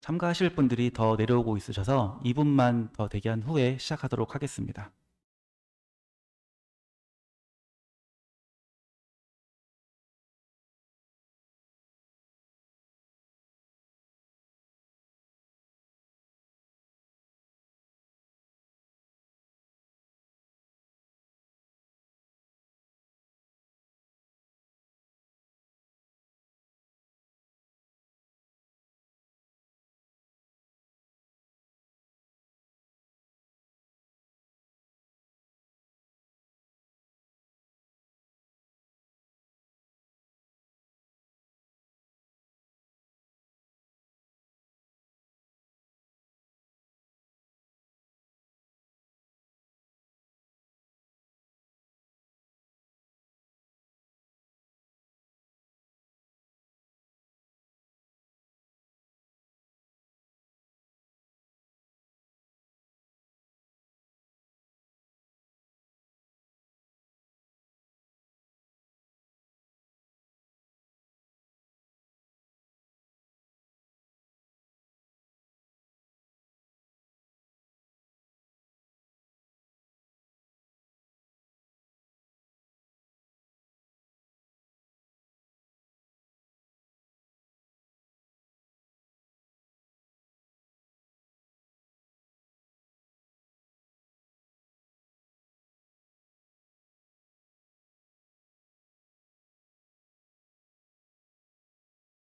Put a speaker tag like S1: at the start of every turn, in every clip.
S1: 참가하실 분들이 더 내려오고 있으셔서 2분만 더 대기한 후에 시작하도록 하겠습니다.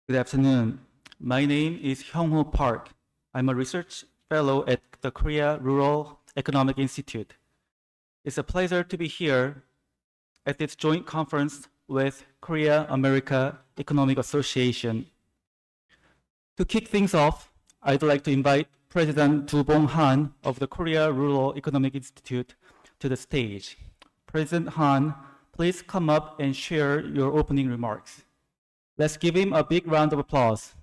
S1: Good afternoon. My name is Hyung-Woo Park. I'm a research fellow at the Korea Rural Economic Institute. It's a pleasure to be here at this joint conference with Korea-America Economic Association. To kick things off, I'd like to invite President Du-Bong Han of the Korea Rural Economic Institute to the stage. President Han, please come up and share your opening remarks. Let's give him a big round of applause.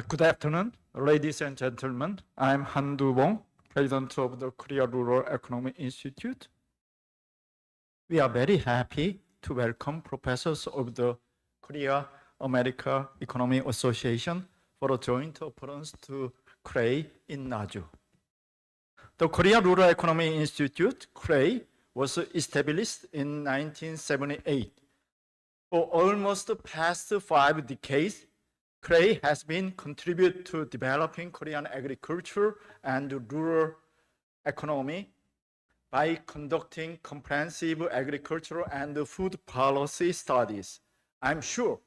S2: Good afternoon, ladies and gentlemen. I'm Han Du-Bong, President of the Korea Rural Economic Institute. We are very happy to welcome professors of the Korea America Economic Association for a joint appearance to Krei in Naju. The Korea Rural Economic Institute, Krei, was established in 1978. For almost the past 5 decades, Krei has been contributed to developing Korean agriculture and rural economy by conducting comprehensive agricultural and food policy studies. I'm sure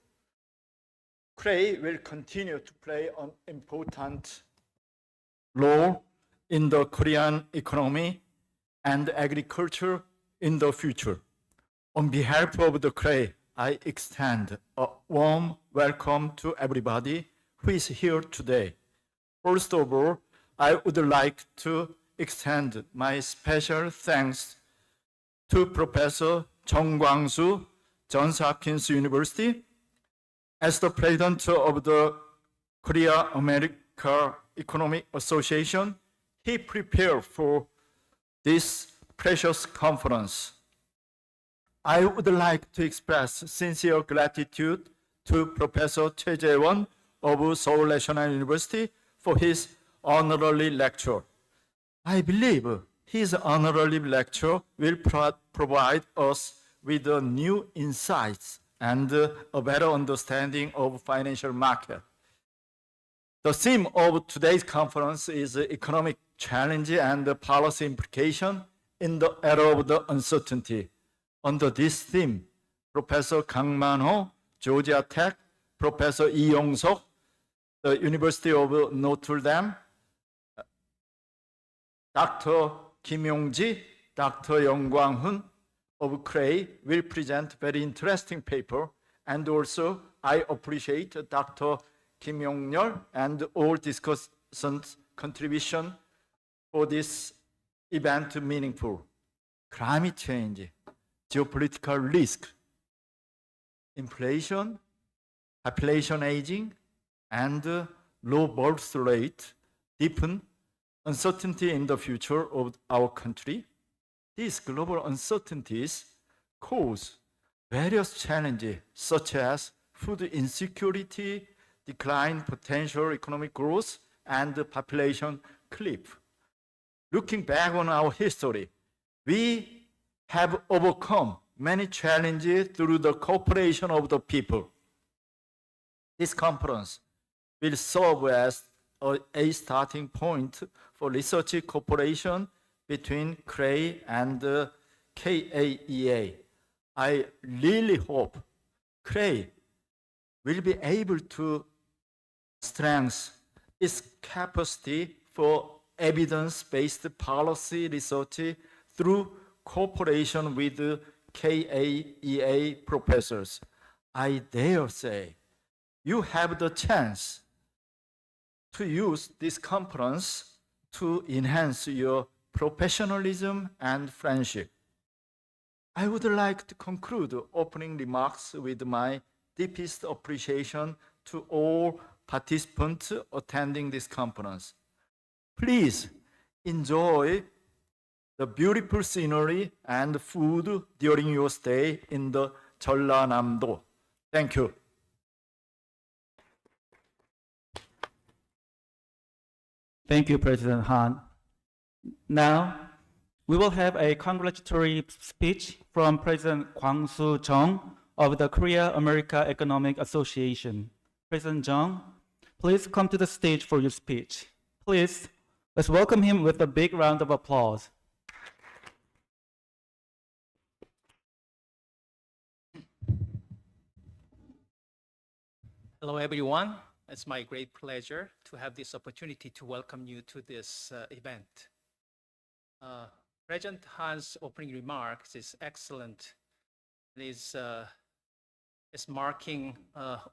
S2: Krei will continue to play an important role in the Korean economy and agriculture in the future. On behalf of the Krei, I extend a warm welcome to everybody who is here today. First of all, I would like to extend my special thanks to Professor Chung Kwang-soo, Johns Hopkins University. As the president of the Korea America Economic Association, he prepared for this precious conference. I would like to express sincere gratitude to Professor Choi Jae-won of Seoul National University for his honorary lecture. I believe his honorary lecture will provide us with new insights and a better understanding of financial market. The theme of today's conference is economic challenge and policy implication in the era of the uncertainty. Under this theme, Professor Kang Man-ho, Georgia Tech, Professor Lee Yong-sok, the University of Notre Dame, Dr. Kim Yong-ji, Dr. Young Kwang-hun of Krei will present very interesting paper, and also I appreciate Dr. Kim Yong-yeol and all discussants' contribution for this event meaningful. Climate change, geopolitical risk, inflation, population aging, and low birth rate deepen uncertainty in the future of our country. These global uncertainties cause various challenges such as food insecurity, decline potential economic growth, and population cliff. Looking back on our history, we have overcome many challenges through the cooperation of the people. This conference will serve as a starting point for research cooperation between Krei and Kaea. I really hope Krei will be able to strengthen its capacity for evidence-based policy research through cooperation with Kaea professors. I dare say you have the chance to use this conference to enhance your professionalism and friendship. I would like to conclude opening remarks with my deepest appreciation to all participants attending this conference. Please enjoy the beautiful scenery and food during your stay in the Jeollanam-do. Thank you.
S1: Thank you, President Han. Now, we will have a congratulatory speech from President Kwang-soo Jung of the Korea-America Economic Association. President Jung, please come to the stage for your speech. Please, let's welcome him with a big round of applause.
S3: Hello, everyone. It's my great pleasure to have this opportunity to welcome you to this event. President Han's opening remarks is excellent. It is marking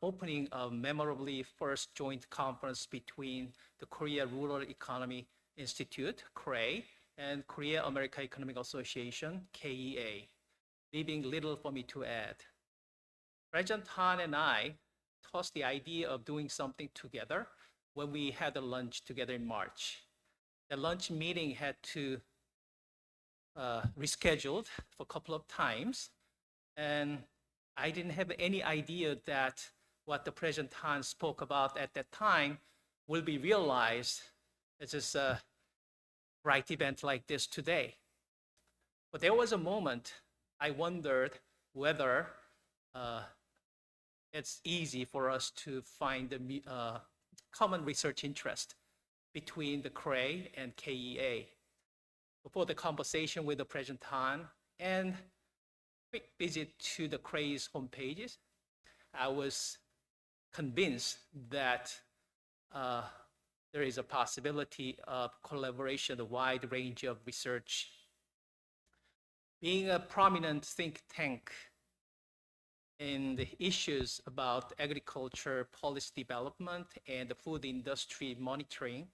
S3: opening of memorably first joint conference between the Korea Rural Economy Institute, Krei, and Korea America Economic Association, Kaea, leaving little for me to add. President Han and I tossed the idea of doing something together when we had a lunch together in March. The lunch meeting had to rescheduled for a couple of times, and I didn't have any idea that what the President Han spoke about at that time will be realized as a bright event like this today. But there was a moment I wondered whether it's easy for us to find a common research interest between the Krei and Kaea. Before the conversation with the President Han and quick visit to the Krei's homepages, I was convinced that there is a possibility of collaboration, a wide range of research. Being a prominent think tank in the issues about agriculture policy development and the food industry monitoring,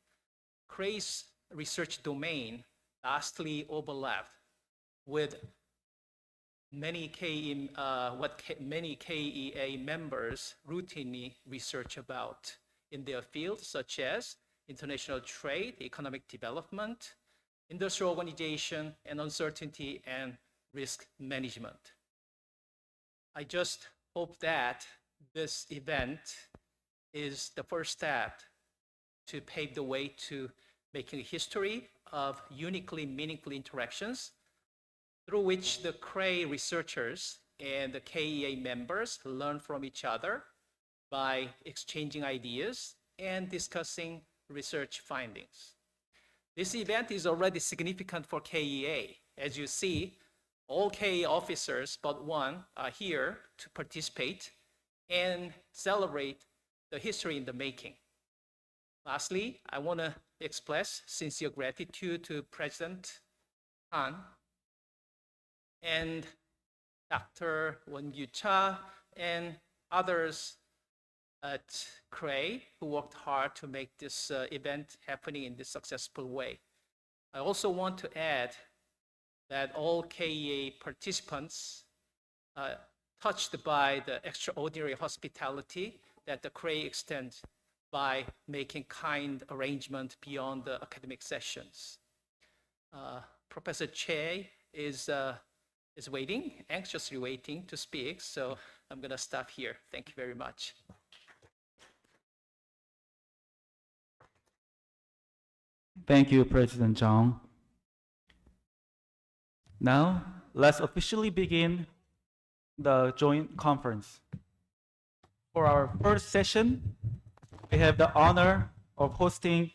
S3: Krei's research domain vastly overlapped with many many Kaea members routinely research about in their fields, such as international trade, economic development, industrial organization, and uncertainty and risk management. I just hope that this event is the first step to pave the way to making a history of uniquely meaningful interactions through which the Krei researchers and the Kaea members learn from each other by exchanging ideas and discussing research findings. This event is already significant for Kaea. As you see, all Kaea officers but one are here to participate and celebrate the history in the making. Lastly, I want to express sincere gratitude to President Han and Dr. Won-gyu Cha and others at Krei who worked hard to make this event happening in this successful way. I also want to add that all Kaea participants touched by the extraordinary hospitality that the Krei extends by making kind arrangement beyond the academic sessions. Professor Che is waiting, anxiously waiting to speak, so I'm going to stop here. Thank you very much.
S1: Thank you, President Zhang. Now, let's officially begin the joint conference. For our first session, we have the honor of hosting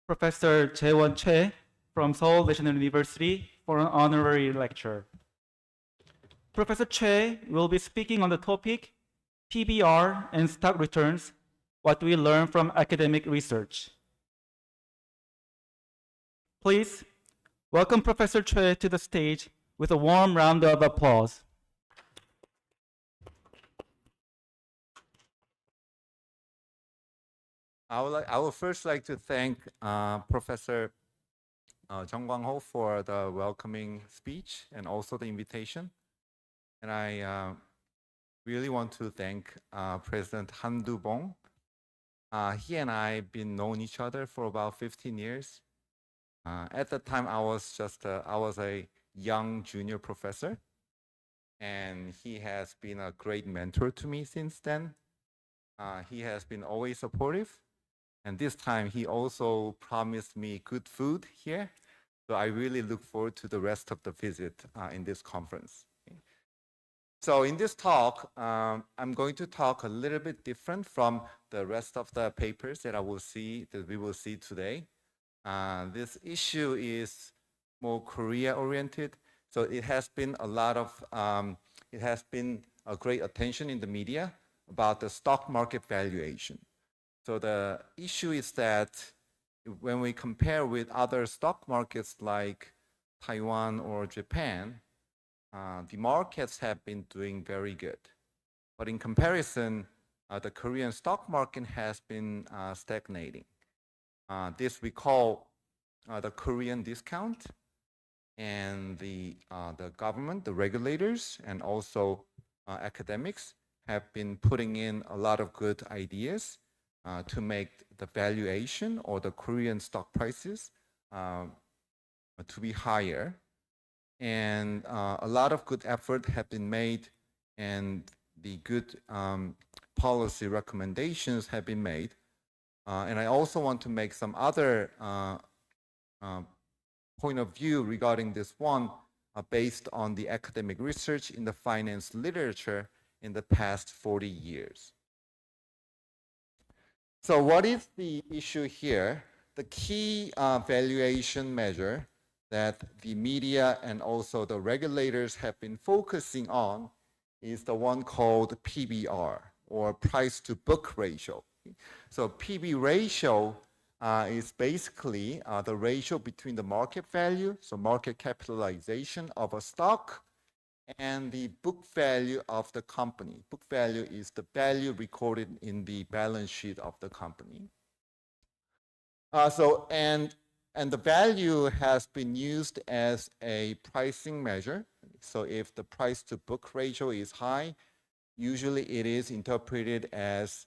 S1: Professor Jae-won Choi from Seoul National University for an honorary lecture. Professor Choi will be speaking on the topic PBR and stock returns, what we learn from academic research. Please welcome Professor Choi to the stage with a warm round of applause.
S4: I would first like to thank Professor Jung Kwang-ho for the welcoming speech and also the invitation. And I really want to thank President Han Du-bong. He and I have been known each other for about 15 years. At the time, I was a young junior professor, and he has been a great mentor to me since then. He has been always supportive. And this time, he also promised me good food here. So I really look forward to the rest of the visit in this conference. So in this talk, I'm going to talk a little bit different from the rest of the papers that we will see today. This issue is more Korea-oriented. So it has been a great attention in the media about the stock market valuation. So the issue is that when we compare with other stock markets like Taiwan or Japan, the markets have been doing very good. But in comparison, the Korean stock market has been stagnating. This we call the Korean discount, and the government, the regulators, and also academics have been putting in a lot of good ideas to make the valuation or the Korean stock prices to be higher. And a lot of good effort have been made, and the good policy recommendations have been made. And I also want to make some other point of view regarding this one based on the academic research in the finance literature in the past 40 years. So what is the issue here? The key valuation measure that the media and also the regulators have been focusing on is the one called PBR, or price to book ratio. So PB ratio is basically the ratio between the market value, so market capitalization of a stock, and the book value of the company. Book value is the value recorded in the balance sheet of the company. And the value has been used as a pricing measure. So if the price to book ratio is high, usually it is interpreted as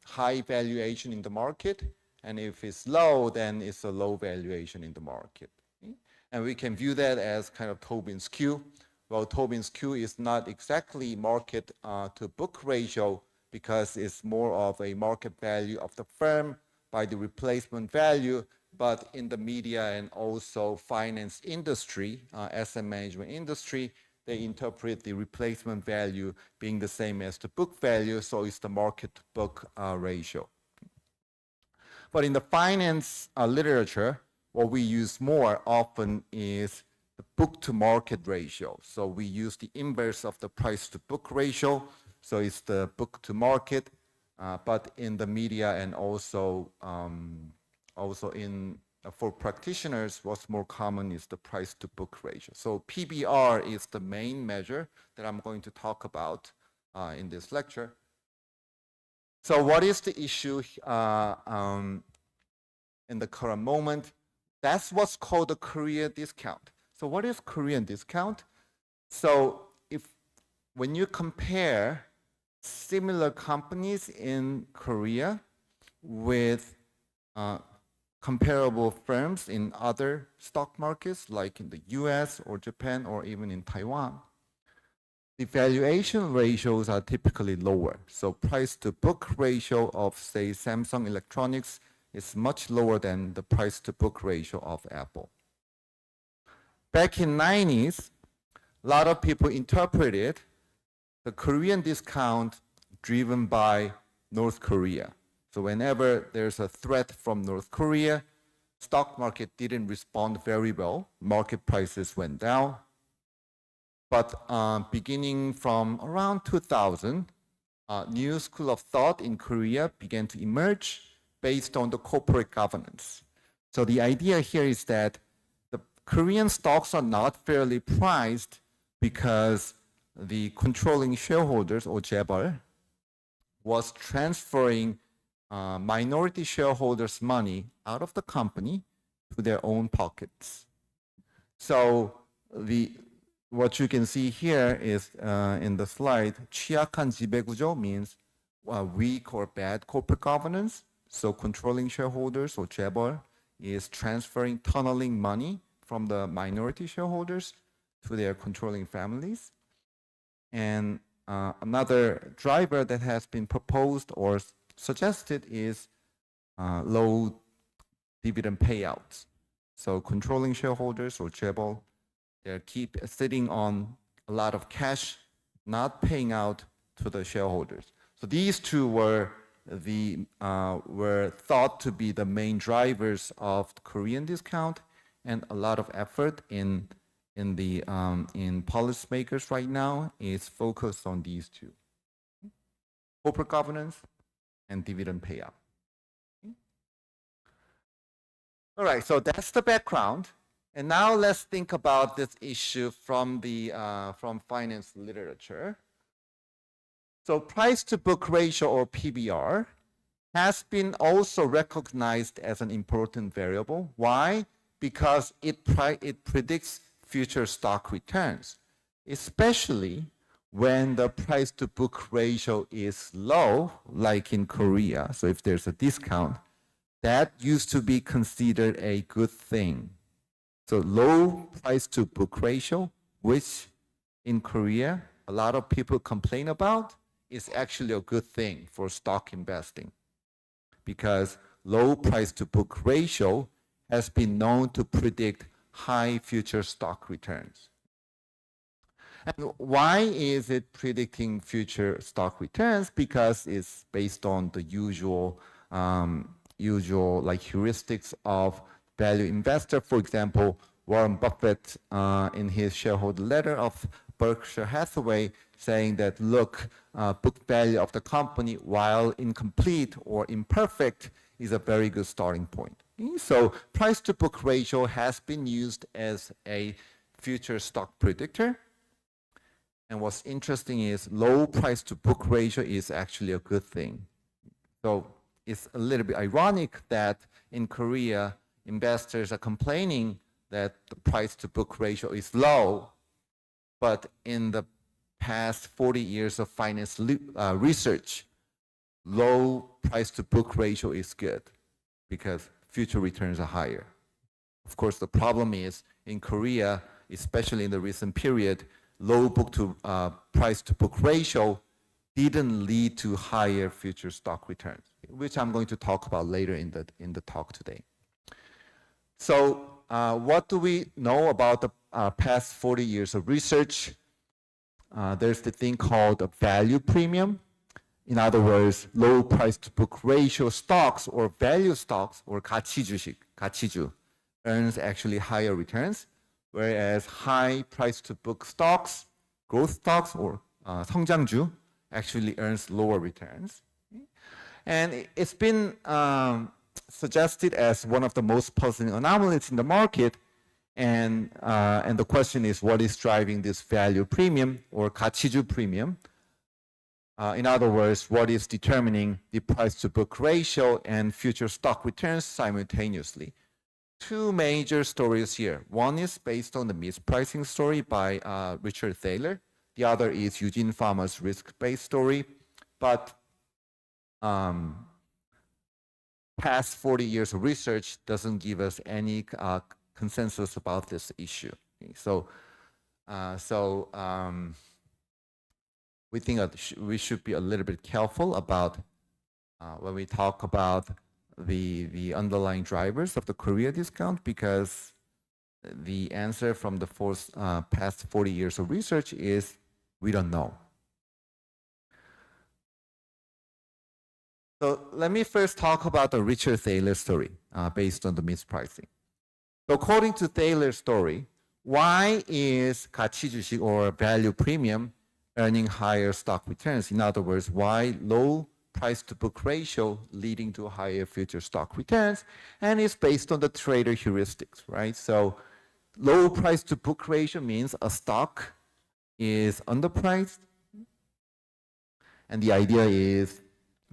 S4: high valuation in the market. And if it's low, then it's a low valuation in the market. And we can view that as kind of Tobin's Q. Well, Tobin's Q is not exactly market to book ratio because it's more of a market value of the firm by the replacement value. But in the media and also finance industry, asset management industry, they interpret the replacement value being the same as the book value, so it's the market to book ratio. But in the finance literature, what we use more often is the book to market ratio. So we use the inverse of the price to book ratio. So it's the book to market, but in the media and also for practitioners, what's more common is the price to book ratio. So PBR is the main measure that I'm going to talk about in this lecture. So what is the issue in the current moment? That's what's called the Korean discount. So what is Korean discount? So when you compare similar companies in Korea, with comparable firms in other stock markets, like in the US or Japan or even in Taiwan, the valuation ratios are typically lower. So price to book ratio of, say, Samsung Electronics is much lower than the price to book ratio of Apple. Back in 90s, a lot of people interpreted the Korean discount driven by North Korea. So whenever there's a threat from North Korea, stock market didn't respond very well. Market prices went down. But beginning from around 2000, a new school of thought in Korea began to emerge based on the corporate governance. So the idea here is that the Korean stocks are not fairly priced because the controlling shareholders, or 재벌, was transferring minority shareholders' money out of the company to their own pockets. So what you can see here is in the slide, 취약한 지배구조 means weak or bad corporate governance. So controlling shareholders, or 재벌, is transferring, tunneling money from the minority shareholders to their controlling families. And another driver that has been proposed or suggested is low dividend payouts. So controlling shareholders, or 재벌, they keep sitting on a lot of cash, not paying out to the shareholders. So these two were thought to be the main drivers of the Korean discount, and a lot of effort in policymakers right now is focused on these two: corporate governance and dividend payout. All right, so that's the background. And now let's think about this issue from finance literature. So price to book ratio, or PBR, has been also recognized as an important variable. Why? Because it predicts future stock returns, especially when the price to book ratio is low, like in Korea. So if there's a discount, that used to be considered a good thing. So low price to book ratio, which in Korea a lot of people complain about, is actually a good thing for stock investing, because low price to book ratio has been known to predict high future stock returns. And why is it predicting future stock returns? Because it's based on the usual like heuristics of value investor. For example, Warren Buffett in his shareholder letter of Berkshire Hathaway saying that, look, book value of the company, while incomplete or imperfect, is a very good starting point. So price to book ratio has been used as a future stock predictor. And what's interesting is low price to book ratio is actually a good thing. So it's a little bit ironic that in Korea, investors are complaining that the price to book ratio is low, but in the past 40 years of finance research, low price to book ratio is good because future returns are higher. Of course, the problem is in Korea, especially in the recent period, low price to book ratio didn't lead to higher future stock returns, which I'm going to talk about later in the talk today. So what do we know about the past 40 years of research? There's the thing called a value premium. In other words, low price to book ratio stocks or value stocks, or 가치주, earns actually higher returns, whereas high price to book stocks, growth stocks, or 성장주, actually earns lower returns. And it's been suggested as one of the most puzzling anomalies in the market. And the question is, what is driving this value premium or 가치주 premium? In other words, what is determining the price to book ratio and future stock returns simultaneously? Two major stories here. One is based on the mispricing story by Richard Thaler. The other is Eugene Fama's risk-based story. But past 40 years of research doesn't give us any consensus about this issue. Okay, we think that we should be a little bit careful about when we talk about the underlying drivers of the Korea discount, because the answer from the past 40 years of research is we don't know. So let me first talk about the Richard Thaler story based on the mispricing. So according to Thaler's story, why is 가치 주식 or value premium earning higher stock returns? In other words, why low price to book ratio leading to higher future stock returns? And it's based on the trader heuristics, right? So low price to book ratio means a stock is underpriced. And the idea is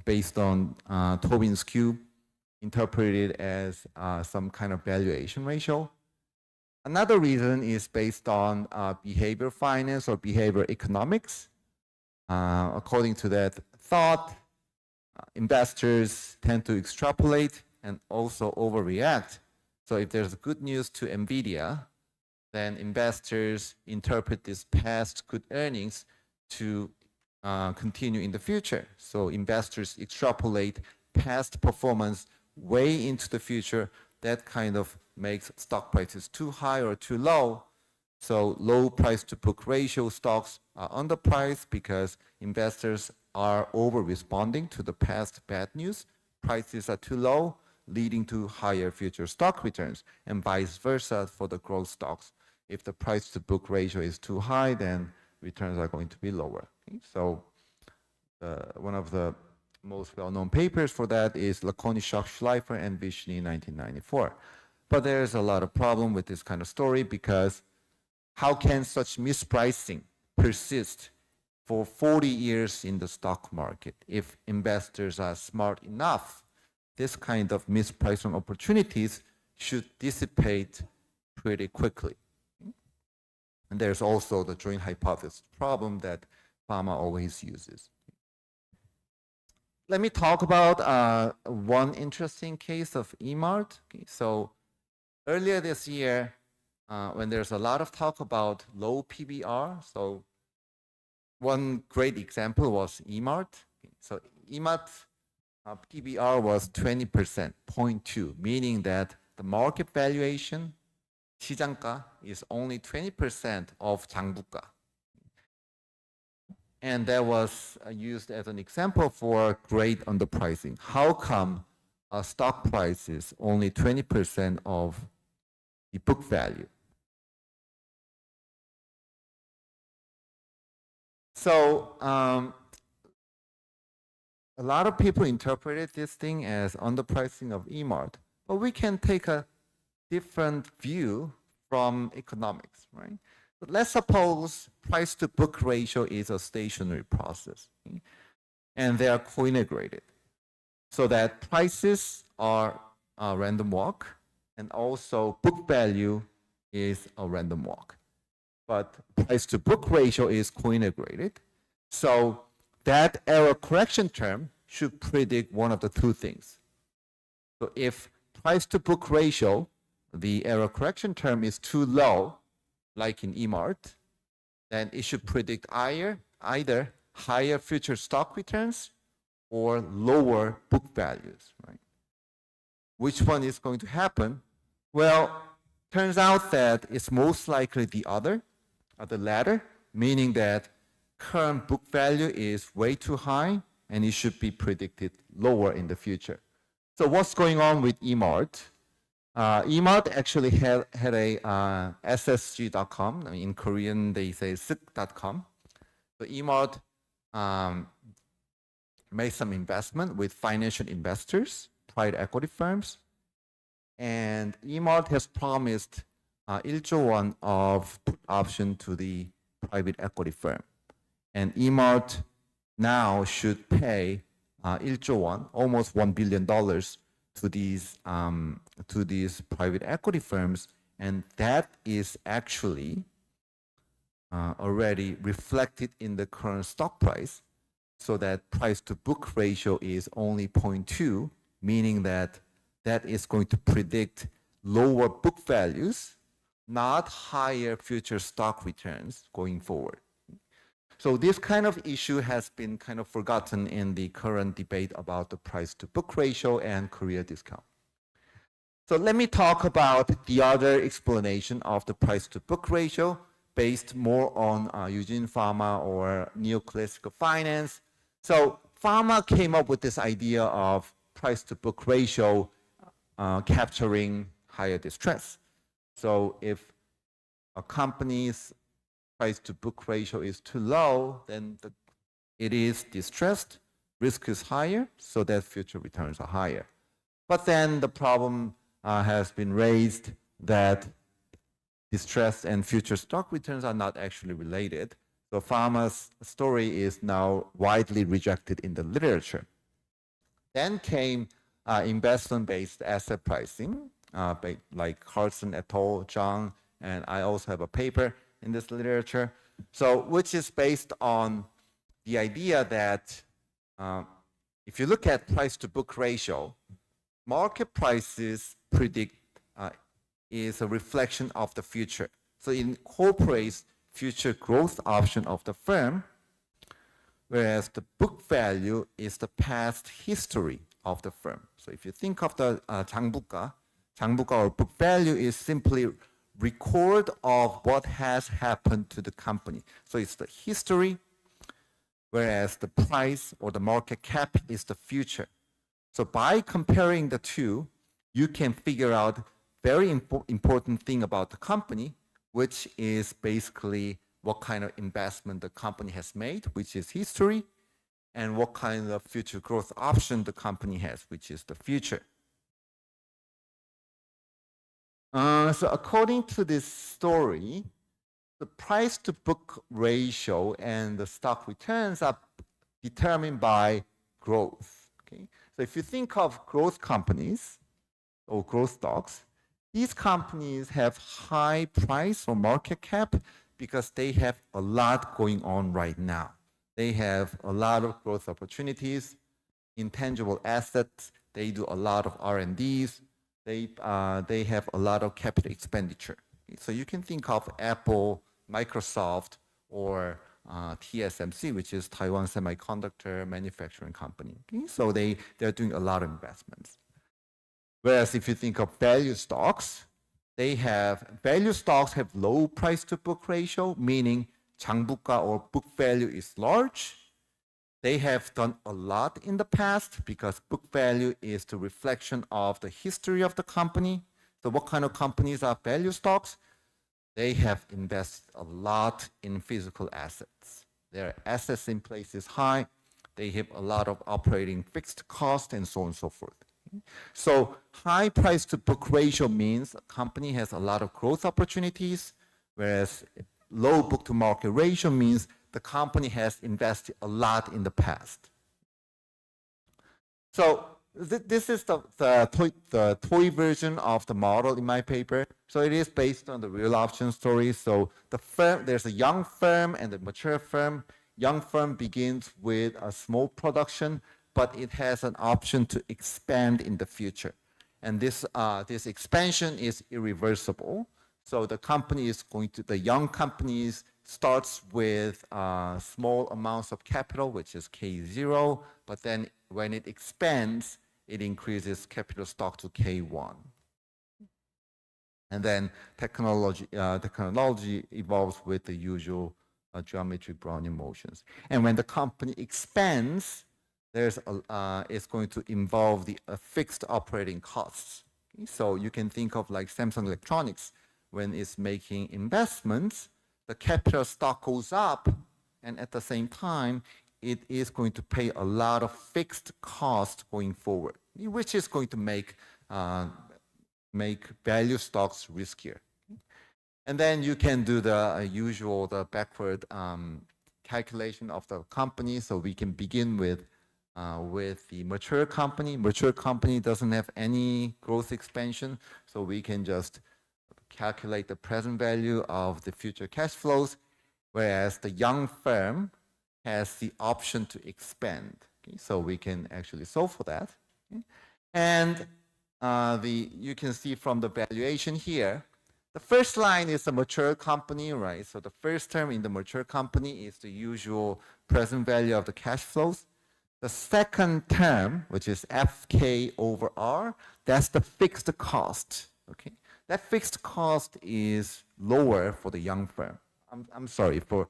S4: based on Tobin's cube, interpreted as some kind of valuation ratio. Another reason is based on behavior finance or behavior economics. According to that thought, investors tend to extrapolate and also overreact. So if there's good news to NVIDIA, then investors interpret this past good earnings to continue in the future. So investors extrapolate past performance way into the future. That kind of makes stock prices too high or too low. So low price to book ratio stocks are underpriced because investors are over responding to the past bad news. Prices are too low, leading to higher future stock returns, and vice versa for the growth stocks. If the price to book ratio is too high, then returns are going to be lower. Okay? So one of the most well-known papers for that is Lakonishok, Schleifer, and Vishny in 1994. But there's a lot of problem with this kind of story, because how can such mispricing persist for 40 years in the stock market? If investors are smart enough, this kind of mispricing opportunities should dissipate pretty quickly. And there's also the joint hypothesis problem that pharma always uses. Let me talk about one interesting case of eMart. Okay, so earlier this year, when there's a lot of talk about low PBR, so one great example was eMart. Okay, so eMart PBR was 20%, 0.2, meaning that the market valuation, 시장가, is only 20% of 장부가. And that was used as an example for great underpricing. How come a stock price is only 20% of the book value? So a lot of people interpreted this thing as underpricing of eMart, but we can take a different view from economics, right? But let's suppose price to book ratio is a stationary process, okay? And they are co-integrated, so that prices are a random walk and also book value is a random walk. But price to book ratio is co-integrated, so that error correction term should predict one of the two things. So if price to book ratio, the error correction term, is too low, like in eMart, then it should predict either higher future stock returns or lower book values, right? Which one is going to happen? Well, turns out that it's most likely the latter, meaning that current book value is way too high and it should be predicted lower in the future. So what's going on with eMart? eMart actually had a ssg.com. I mean, in Korean, they say sik.com. So eMart made some investment with financial investors, private equity firms. And eMart has promised 1조 won of put option to the private equity firm. And eMart now should pay 1조 won, almost $1 billion, to these private equity firms, and that is actually already reflected in the current stock price, so that price to book ratio is only 0.2 meaning that that is going to predict lower book values, not higher future stock returns going forward. So this kind of issue has been kind of forgotten in the current debate about the price to book ratio and Korea discount. So let me talk about the other explanation of the price to book ratio based more on Eugene Fama or neoclassical finance. So Fama came up with this idea of price to book ratio capturing higher distress. So if a company's price to book ratio is too low, then it is distressed, risk is higher, so that future returns are higher. But then the problem has been raised that distress and future stock returns are not actually related. So Fama's story is now widely rejected in the literature. Then came investment-based asset pricing, like Carlson et al., Zhang, and I also have a paper in this literature. So which is based on the idea that if you look at price to book ratio, market prices predict is a reflection of the future. So it incorporates future growth option of the firm, whereas the book value is the past history of the firm. So if you think of the 장부가 or book value is simply record of what has happened to the company. So it's the history, whereas the price or the market cap is the future. So by comparing the two, you can figure out very important thing about the company, which is basically what kind of investment the company has made, which is history, and what kind of future growth option the company has, which is the future. So according to this story, the price to book ratio and the stock returns are determined by growth. Okay? So if you think of growth companies or growth stocks, these companies have high price or market cap because they have a lot going on right now. They have a lot of growth opportunities, intangible assets, they do a lot of R&Ds, they have a lot of capital expenditure. So you can think of Apple, Microsoft, or TSMC, which is Taiwan Semiconductor Manufacturing Company. Okay? So they're doing a lot of investments. Whereas if you think of value stocks, value stocks have low price to book ratio, meaning 장부가 or book value is large. They have done a lot in the past because book value is the reflection of the history of the company. So what kind of companies are value stocks? They have invested a lot in physical assets. Their assets in place is high. They have a lot of operating fixed cost and so on and so forth. So high price to book ratio means a company has a lot of growth opportunities, whereas low book to market ratio means the company has invested a lot in the past. So this is the toy version of the model in my paper. So it is based on the real option story. So there's a young firm and a mature firm. Young firm begins with a small production, but it has an option to expand in the future. And this expansion is irreversible. So the young companies starts with small amounts of capital, which is K0, but then when it expands, it increases capital stock to K1. And then technology evolves with the usual geometric Brownian motions. And when the company expands, it's going to involve the fixed operating costs. Okay? So you can think of like Samsung Electronics, when it's making investments, the capital stock goes up, and at the same time, it is going to pay a lot of fixed costs going forward, which is going to make value stocks riskier. And then you can do the backward calculation of the company. So we can begin with the mature company. Mature company doesn't have any growth expansion, so we can just calculate the present value of the future cash flows, whereas the young firm has the option to expand. Okay? So we can actually solve for that. Okay? And you can see from the valuation here, the first line is a mature company, right? So the first term in the mature company is the usual present value of the cash flows. The second term, which is FK over R, that's the fixed cost, okay? That fixed cost is lower for the young firm. I'm sorry, for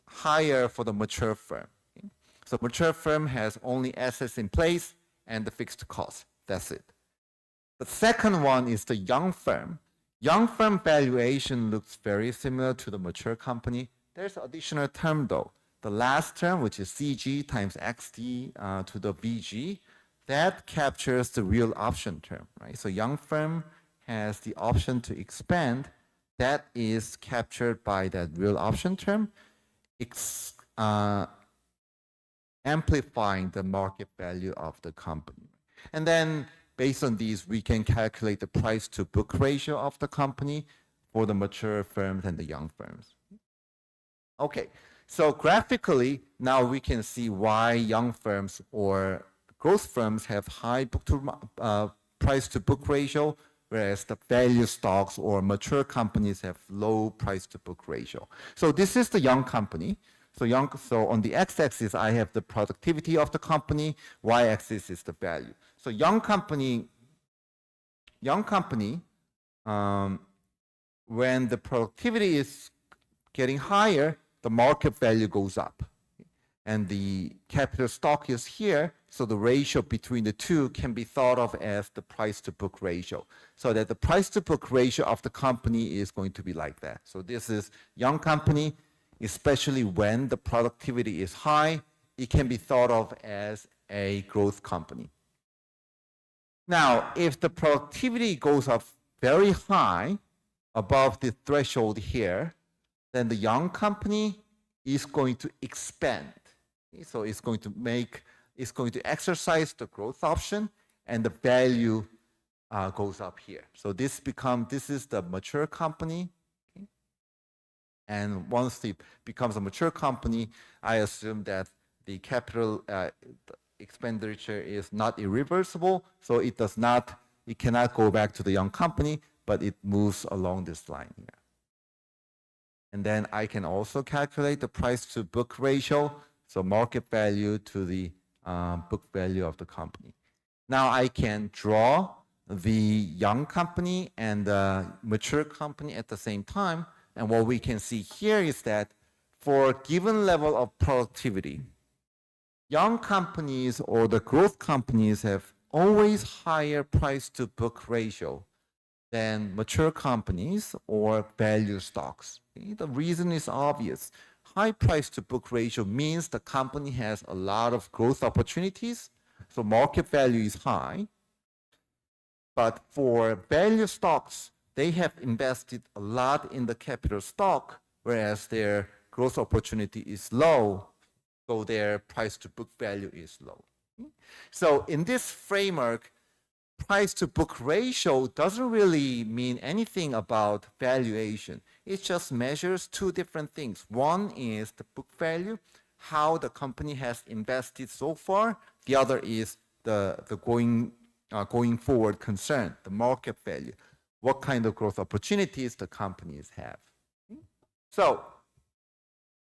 S4: higher for the mature firm. Okay? So mature firm has only assets in place and the fixed cost, that's it. The second one is the young firm. Young firm valuation looks very similar to the mature company. There's additional term though. The last term, which is CG times XD to the VG, that captures the real option term, right? So young firm has the option to expand. That is captured by that real option term, amplifying the market value of the company. And then based on these, we can calculate the price to book ratio of the company for the mature firms and the young firms. Okay, so graphically, now we can see why young firms or growth firms have high price to book ratio, whereas the value stocks or mature companies have low price to book ratio. So this is the young company. So on the x-axis, I have the productivity of the company. Y-axis is the value. So young company, when the productivity is getting higher, the market value goes up. And the capital stock is here, so the ratio between the two can be thought of as the price to book ratio. So that the price to book ratio of the company is going to be like that. So this is young company, especially when the productivity is high, it can be thought of as a growth company. Now, if the productivity goes up very high, above the threshold here, then the young company is going to expand. So it's going to exercise the growth option, and the value goes up here. So this is the mature company. Okay? And once it becomes a mature company, I assume that the capital expenditure is not irreversible, so it cannot go back to the young company, but it moves along this line here. And then I can also calculate the price to book ratio, so market value to the book value of the company. Now I can draw the young company and the mature company at the same time, and what we can see here is that for a given level of productivity, young companies or the growth companies have always higher price to book ratio than mature companies or value stocks. Okay? The reason is obvious. High price to book ratio means the company has a lot of growth opportunities, so market value is high. But for value stocks, they have invested a lot in the capital stock, whereas their growth opportunity is low, so their price to book value is low. So in this framework, price to book ratio doesn't really mean anything about valuation. It just measures two different things. One is the book value, how the company has invested so far. The other is the going forward concern, the market value, what kind of growth opportunities the companies have. So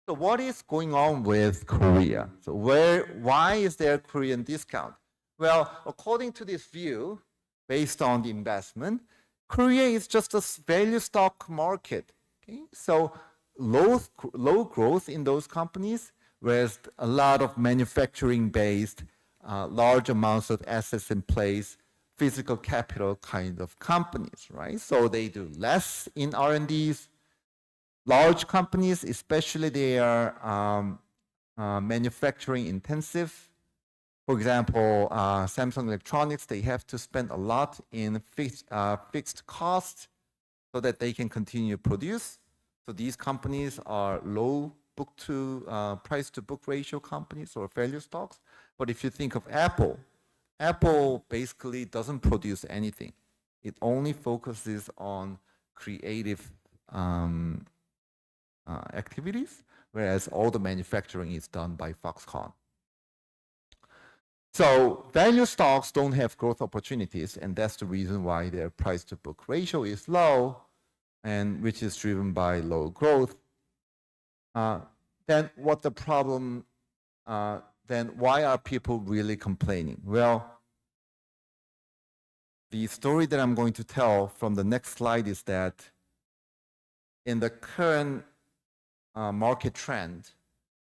S4: what is going on with Korea? So why is there Korean discount? Well, according to this view, based on the investment, Korea is just a value stock market. Okay? So low growth in those companies, whereas a lot of manufacturing-based, large amounts of assets in place, physical capital kind of companies, right? So they do less in R&Ds. Large companies, especially they are manufacturing intensive. For example, Samsung Electronics, they have to spend a lot in fixed costs so that they can continue to produce. So these companies are low price to book ratio companies or value stocks. But if you think of Apple, Apple basically doesn't produce anything. It only focuses on creative activities, whereas all the manufacturing is done by Foxconn. So value stocks don't have growth opportunities, and that's the reason why their price to book ratio is low, and which is driven by low growth. Then what the problem, then why are people really complaining? Well, the story that I'm going to tell from the next slide is that in the current market trend,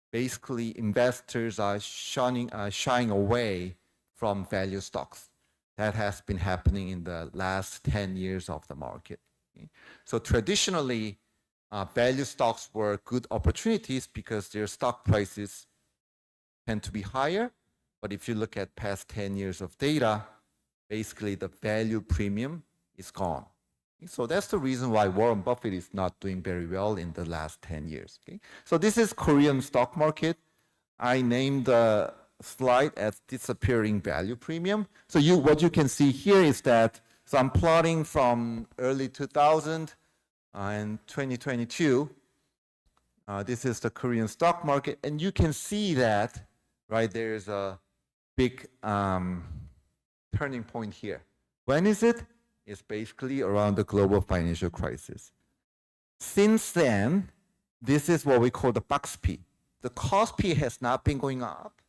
S4: basically investors are shying away from value stocks. That has been happening in the last 10 years of the market. Okay? So traditionally, value stocks were good opportunities because their stock prices tend to be higher. But if you look at past 10 years of data, basically the value premium is gone. So that's the reason why Warren Buffett is not doing very well in the last 10 years. Okay? So this is Korean stock market. I named the slide as disappearing value premium. So what you can see here is that, so I'm plotting from early 2000 and 2022. This is the Korean stock market. And you can see that, right, there's a big turning point here. When is it? It's basically around the global financial crisis. Since then, this is what we call the box P. The cost P has not been going up.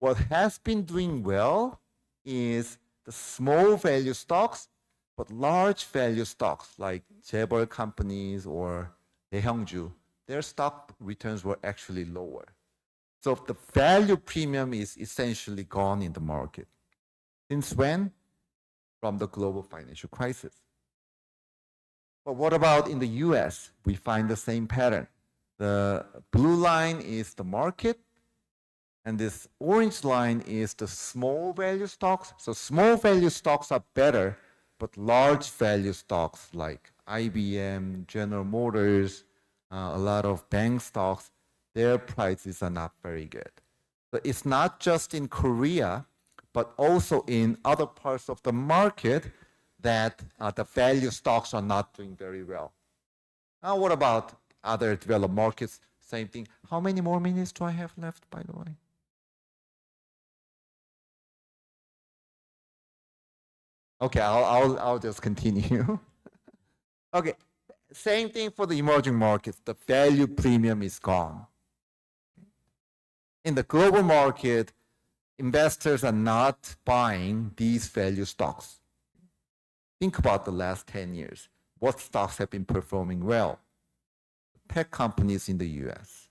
S4: What has been doing well is the small value stocks, but large value stocks like 재벌 companies or 대형주, their stock returns were actually lower. So the value premium is essentially gone in the market. Since when? From the global financial crisis. But what about in the US? We find the same pattern. The blue line is the market, and this orange line is the small value stocks. So small value stocks are better, but large value stocks like IBM, General Motors, a lot of bank stocks, their prices are not very good. So it's not just in Korea, but also in other parts of the market that the value stocks are not doing very well. Now, what about other developed markets? Same thing. How many more minutes do I have left, by the way? Okay, I'll just continue. Okay, same thing for the emerging markets. The value premium is gone. In the global market, investors are not buying these value stocks. Think about the last 10 years. What stocks have been performing well? Tech companies in the US.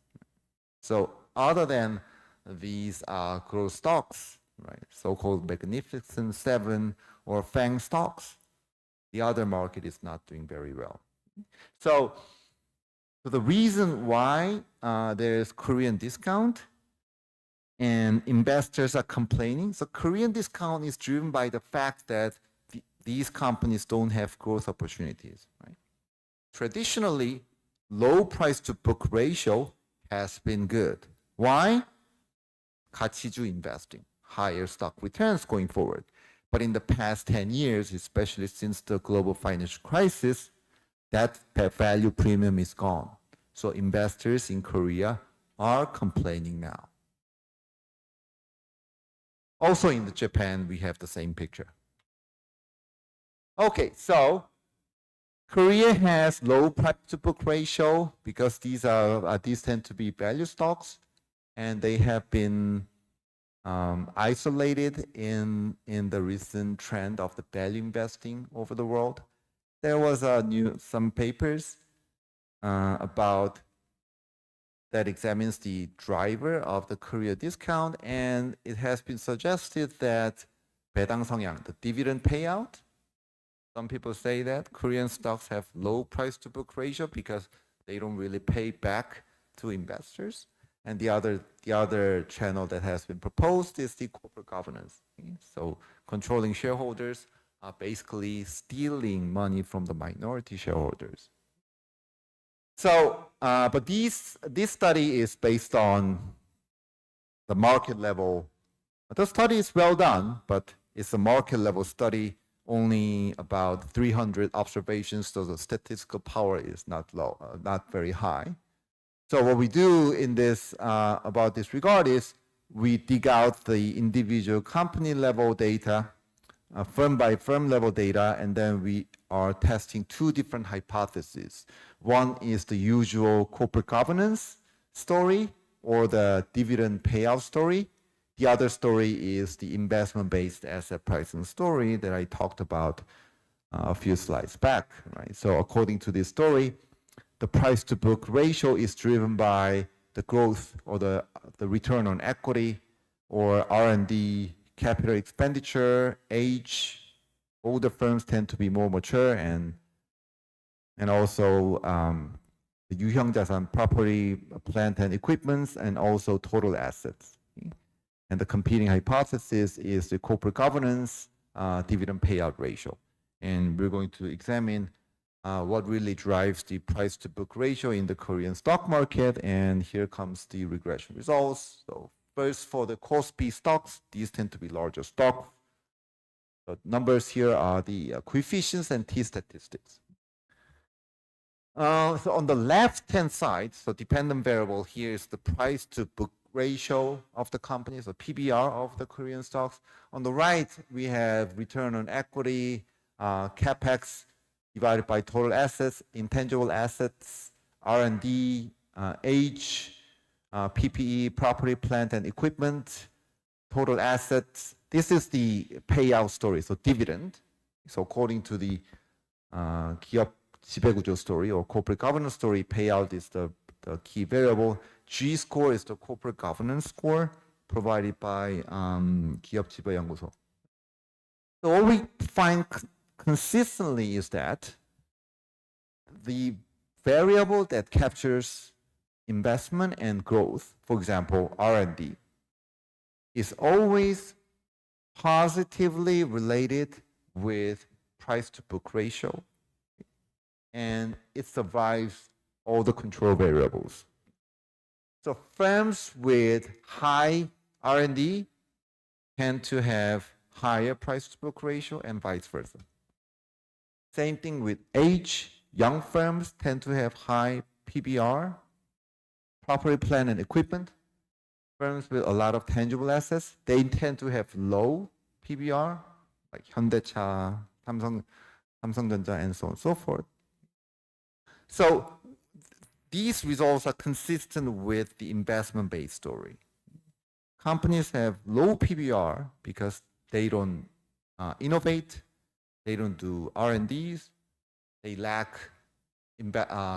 S4: So other than these growth stocks, right, so-called Magnificent Seven or FANG stocks, the other market is not doing very well. So the reason why there's Korean discount and investors are complaining. So Korean discount is driven by the fact that these companies don't have growth opportunities. Right? Traditionally, low price to book ratio has been good. Why? 가치주 investing, higher stock returns going forward. But in the past 10 years, especially since the global financial crisis, that value premium is gone. So investors in Korea are complaining now. Also in Japan, we have the same picture. Okay, so Korea has low price to book ratio because these tend to be value stocks, and they have been isolated in the recent trend of the value investing over the world. There was some papers about that examines the driver of the Korea discount, and it has been suggested that 배당 성향, the dividend payout. Some people say that Korean stocks have low price to book ratio because they don't really pay back to investors. And the other channel that has been proposed is the corporate governance. So controlling shareholders are basically stealing money from the minority shareholders. So, but this study is based on the market level. The study is well done, but it's a market level study, only about 300 observations, so the statistical power is not very high. So what we do in this about this regard is we dig out the individual company level data, firm by firm level data, and then we are testing two different hypotheses. One is the usual corporate governance story or the dividend payout story. The other story is the investment-based asset pricing story that I talked about a few slides back, right? So according to this story, the price to book ratio is driven by the growth or the return on equity or R&D capital expenditure, age. Older firms tend to be more mature, and also the 유형자산, property, plant and equipment, and also total assets. And the competing hypothesis is the corporate governance dividend payout ratio. And we're going to examine what really drives the price to book ratio in the Korean stock market. And here comes the regression results. So first, for the KOSPI stocks, these tend to be larger stocks. The numbers here are the coefficients and t-statistics. So on the left-hand side, so dependent variable here is the price to book ratio of the company, so PBR of the Korean stocks. On the right, we have return on equity, capex divided by total assets, intangible assets, R&D, age, PPE, property, plant and equipment, total assets. This is the payout story, so dividend. So according to the 기업 지배구조 story or corporate governance story, payout is the key variable. G score is the corporate governance score provided by 기업 지배연구소. So what we find consistently is that the variable that captures investment and growth, for example, R&D, is always positively related with price to book ratio, and it survives all the control variables. So firms with high R&D tend to have higher price to book ratio and vice versa. Same thing with age. Young firms tend to have high PBR, property, plant and equipment. Firms with a lot of tangible assets, they tend to have low PBR, like 현대차, 삼성전자, and so on and so forth. So these results are consistent with the investment-based story. Companies have low PBR because they don't innovate, they don't do R&Ds, they lack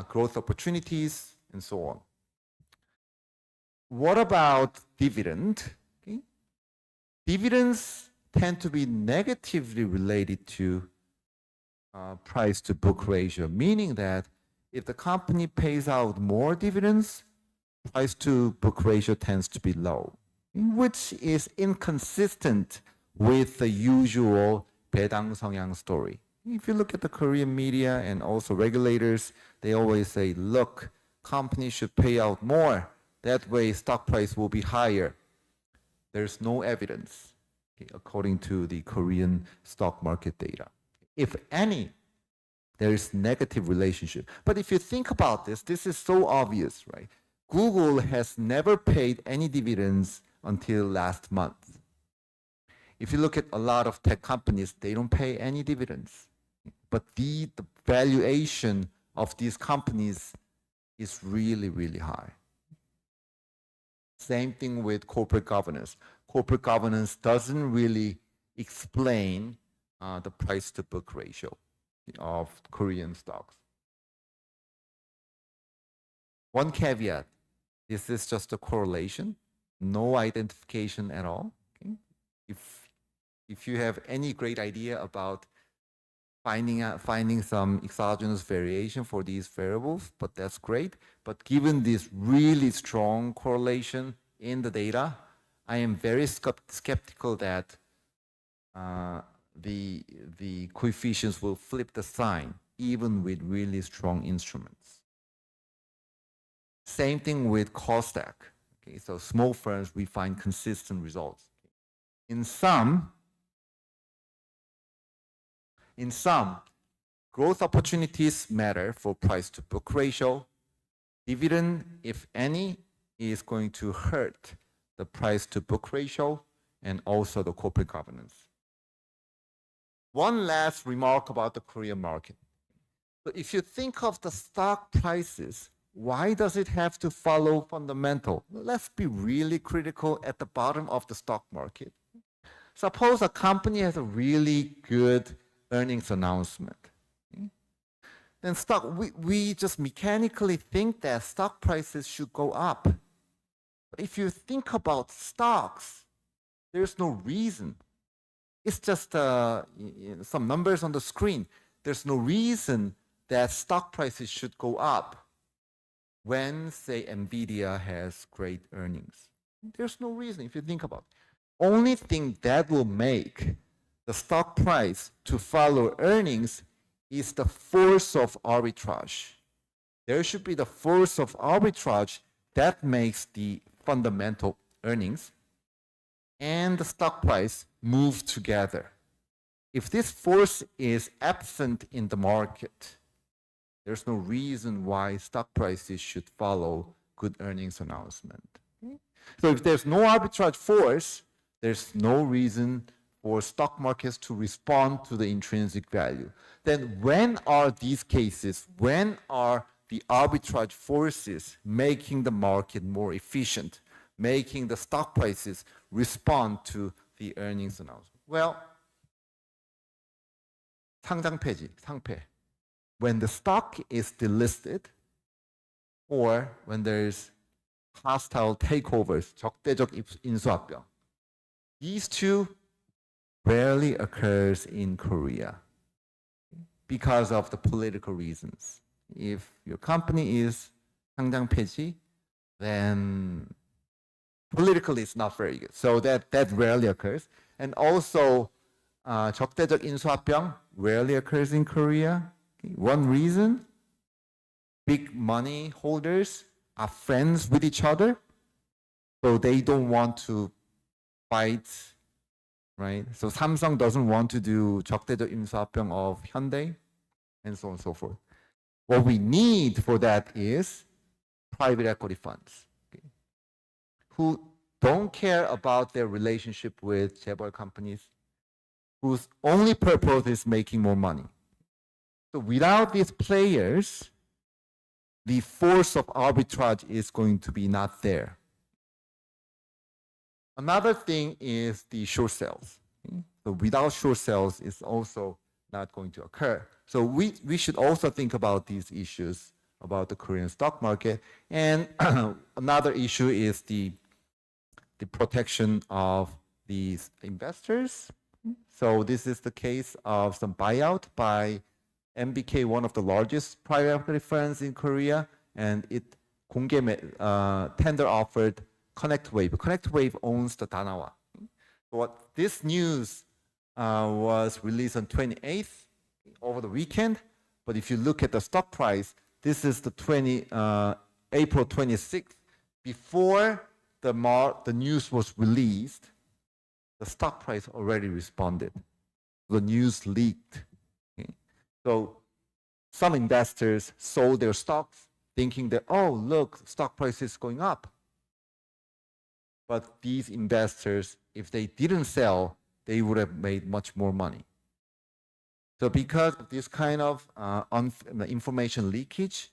S4: growth opportunities, and so on. What about dividend? Okay. Dividends tend to be negatively related to price to book ratio, meaning that if the company pays out more dividends, price to book ratio tends to be low, which is inconsistent with the usual 배당 성향 story. If you look at the Korean media and also regulators, they always say, look, companies should pay out more. That way stock price will be higher. There's no evidence, okay, according to the Korean stock market data. If any, there is negative relationship. But if you think about this, this is so obvious, right? Google has never paid any dividends until last month. If you look at a lot of tech companies, they don't pay any dividends. But the valuation of these companies is really, really high. Same thing with corporate governance. Corporate governance doesn't really explain the price to book ratio of Korean stocks. One caveat, this is just a correlation, no identification at all. Okay? If you have any great idea about finding some exogenous variation for these variables, but that's great. But given this really strong correlation in the data, I am very skeptical that the coefficients will flip the sign, even with really strong instruments. Same thing with cost stack. Okay, so small firms, we find consistent results. In sum, growth opportunities matter for price to book ratio. Dividend, if any, is going to hurt the price to book ratio, and also the corporate governance. One last remark about the Korean market. So if you think of the stock prices, why does it have to follow fundamental? Let's be really critical at the bottom of the stock market. Suppose a company has a really good earnings announcement. Then we just mechanically think that stock prices should go up. But if you think about stocks, there's no reason. It's just some numbers on the screen. There's no reason that stock prices should go up when, say, NVIDIA has great earnings. There's no reason if you think about it. Only thing that will make the stock price to follow earnings is the force of arbitrage. There should be the force of arbitrage that makes the fundamental earnings and the stock price move together. If this force is absent in the market, there's no reason why stock prices should follow good earnings announcement. So if there's no arbitrage force, there's no reason for stock markets to respond to the intrinsic value. Then when are these cases, when are the arbitrage forces making the market more efficient, making the stock prices respond to the earnings announcement? Well, 상장 폐지, 상폐. When the stock is delisted or when there's hostile takeovers, 적대적 인수합병. These two rarely occurs in Korea because of the political reasons. If your company is 상장 폐지, then politically it's not very good. So that rarely occurs. And also 적대적 인수합병 rarely occurs in Korea. One reason, big money holders are friends with each other, so they don't want to fight, right? So Samsung doesn't want to do 적대적 인수합병 of Hyundai, and so on and so forth. What we need for that is private equity funds, okay, who don't care about their relationship with 재벌 companies, whose only purpose is making more money. So without these players, the force of arbitrage is going to be not there. Another thing is the short sales. Okay? So without short sales, it's also not going to occur. So we should also think about these issues about the Korean stock market. And another issue is the protection of these investors. So this is the case of some buyout by MBK, one of the largest private equity firms in Korea, and it tender offered ConnectWave. ConnectWave owns the Danawa. What this news was released on 28th over the weekend, but if you look at the stock price, this is the April 26th. Before the news was released, the stock price already responded. The news leaked. Okay? So some investors sold their stocks thinking that, oh, look, stock price is going up. But these investors, if they didn't sell, they would have made much more money. So because of this kind of information leakage,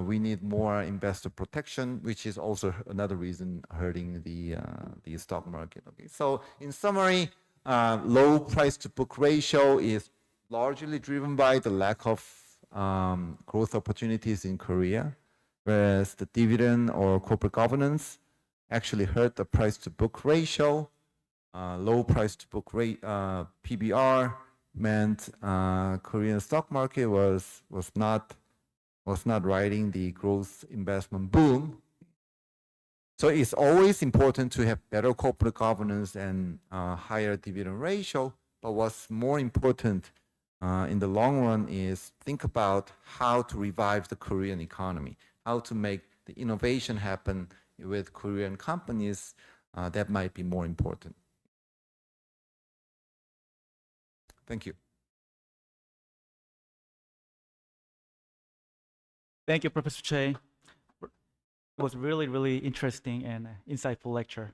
S4: we need more investor protection, which is also another reason hurting the stock market. Okay. So in summary, low price to book ratio is largely driven by the lack of growth opportunities in Korea, whereas the dividend or corporate governance actually hurt the price to book ratio. Low price to book rate PBR meant Korean stock market was not riding the growth investment boom. So it's always important to have better corporate governance and higher dividend ratio. But what's more important in the long run is think about how to revive the Korean economy, how to make the innovation happen with Korean companies. That might be more important. Thank you.
S1: Thank you, Professor Che. It was really, really interesting and insightful lecture.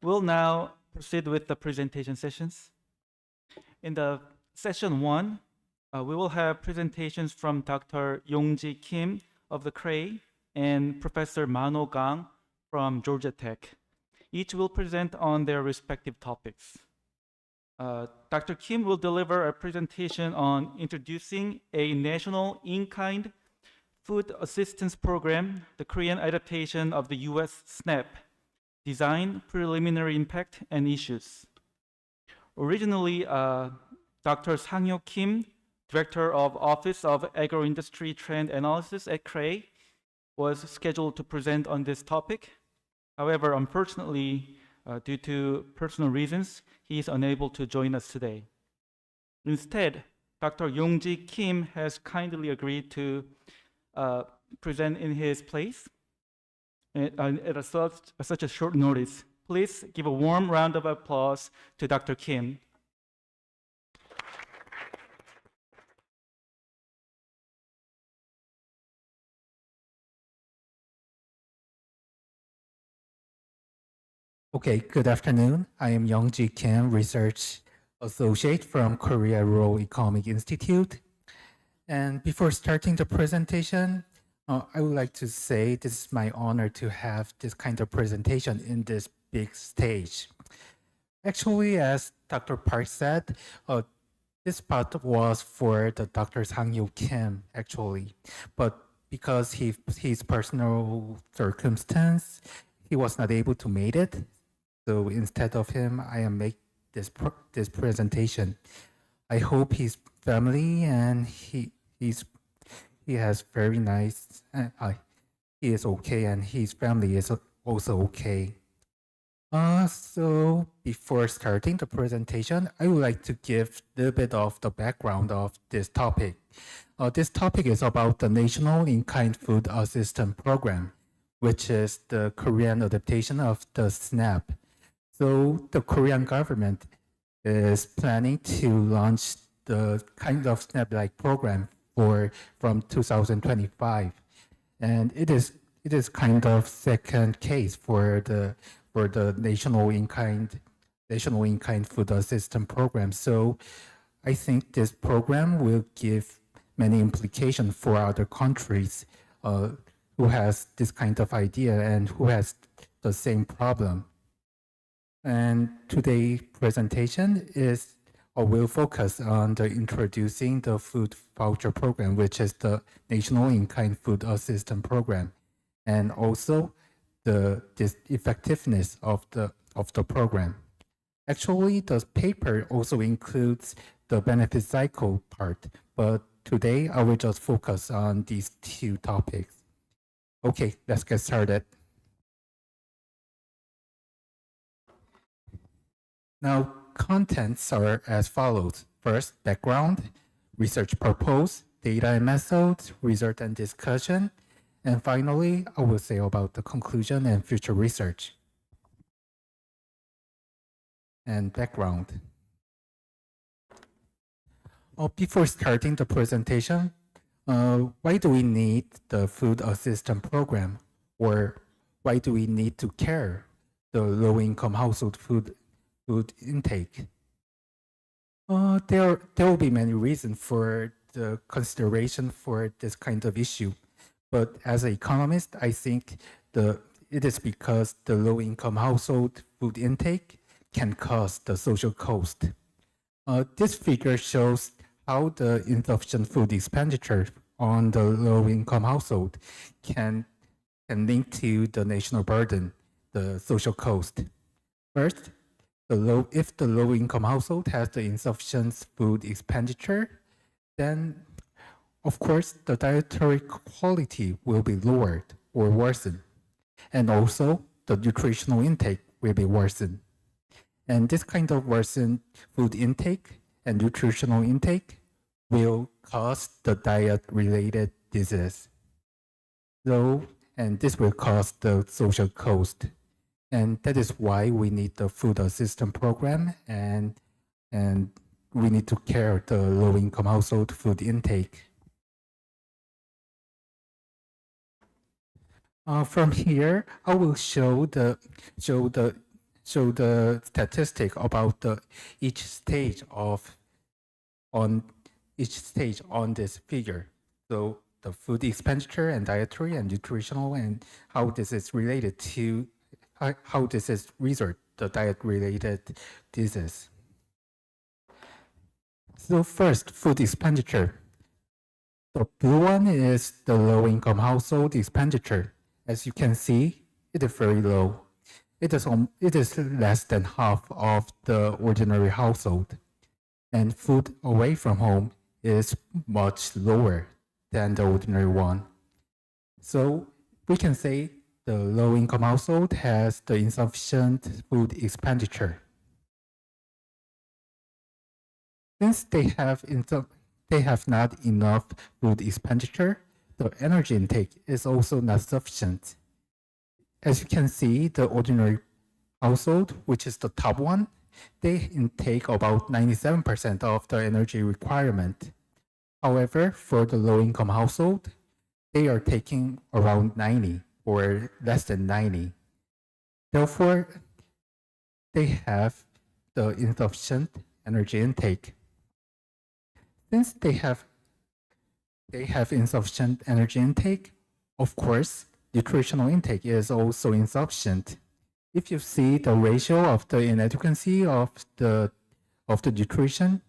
S1: We'll now proceed with the presentation sessions. In the session 1, we will have presentations from Dr. Yongji Kim of the Krei and Professor Mano Gang from Georgia Tech. Each will present on their respective topics. Dr. Kim will deliver a presentation on introducing a national in-kind food assistance program, the Korean adaptation of the US SNAP, design, preliminary impact, and issues. Originally, Dr. Sang-Hyo Kim, Director of Office of Agro-Industry Trend Analysis at Krei, was scheduled to present on this topic. However, unfortunately, due to personal reasons, he is unable to join us today. Instead, Dr. Yongji Kim has kindly agreed to present in his place at such a short notice. Please give a warm round of applause to Dr. Kim.
S5: Okay, good afternoon. I am Youngji Kim, Research Associate from Korea Rural Economic Institute. And before starting the presentation, I would like to say this is my honor to have this kind of presentation in this big stage. Actually, as Dr. Park said, this part was for the Dr. Sang-Hyo Kim, actually. But because his personal circumstance, he was not able to make it. So instead of him, I am make this presentation. I hope his family and he has very nice. He is okay, and his family is also okay. So before starting the presentation, I would like to give a little bit of the background of this topic. This topic is about the National In-Kind Food Assistance Program, which is the Korean adaptation of the SNAP. So the Korean government is planning to launch the kind of SNAP-like program from 2025, and it is kind of second case for the national in-kind food assistance program. So I think this program will give many implications for other countries who has this kind of idea and who has the same problem. And today's presentation will focus on the introducing the food voucher program, which is the National In-Kind Food Assistance Program, and also this effectiveness of the program. Actually, the paper also includes the benefit cycle part, but today I will just focus on these two topics. Okay, let's get started. Now, contents are as follows. First, background, research purpose, data and methods, result and discussion, and finally, I will say about the conclusion and future research. And background. Before starting the presentation, why do we need the food assistance program, or why do we need to care the low-income household food intake? There will be many reasons for the consideration for this kind of issue, but as an economist, I think it is because the low-income household food intake can cause the social cost. This figure shows how the insufficient food expenditure on the low-income household can link to the national burden, the social cost. First, if the low-income household has the insufficient food expenditure, then of course the dietary quality will be lowered or worsened, and also the nutritional intake will be worsened. And this kind of worsened food intake and nutritional intake will cause the diet-related disease. And this will cause the social cost. And that is why we need the food assistance program, and we need to care the low-income household food intake. From here, I will show the show the statistic about each stage on this figure. So the food expenditure and dietary and nutritional, and how this is related to how this is result the diet related disease. So first, food expenditure. The blue one is the low income household expenditure. As you can see, it is very low. It is less than half of the ordinary household. And food away from home is much lower than the ordinary one. So we can say the low income household has the insufficient food expenditure. Since they have not enough food expenditure, the energy intake is also not sufficient. As you can see, the ordinary household, which is the top one, they intake about 97% of the energy requirement. However, for the low-income household, they are taking around 90 or less than 90. Therefore, they have the insufficient energy intake. Since they have insufficient energy intake, of course, nutritional intake is also insufficient. If you see the ratio of the inadequacy of the nutrition,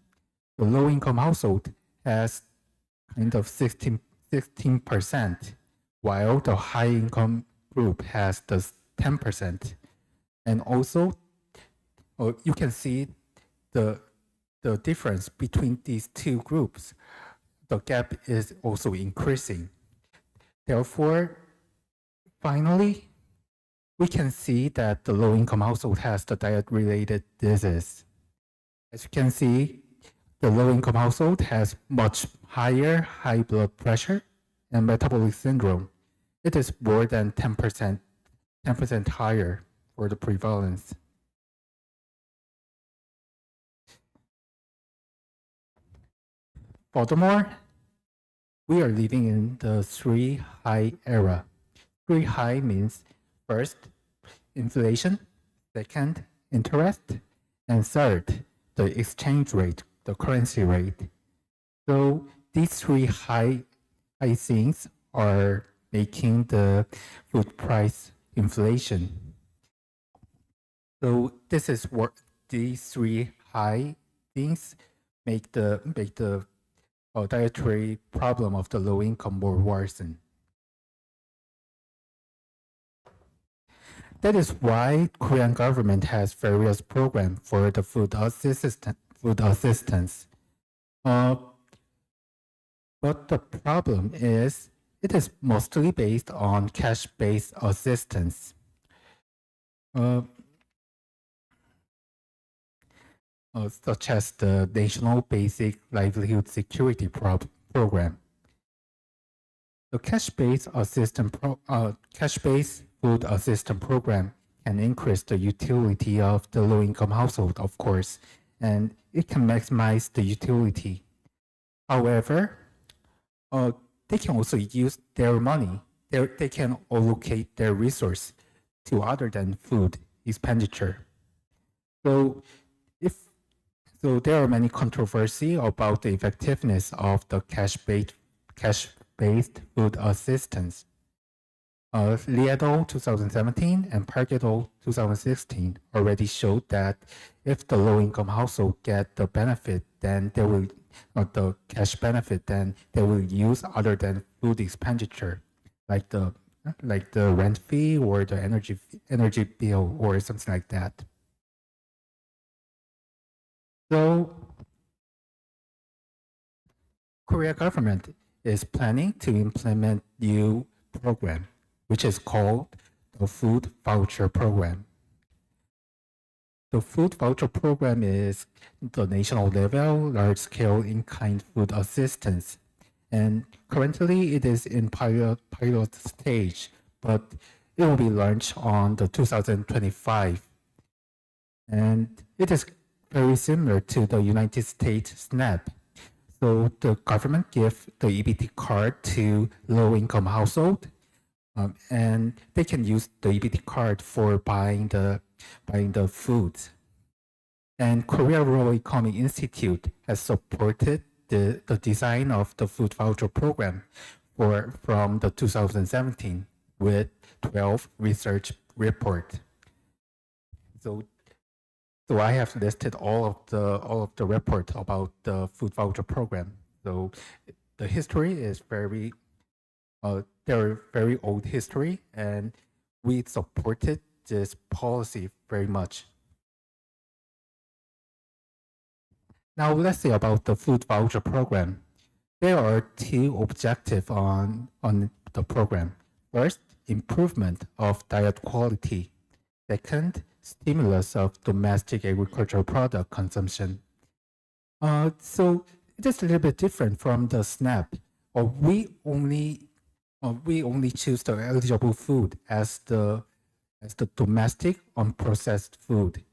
S5: the low-income household has kind of 16%, while the high-income group has the 10%. And also, you can see the difference between these two groups. The gap is also increasing. Therefore, finally, we can see that the low-income household has the diet-related disease. As you can see, the low-income household has much higher high blood pressure and metabolic syndrome. It is more than 10% higher for the prevalence. Furthermore, we are living in the 3-high era. 3-high means first, inflation, second, interest, and third, the exchange rate, the currency rate. So these 3 high things are making the food price inflation. So this is what these 3 high things make the dietary problem of the low income more worsen. That is why Korean government has various programs for the food assistance. But the problem is it is mostly based on cash-based assistance. Such as the National Basic Livelihood Security Program. The cash-based food assistance program can increase the utility of the low-income household, of course, and it can maximize the utility. However, they can also use their money. They can allocate their resource to other than food expenditure. So there are many controversy about the effectiveness of the cash-based food assistance. Liedo 2017 and Park et al. 2016 already showed that if the low-income household get the benefit, then they will the cash benefit, then they will use other than food expenditure, like the rent fee or the energy bill or something like that. So, Korea government is planning to implement new program, which is called the Food Voucher Program. The Food Voucher Program is the national level, large-scale in-kind food assistance. And currently it is in pilot stage, but it will be launched on the 2025. And it is very similar to the United States SNAP. So the government gives the EBT card to low-income household, and they can use the EBT card for buying the buying the food. And Korea Rural Economic Institute has supported the design of the food voucher program from the 2017 with 12 research reports. So I have listed all of the reports about the food voucher program. So the history is very old history, and we supported this policy very much. Now let's say about the food voucher program. There are two objectives on the program. First, improvement of diet quality. Second, stimulus of domestic agricultural product consumption. So it is a little bit different from the SNAP. We only choose the eligible food as the domestic unprocessed food.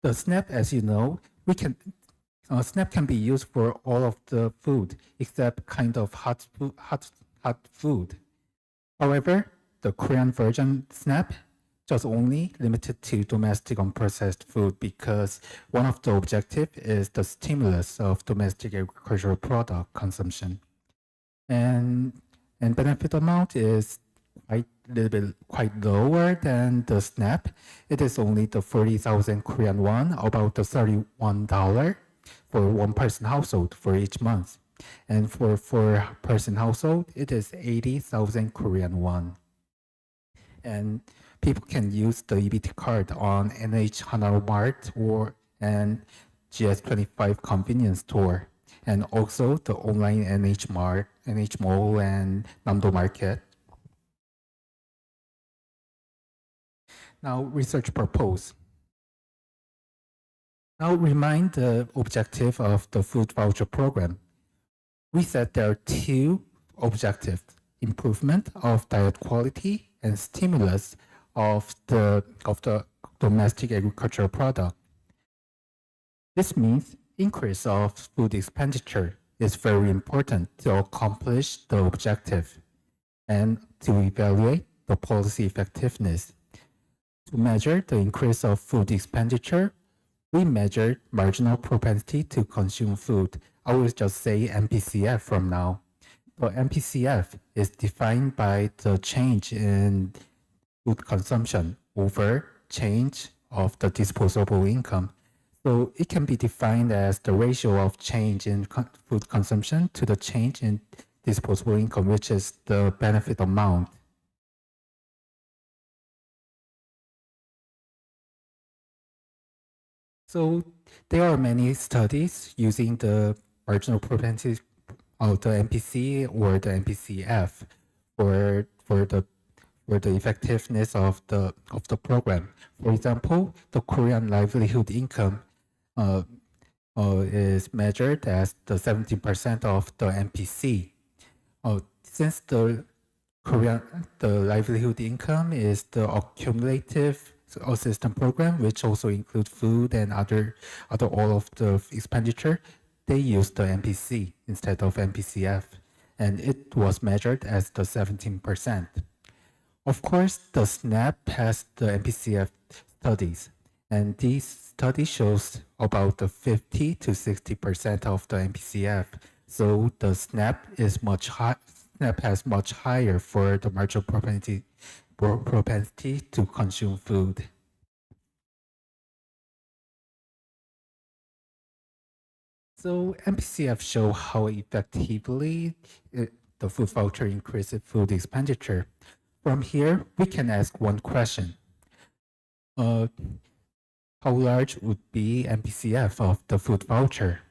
S5: The SNAP, as you know, SNAP can be used for all of the food except kind of hot food. However, the Korean version SNAP just only limited to domestic unprocessed food because one of the objectives is the stimulus of domestic agricultural product consumption. And benefit amount is quite lower than the SNAP. It is only the 40,000 Korean won, about the $31 for one person household for each month. And for four-person household, it is 80,000 Korean won. And people can use the EBT card on NH Hanaro Mart and GS25 convenience store, and also the online NH Mart, NH Mall, and Namdo Market. Now, research purpose. Now, remind the objective of the food voucher program. We said there are two objectives: improvement of diet quality and stimulus of the domestic agricultural product. This means increase of food expenditure is very important to accomplish the objective and to evaluate the policy effectiveness. To measure the increase of food expenditure, we measure marginal propensity to consume food. I will just say MPCF from now. The MPCF is defined by the change in food consumption over change of the disposable income. So it can be defined as the ratio of change in food consumption to the change in disposable income, which is the benefit amount. So there are many studies using the marginal propensity of the MPC or the MPCF for the effectiveness of the program. For example, the Korean livelihood income is measured as the 17% of the MPC. Since the livelihood income is the accumulative assistance program, which also include food and other all of the expenditure, they use the MPC instead of MPCF, and it was measured as the 17%. Of course, the SNAP has the MPCF studies, and these studies shows about the 50 to 60% of the MPCF. So the SNAP is much high. SNAP has much higher for the marginal propensity to consume food. So MPCF show how effectively the food voucher increases food expenditure. From here, we can ask one question. How large would be MPCF of the food voucher?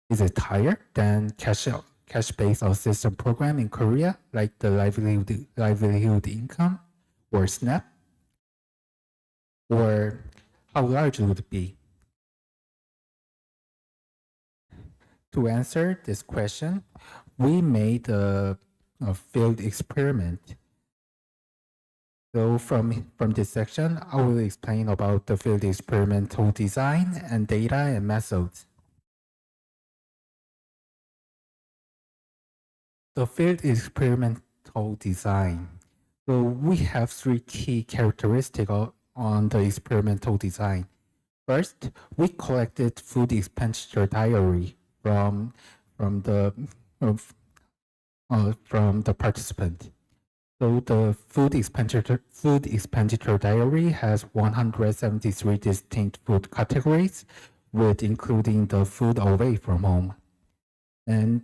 S5: Is it higher than cash-based assistance program in Korea, like the livelihood income or SNAP? Or how large would it be? To answer this question, we made a field experiment. So from this section, I will explain about the field experimental design and data and methods. The field experimental design. So we have three key characteristics on the experimental design. First, we collected food expenditure diary from the participant. So the food expenditure diary has 173 distinct food categories, with including the food away from home. And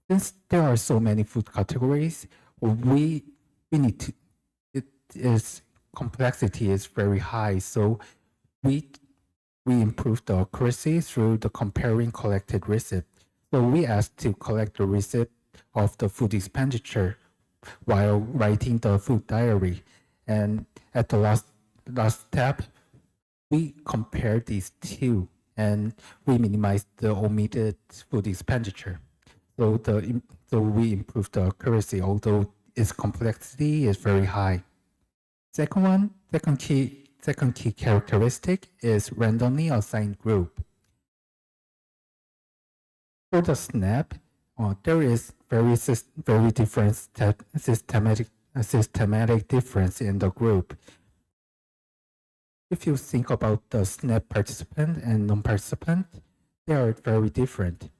S5: since there are so many food categories, we need to, complexity is very high. So we improved the accuracy through the comparing collected receipt. So we asked to collect the receipt of the food expenditure while writing the food diary. And at the last step, we compared these two and we minimized the omitted food expenditure. So we improved the accuracy, although its complexity is very high. Second key characteristic is randomly assigned group. For the SNAP, there is very different systematic difference in the group. If you think about the SNAP participant and non-participant, they are very different.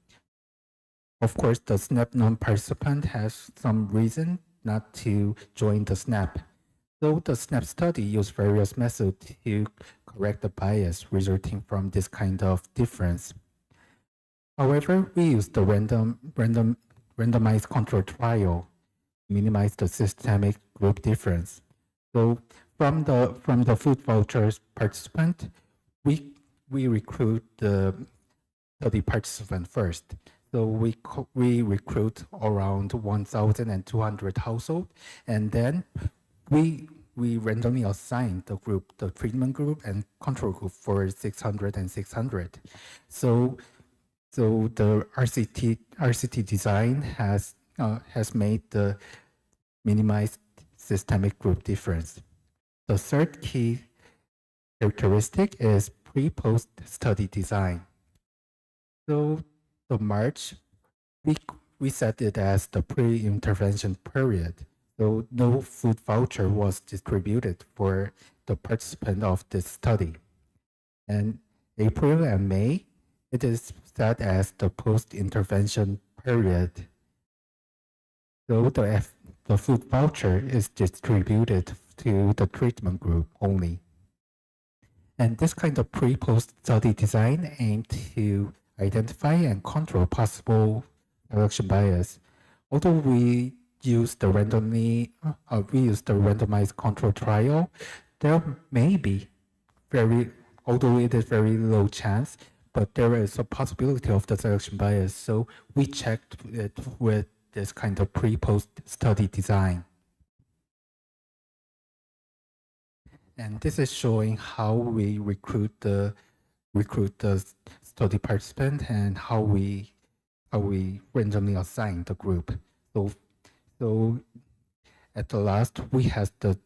S5: Of course, the SNAP non-participant has some reason not to join the SNAP. So the SNAP study used various methods to correct the bias resulting from this kind of difference. However, we used the randomized control trial to minimize the systemic group difference. So from the food vouchers participant, we recruit the study participant first. So we recruit around 1,200 households, and then we randomly assign the group, the treatment group and control group for 600 and 600. So the RCT design has made the minimized systemic group difference. The third key characteristic is pre-post study design. So the March, we set it as the pre-intervention period. So no food voucher was distributed for the participant of this study. And April and May, it is set as the post-intervention period. So the food voucher is distributed to the treatment group only. And this kind of pre-post study design aimed to identify and control possible selection bias. Although we use the randomized control trial, there may be although it is very low chance, but there is a possibility of the selection bias. So we checked it with this kind of pre-post study design. And this is showing how we recruit the study participant and how we randomly assign the group. So at the last we have the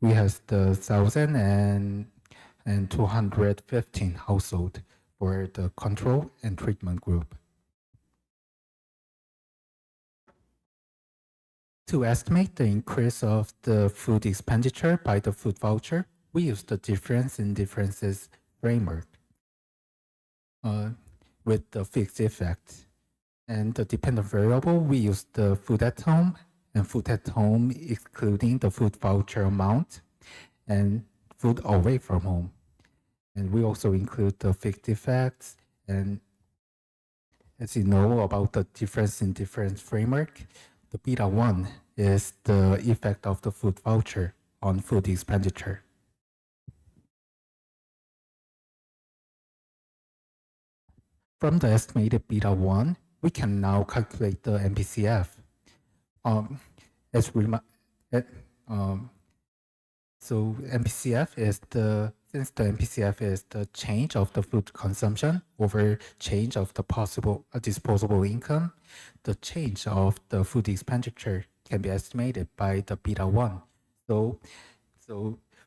S5: 1,215 household for the control and treatment group. To estimate the increase of the food expenditure by the food voucher, we use the difference in differences framework with the fixed effect. And the dependent variable, we use the food at home and food at home excluding the food voucher amount and food away from home. And we also include the fixed effects. And as you know about the difference in difference framework, the beta 1 is the effect of the food voucher on food expenditure. From the estimated beta 1, we can now calculate the MPCF. So MPCF is since the MPCF is the change of the food consumption over change of the possible disposable income, the change of the food expenditure can be estimated by the beta 1. So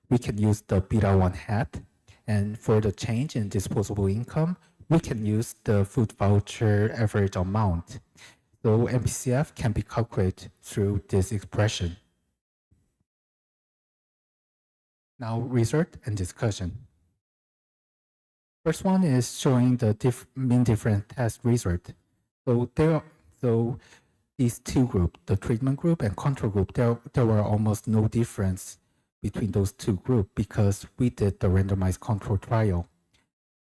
S5: we can use the beta 1 hat, and for the change in disposable income, we can use the food voucher average amount. So MPCF can be calculated through this expression. Now, research and discussion. First one is showing the mean difference test result. So these two groups, the treatment group and control group, there were almost no difference between those two groups because we did the randomized control trial.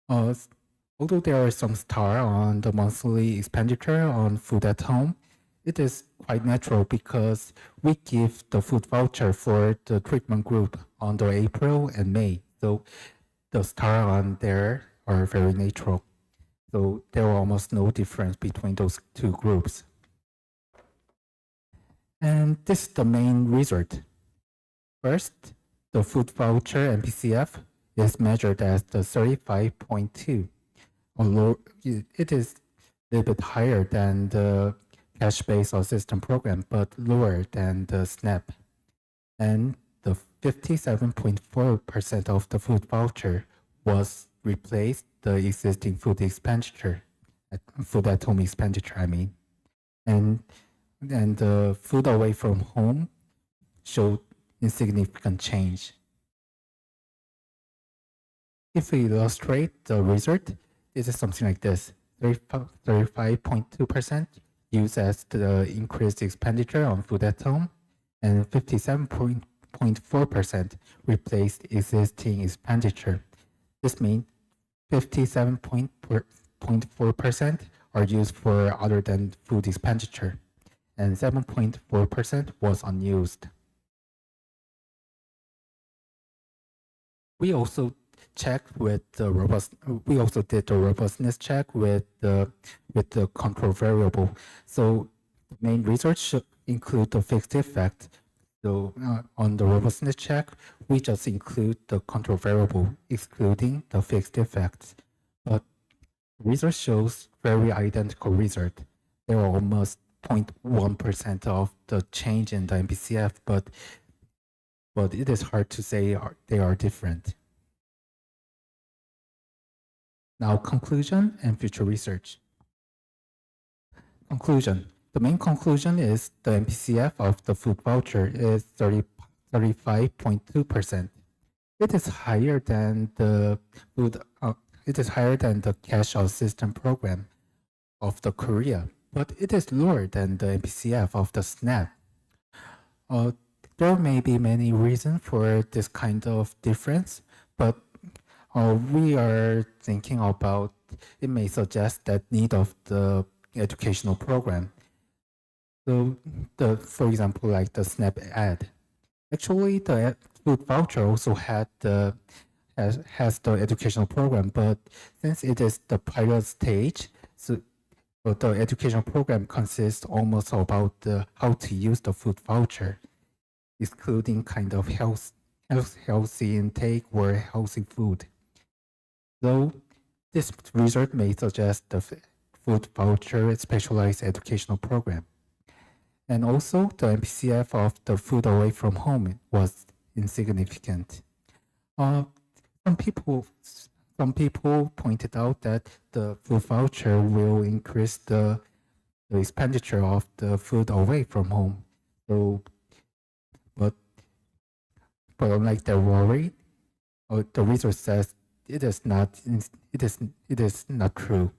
S5: Although there are some star on the monthly expenditure on food at home, it is quite natural because we give the food voucher for the treatment group under April and May. So the star on there are very natural. So there are almost no difference between those two groups. And this is the main result. First, the food voucher MPCF is measured as the 35.2. Although it is a little bit higher than the cash-based assistance program, but lower than the SNAP. And the 57.4% of the food voucher was replaced the existing food expenditure, food at home expenditure, I mean. And the food away from home showed insignificant change. If we illustrate the result, it is something like this. 35.2% used as the increased expenditure on food at home, and 57.4% replaced existing expenditure. This means 57.4% are used for other than food expenditure, and 7.4% was unused. We also checked with the we also did the robustness check with the control variable. So the main research should include the fixed effect. So on the robustness check, we just include the control variable, excluding the fixed effects. But research shows very identical result. There are almost 0.1% of the change in the MPCF, but it is hard to say they are different. Now, conclusion and future research. Conclusion. The main conclusion is the MPCF of the food voucher is 35.2%. It is higher than the cash assistance program of the Korea, but it is lower than the MPCF of the SNAP. There may be many reasons for this kind of difference, but we are thinking about it may suggest that need of the educational program. So, for example, like the SNAP ad. Actually, the food voucher also has the educational program, but since it is the pilot stage, so the educational program consists almost about how to use the food voucher, excluding kind of healthy intake or healthy food. So this result may suggest the food voucher specialized educational program. And also the MPCF of the food away from home was insignificant. Some people pointed out that the food voucher will increase the expenditure of the food away from home. So, but unlike their worry, the research says it is not true.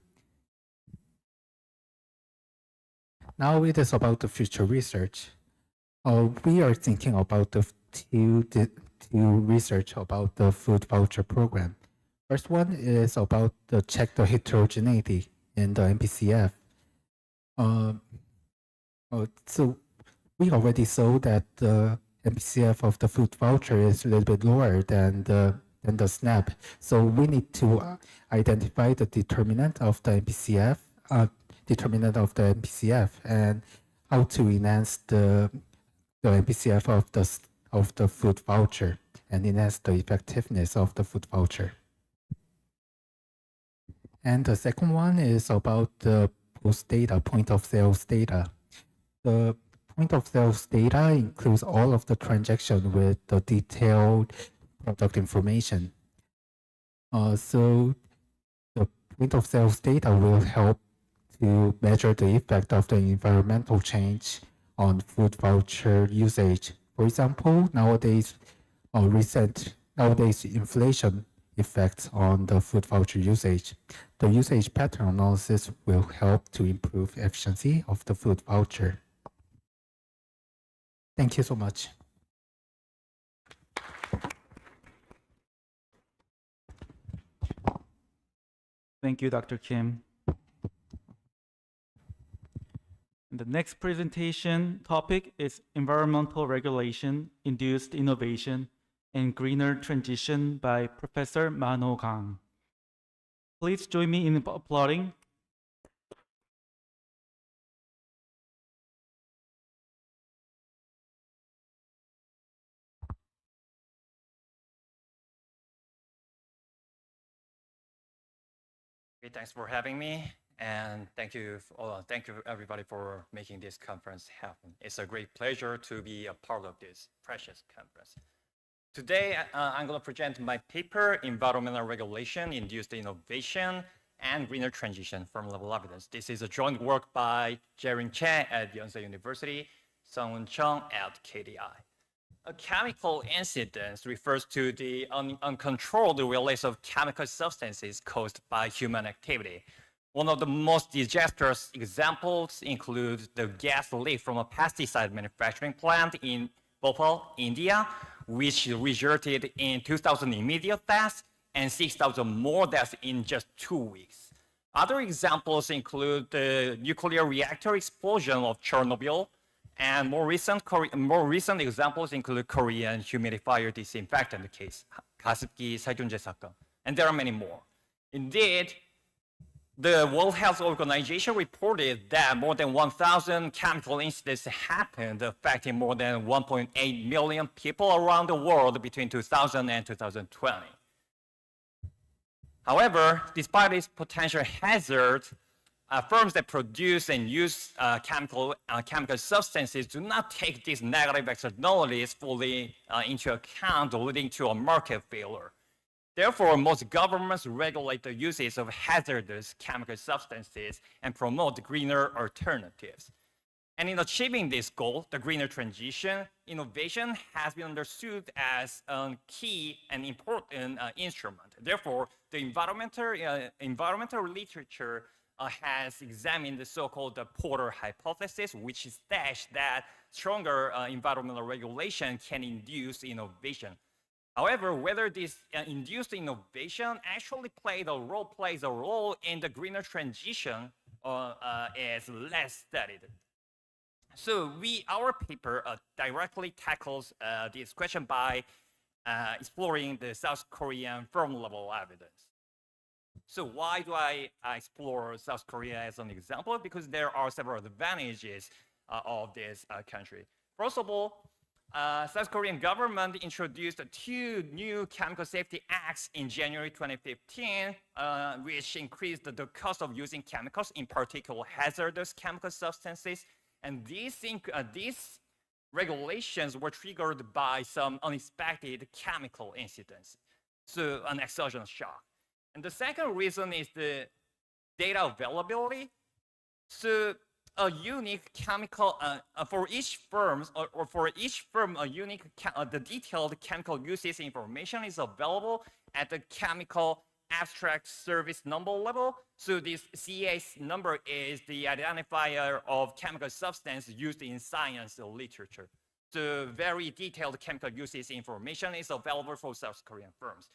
S5: Now it is about the future research. We are thinking about the two research about the food voucher program. First one is about the check the heterogeneity in the MPCF. So we already saw that the MPCF of the food voucher is a little bit lower than the SNAP. So we need to identify the determinant of the MPCF, and how to enhance the MPCF of the food voucher and enhance the effectiveness of the food voucher. And the second one is about the post data, point of sales data. The point of sales data includes all of the transaction with the detailed product information. So the point of sales data will help to measure the effect of the environmental change on food voucher usage. For example, nowadays, recent nowadays inflation effects on the food voucher usage. The usage pattern analysis will help to improve efficiency of the food voucher. Thank you so much.
S1: Thank you, Dr. Kim. And the next presentation topic is environmental regulation, induced innovation, and greener transition by Professor Mano Kang. Please join me in applauding.
S6: Okay, thanks for having me, and thank you everybody for making this conference happen. It's a great pleasure to be a part of this precious conference. Today, I'm going to present my paper, Environmental Regulation, Induced Innovation, and Greener Transition from Level Evidence. This is a joint work by Jaring Chen at Yonsei University, Sung-Woon Chung at KDI. A chemical incident refers to the uncontrolled release of chemical substances caused by human activity. One of the most disastrous examples includes the gas leak from a pesticide manufacturing plant in Bhopal, India, which resulted in 2,000 immediate deaths and 6,000 more deaths in just 2 weeks. Other examples include the nuclear reactor explosion of Chernobyl, and more recent examples include Korean humidifier disinfectant case, 가습기 살균제 사건, and there are many more. Indeed, the World Health Organization reported that more than 1,000 chemical incidents happened, affecting more than 1.8 million people around the world between 2000 and 2020. However, despite its potential hazard, firms that produce and use chemical substances do not take these negative externalities fully into account, leading to a market failure. Therefore, most governments regulate the uses of hazardous chemical substances and promote greener alternatives. And in achieving this goal, the greener transition, innovation has been understood as a key and important instrument. Therefore, the environmental literature has examined the so-called Porter hypothesis, which states that stronger environmental regulation can induce innovation. However, whether this induced innovation actually plays a role in the greener transition is less studied. So our paper directly tackles this question by exploring the South Korean firm-level evidence. So why do I explore South Korea as an example? Because there are several advantages of this country. First of all, South Korean government introduced 2 new chemical safety acts in January 2015, which increased the cost of using chemicals, in particular hazardous chemical substances. And these regulations were triggered by some unexpected chemical incidents, so an exogenous shock. And the second reason is the data availability. So a unique chemical, for each firm, the detailed chemical usage information is available at the chemical abstract service number level. So this CAS number is the identifier of chemical substance used in science literature. So very detailed chemical usage information is available for South Korean firms.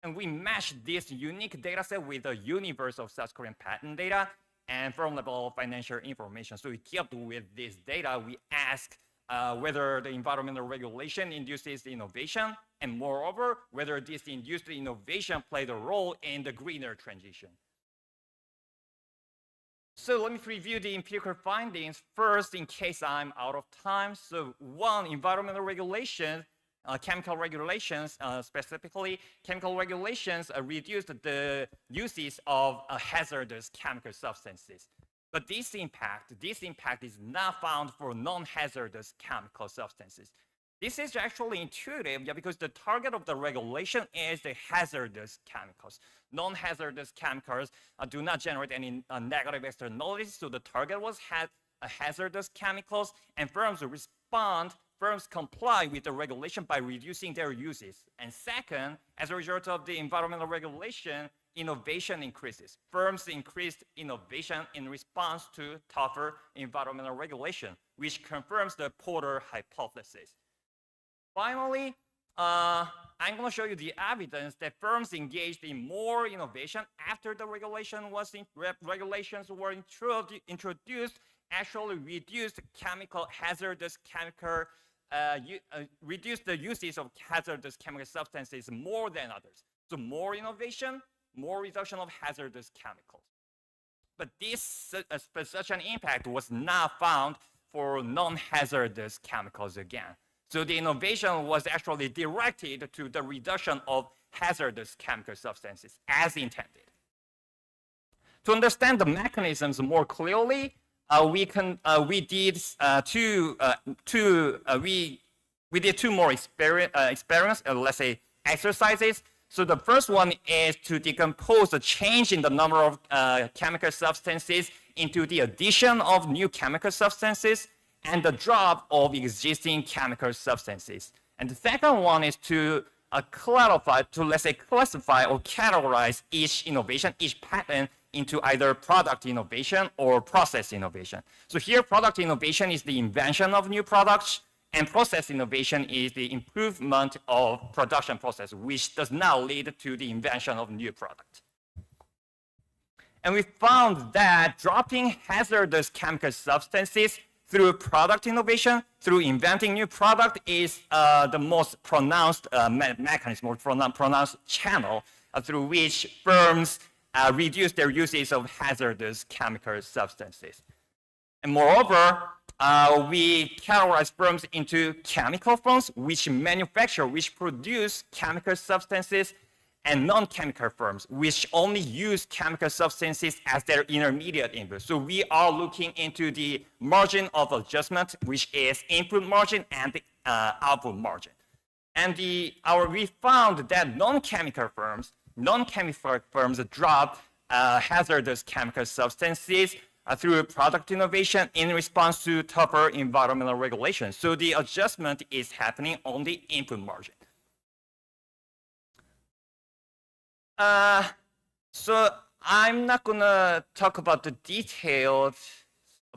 S6: And we matched this unique data set with a universe of South Korean patent data and firm-level financial information. So equipped with this data, we asked whether the environmental regulation induces innovation, and moreover, whether this induced innovation played a role in the greener transition. So let me review the empirical findings first in case I'm out of time. So one, environmental regulation, chemical regulations, specifically chemical regulations reduced the uses of hazardous chemical substances. But this impact is not found for non-hazardous chemical substances. This is actually intuitive, because the target of the regulation is the hazardous chemicals. Non-hazardous chemicals do not generate any negative externalities, so the target was hazardous chemicals, and firms firms comply with the regulation by reducing their uses. And second, as a result of the environmental regulation, innovation increases. Firms increased innovation in response to tougher environmental regulation, which confirms the Porter hypothesis. Finally, I'm going to show you the evidence that firms engaged in more innovation after the regulations were introduced, actually reduced reduced the uses of hazardous chemical substances more than others. So more innovation, more reduction of hazardous chemicals. But such an impact was not found for non-hazardous chemicals again. So the innovation was actually directed to the reduction of hazardous chemical substances as intended. To understand the mechanisms more clearly, we did two more experiments, let's say exercises. So the first one is to decompose the change in the number of chemical substances into the addition of new chemical substances and the drop of existing chemical substances. And the second one is to classify or categorize each innovation, each patent, into either product innovation or process innovation. So here, product innovation is the invention of new products, and process innovation is the improvement of production process, which does not lead to the invention of new product. And we found that dropping hazardous chemical substances through product innovation, through inventing new product, is the most pronounced mechanism or pronounced channel through which firms reduce their uses of hazardous chemical substances. And moreover, we categorize firms into chemical firms, which produce chemical substances, and non-chemical firms, which only use chemical substances as their intermediate input. So we are looking into the margin of adjustment, which is input margin and the output margin. And we found that non-chemical firms drop hazardous chemical substances through product innovation in response to tougher environmental regulations. So the adjustment is happening on the input margin. So I'm not gonna talk about the details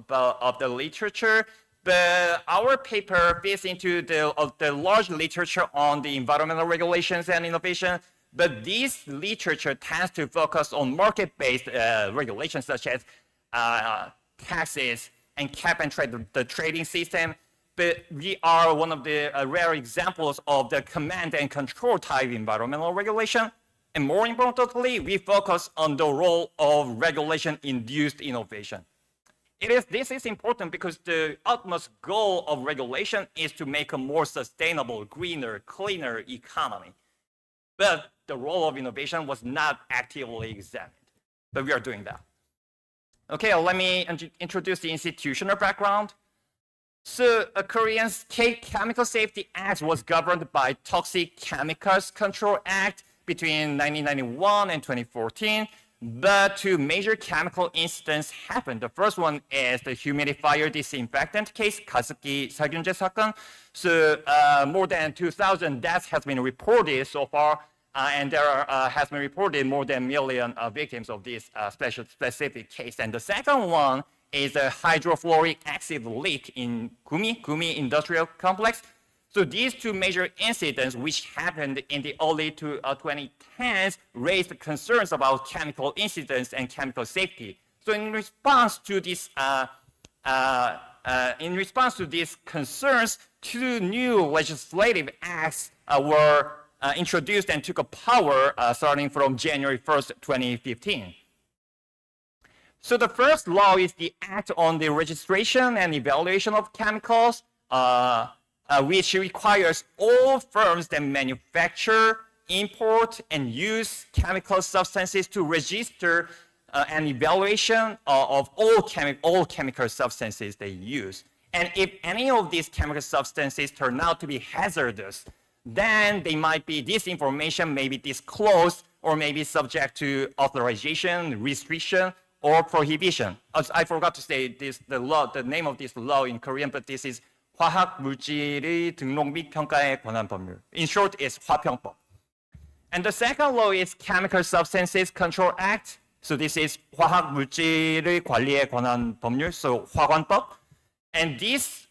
S6: of the literature, but our paper fits into the large literature on the environmental regulations and innovation. But this literature tends to focus on market-based regulations such as taxes and cap and trade, the trading system. But we are one of the rare examples of the command and control type environmental regulation. And more importantly, we focus on the role of regulation-induced innovation. This is important because the utmost goal of regulation is to make a more sustainable, greener, cleaner economy. But the role of innovation was not actively examined. But we are doing that. Okay, let me introduce the institutional background. So Korea's Chemical Safety Act was governed by Toxic Chemicals Control Act between 1991 and 2014, but two major chemical incidents happened. The first one is the humidifier disinfectant case, 가습기 살균제 사건. So more than 2,000 deaths has been reported so far, and there has been reported more than 1 million victims of this specific case. And the second one is a hydrofluoric acid leak in Gumi Industrial Complex. So these two major incidents, which happened in the early 2010s, raised concerns about chemical incidents and chemical safety. So in response to these concerns, two new legislative acts were introduced and took power starting from January 1st, 2015. So the first law is the Act on the Registration and Evaluation of Chemicals, which requires all firms that manufacture, import, and use chemical substances to register an evaluation of all chemical substances they use. And if any of these chemical substances turn out to be hazardous, then this information may be disclosed or may be subject to authorization, restriction, or prohibition. I forgot to say the name of this law in Korean, but this is 화학 물질의 등록 및 평가에 관한 법률. In short, it's 화평법. And the second law is Chemical Substances Control Act. So this is 화학 물질의 관리에 관한 법률, so 화관법. And this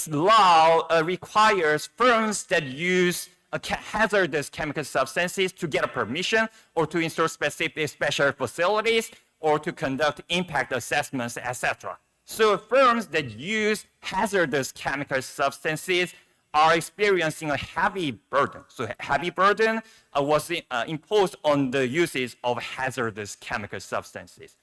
S6: law requires firms that use hazardous chemical substances to get a permission or to install special facilities or to conduct impact assessments, etc. So firms that use hazardous chemical substances are experiencing a heavy burden. So heavy burden was imposed on the uses of hazardous chemical substances.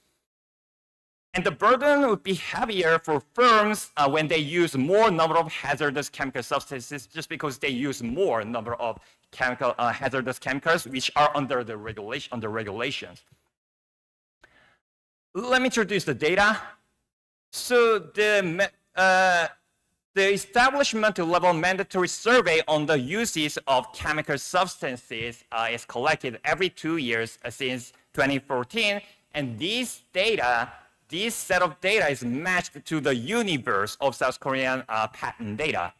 S6: And the burden would be heavier for firms when they use more number of hazardous chemical substances just because they use more number of hazardous chemicals which are under the regulations. Let me introduce the data. So the establishment level mandatory survey on the uses of chemical substances is collected every 2 years since 2014. And this set of data is matched to the universe of South Korean patent data.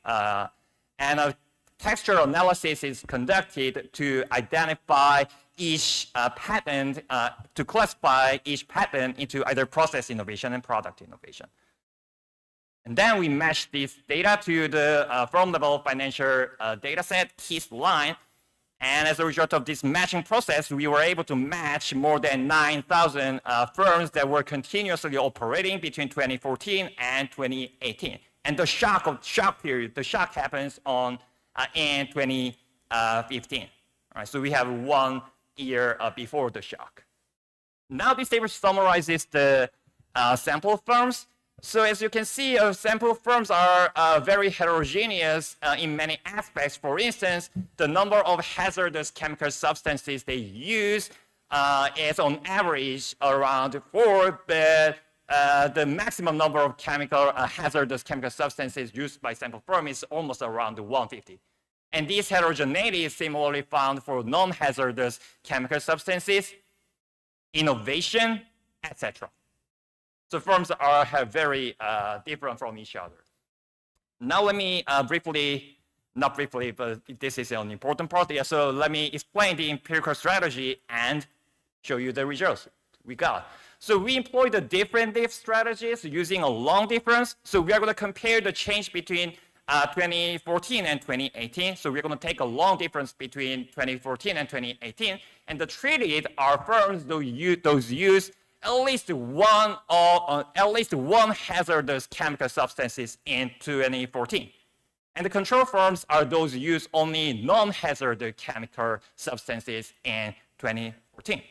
S6: And a textual analysis is conducted to identify each patent, to classify each patent into either process innovation and product innovation. And then we match this data to the firm-level financial data set, KEYS line. And as a result of this matching process, we were able to match more than 9,000 firms that were continuously operating between 2014 and 2018. And the shock happens in 2015. All right, so we have 1 year before the shock. Now this table summarizes the sample firms. So as you can see, sample firms are very heterogeneous in many aspects. For instance, the number of hazardous chemical substances they use is on average around 4, but the maximum number of hazardous chemical substances used by sample firm is almost around 150. And this heterogeneity is similarly found for non-hazardous chemical substances, innovation, etc. So firms are very different from each other. Now let me not briefly, but this is an important part. Yeah, so let me explain the empirical strategy and show you the results we got. So we employed the different strategies using a long difference. So we are going to compare the change between 2014 and 2018. So we're going to take a long difference between 2014 and 2018, and the treated are firms those use at least one hazardous chemical substances in 2014. And the control firms are those use only non-hazardous chemical substances in 2014.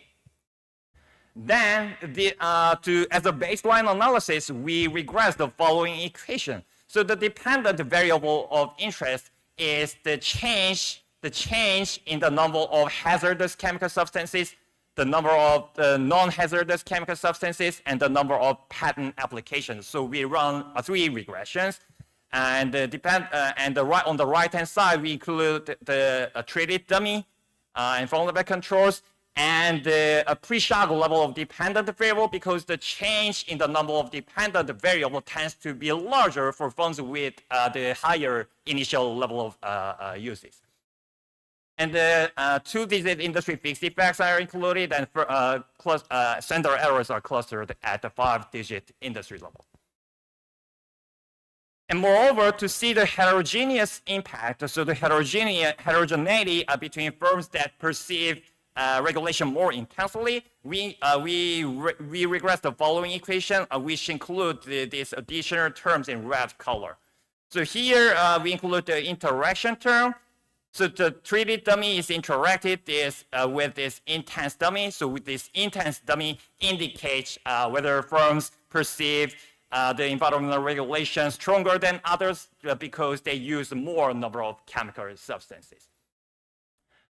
S6: Then, as a baseline analysis, we regress the following equation. So the dependent variable of interest is the change in the number of hazardous chemical substances, the number of non-hazardous chemical substances, and the number of patent applications. So we run 3 regressions, and on the right-hand side we include the treated dummy and vulnerable controls, and a pre-shock level of dependent variable, because the change in the number of dependent variable tends to be larger for firms with the higher initial level of uses. And the 2-digit industry fixed effects are included, and standard errors are clustered at the 5-digit industry level. And moreover, to see the heterogeneous impact, so the heterogeneity between firms that perceive regulation more intensely, we regress the following equation, which include these additional terms in red color. So here we include the interaction term. So the treated dummy is interacted with this intense dummy. So with this intense dummy indicates whether firms perceive the environmental regulations stronger than others because they use more number of chemical substances.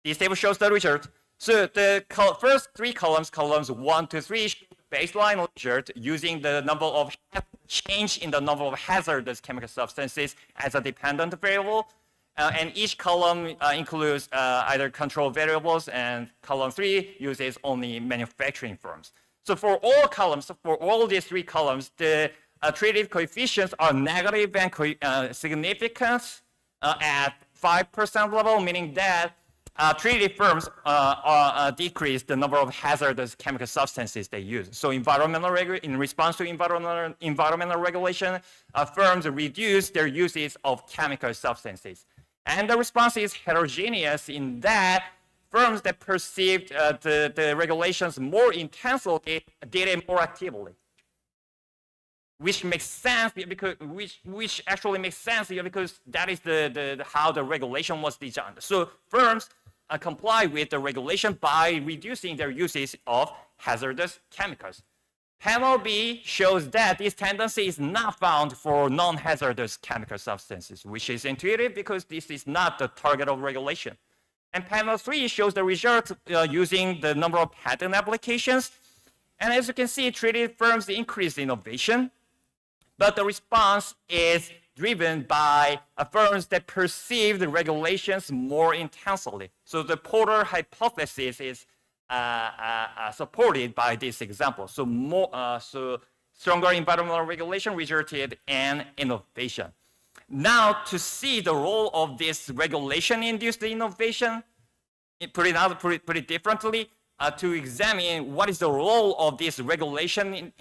S6: This table shows the result. So the first 3 columns 1 to 3, baseline result using the number of change in the number of hazardous chemical substances as a dependent variable. And each column includes either control variables, and column 3 uses only manufacturing firms. So for all columns, for all these 3 columns, the treated coefficients are negative and significant at 5% level, meaning that treated firms decrease the number of hazardous chemical substances they use. So in response to environmental regulation, firms reduce their uses of chemical substances. And the response is heterogeneous in that firms that perceived the regulations more intensely did it more actively. Which makes sense because which actually makes sense here because that is how the regulation was designed. So firms comply with the regulation by reducing their uses of hazardous chemicals. Panel B shows that this tendency is not found for non-hazardous chemical substances, which is intuitive because this is not the target of regulation. And panel 3 shows the result using the number of patent applications. And as you can see, treated firms increase innovation, but the response is driven by firms that perceive the regulations more intensely. So the Porter hypothesis is supported by this example. So stronger environmental regulation resulted in innovation. Now, to see the role of this regulation-induced innovation, put it differently, to examine what is the role of this regulation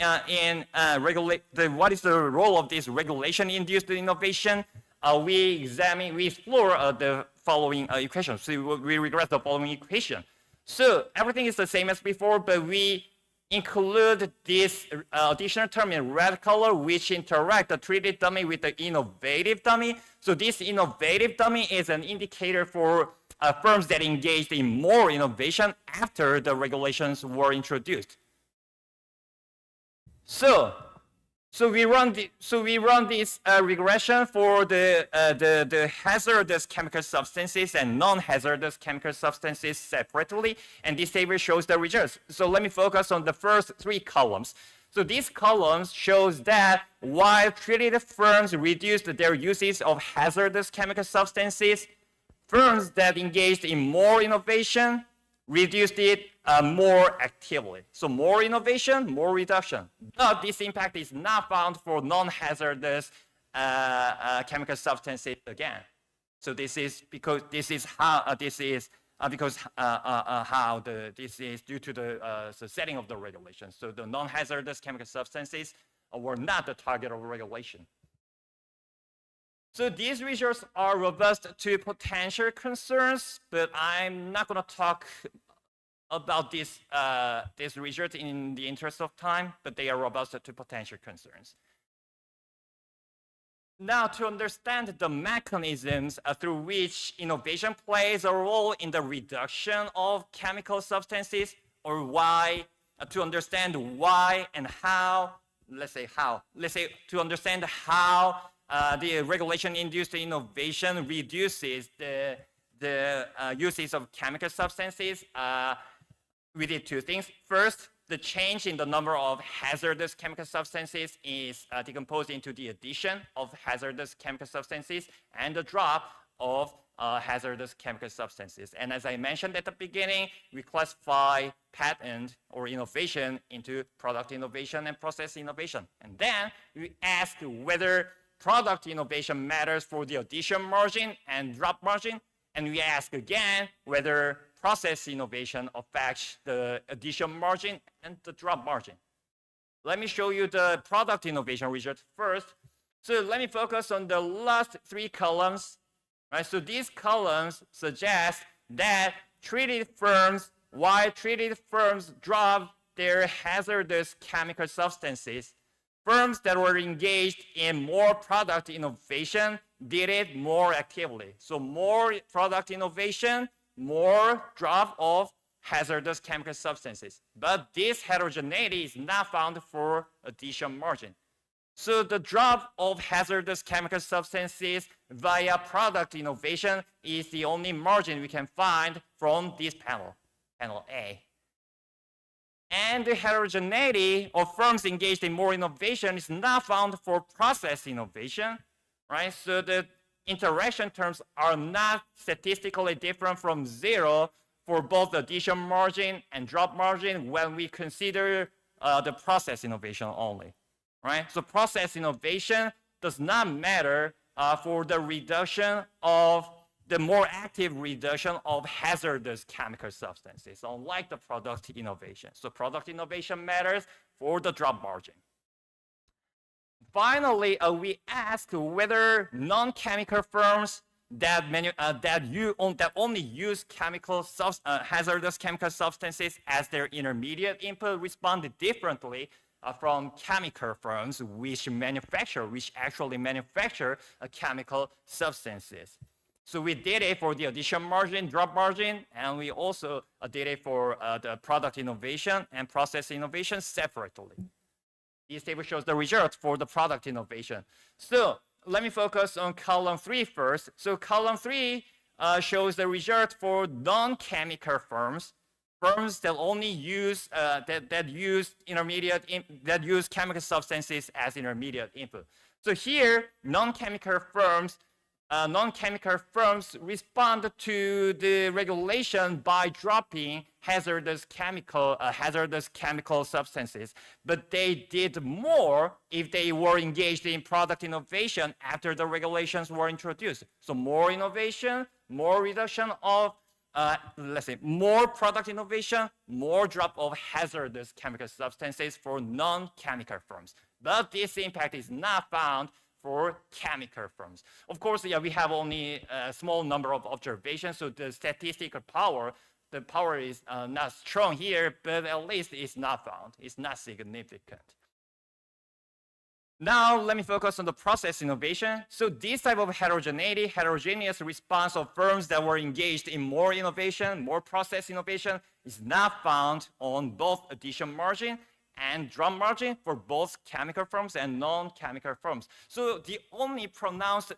S6: what is the role of this regulation-induced innovation, we explore the following equation. So we regress the following equation. So everything is the same as before, but we include this additional term in red color, which interact the treated dummy with the innovative dummy. So this innovative dummy is an indicator for firms that engaged in more innovation after the regulations were introduced. So we run this regression for the hazardous chemical substances and non-hazardous chemical substances separately, and this table shows the results. So let me focus on the first 3 columns. So these columns shows that while treated firms reduced their uses of hazardous chemical substances, firms that engaged in more innovation reduced it more actively. So more innovation, more reduction. But this impact is not found for non-hazardous chemical substances again. So this is because this is due to the setting of the regulation. So the non-hazardous chemical substances were not the target of regulation. So these results are robust to potential concerns, but I'm not going to talk about this result in the interest of time, but they are robust to potential concerns. Now, to understand the mechanisms through which innovation plays a role in the reduction of chemical substances, or to understand why and how, to understand how the regulation-induced innovation reduces the uses of chemical substances, we did 2 things. First, the change in the number of hazardous chemical substances is decomposed into the addition of hazardous chemical substances and the drop of hazardous chemical substances. And as I mentioned at the beginning, we classify patent or innovation into product innovation and process innovation. And then we ask whether product innovation matters for the addition margin and drop margin. And we ask again whether process innovation affects the addition margin and the drop margin. Let me show you the product innovation result first. So let me focus on the last 3 columns. Right? So these columns suggest that while treated firms drop their hazardous chemical substances, firms that were engaged in more product innovation did it more actively. So more product innovation, more drop of hazardous chemical substances. But this heterogeneity is not found for addition margin. So the drop of hazardous chemical substances via product innovation is the only margin we can find from this panel, panel A. And the heterogeneity of firms engaged in more innovation is not found for process innovation, right? So the interaction terms are not statistically different from 0 for both addition margin and drop margin when we consider the process innovation only. right? So process innovation does not matter for the reduction of the more active reduction of hazardous chemical substances, unlike the product innovation. So product innovation matters for the drop margin. Finally, we ask whether non-chemical firms that only use hazardous chemical substances as their intermediate input respond differently from chemical firms which actually manufacture chemical substances. So we did it for the addition margin, drop margin, and we also did it for the product innovation and process innovation separately. This table shows the results for the product innovation. So let me focus on column 3 first. So column 3 shows the result for non-chemical firms that only use that use chemical substances as intermediate input. So here, non-chemical firms respond to the regulation by dropping hazardous chemical substances, but they did more if they were engaged in product innovation after the regulations were introduced. So more innovation, more reduction of, more product innovation, more drop of hazardous chemical substances for non-chemical firms. But this impact is not found for chemical firms. Of course, yeah, we have only a small number of observations, so the statistical power, the power is not strong here, but at least it's not found. It's not significant. Now, let me focus on the process innovation. So this type of heterogeneous response of firms that were engaged in more innovation, more process innovation, is not found on both addition margin and drop margin for both chemical firms and non-chemical firms. So the only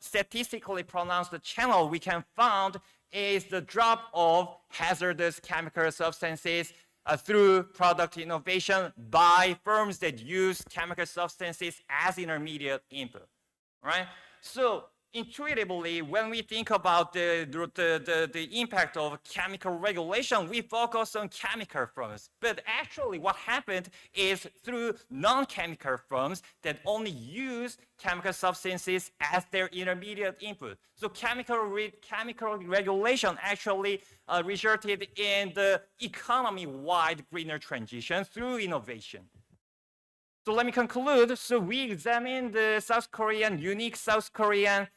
S6: statistically pronounced channel we can find is the drop of hazardous chemical substances through product innovation by firms that use chemical substances as intermediate input, right? So intuitively, when we think about the impact of chemical regulation, we focus on chemical firms. But actually what happened is through non-chemical firms that only use chemical substances as their intermediate input. So chemical regulation actually resulted in the economy-wide greener transition through innovation. So let me conclude. So we examined the unique South Korean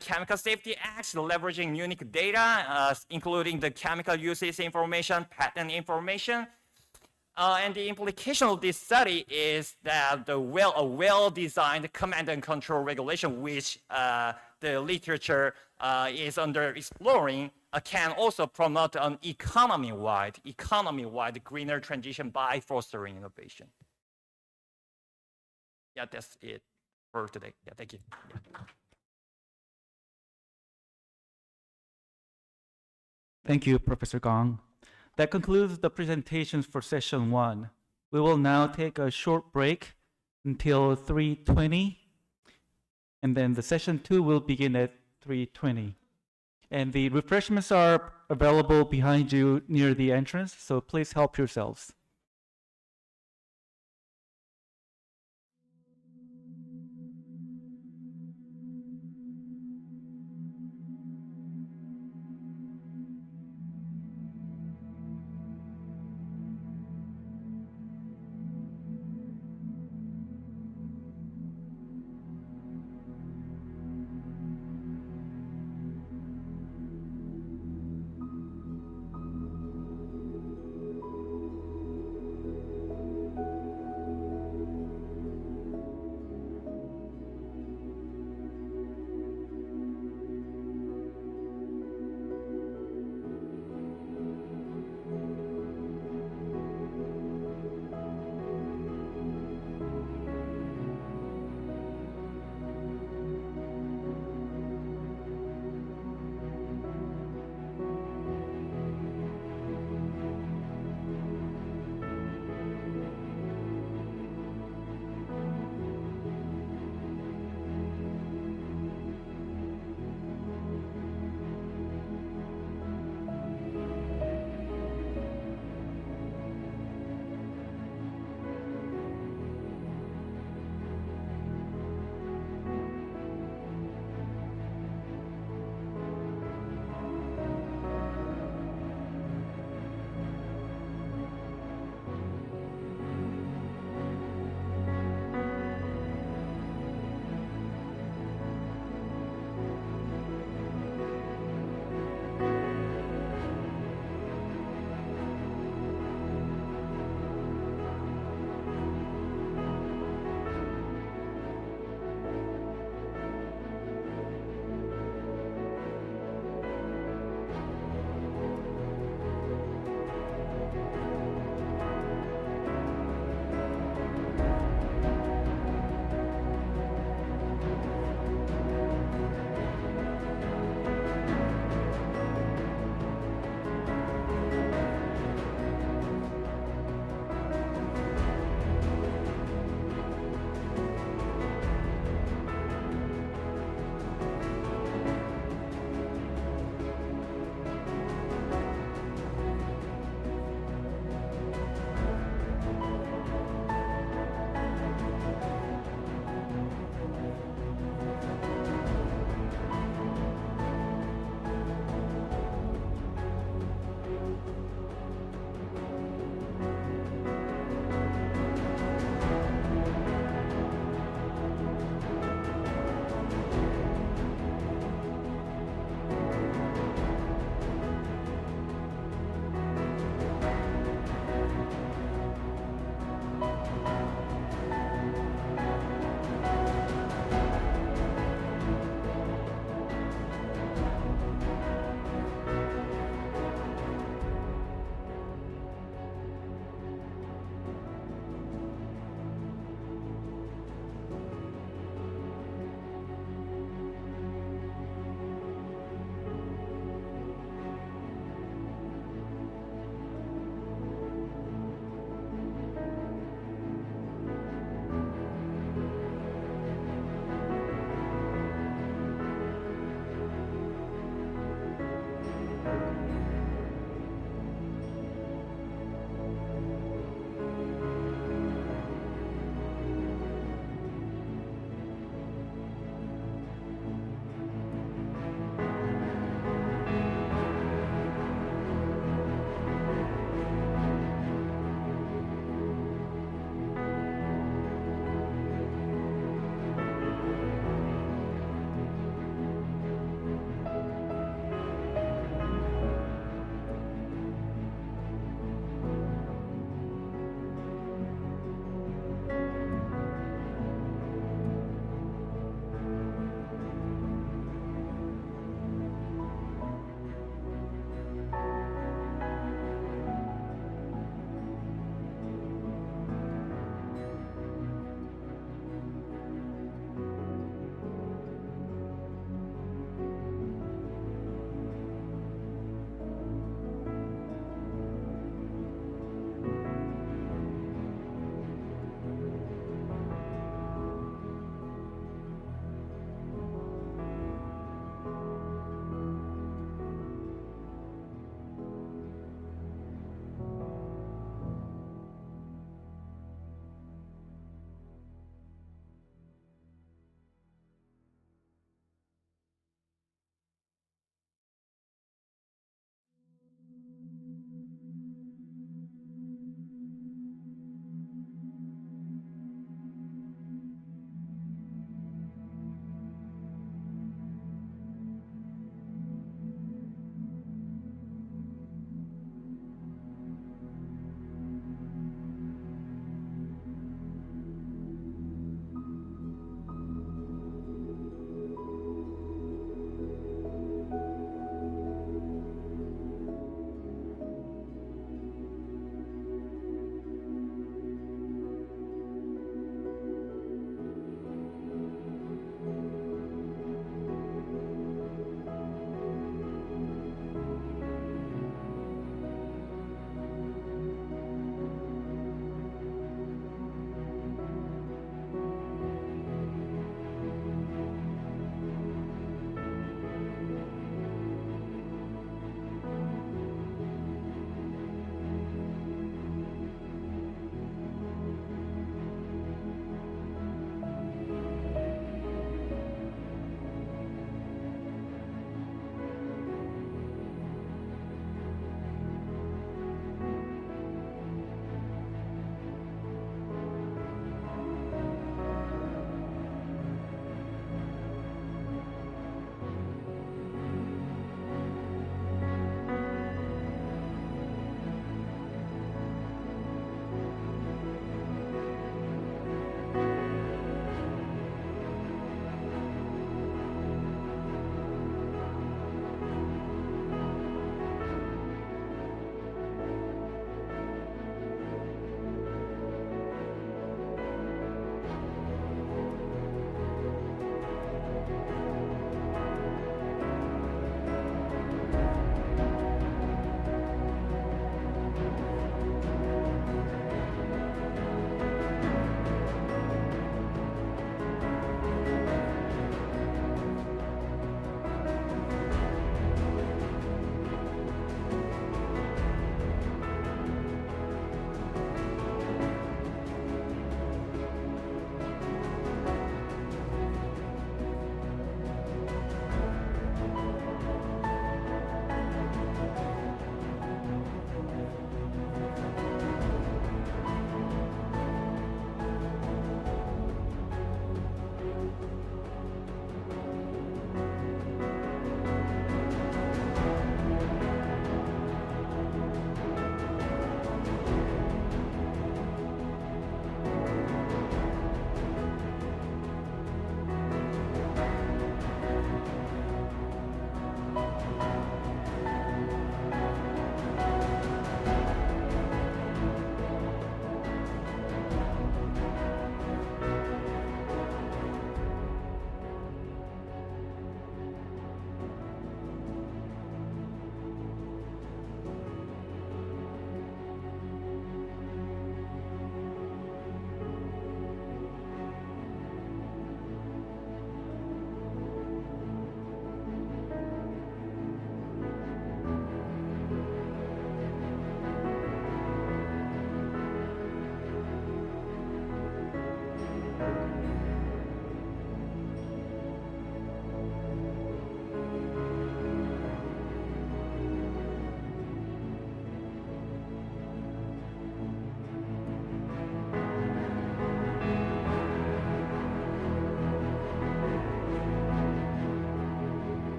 S6: Chemical Safety Acts, leveraging unique data, including the chemical uses information, patent information. And the implication of this study is that a well-designed command and control regulation, which the literature is under exploring, can also promote an economy-wide greener transition by fostering innovation. Yeah, that's it for today. Yeah, thank you. Yeah.
S1: Thank you, Professor Gong. That concludes the presentations for session 1. We will now take a short break until 3:20, and then the session 2 will begin at 3:20. And the refreshments are available behind you near the entrance, so please help yourselves.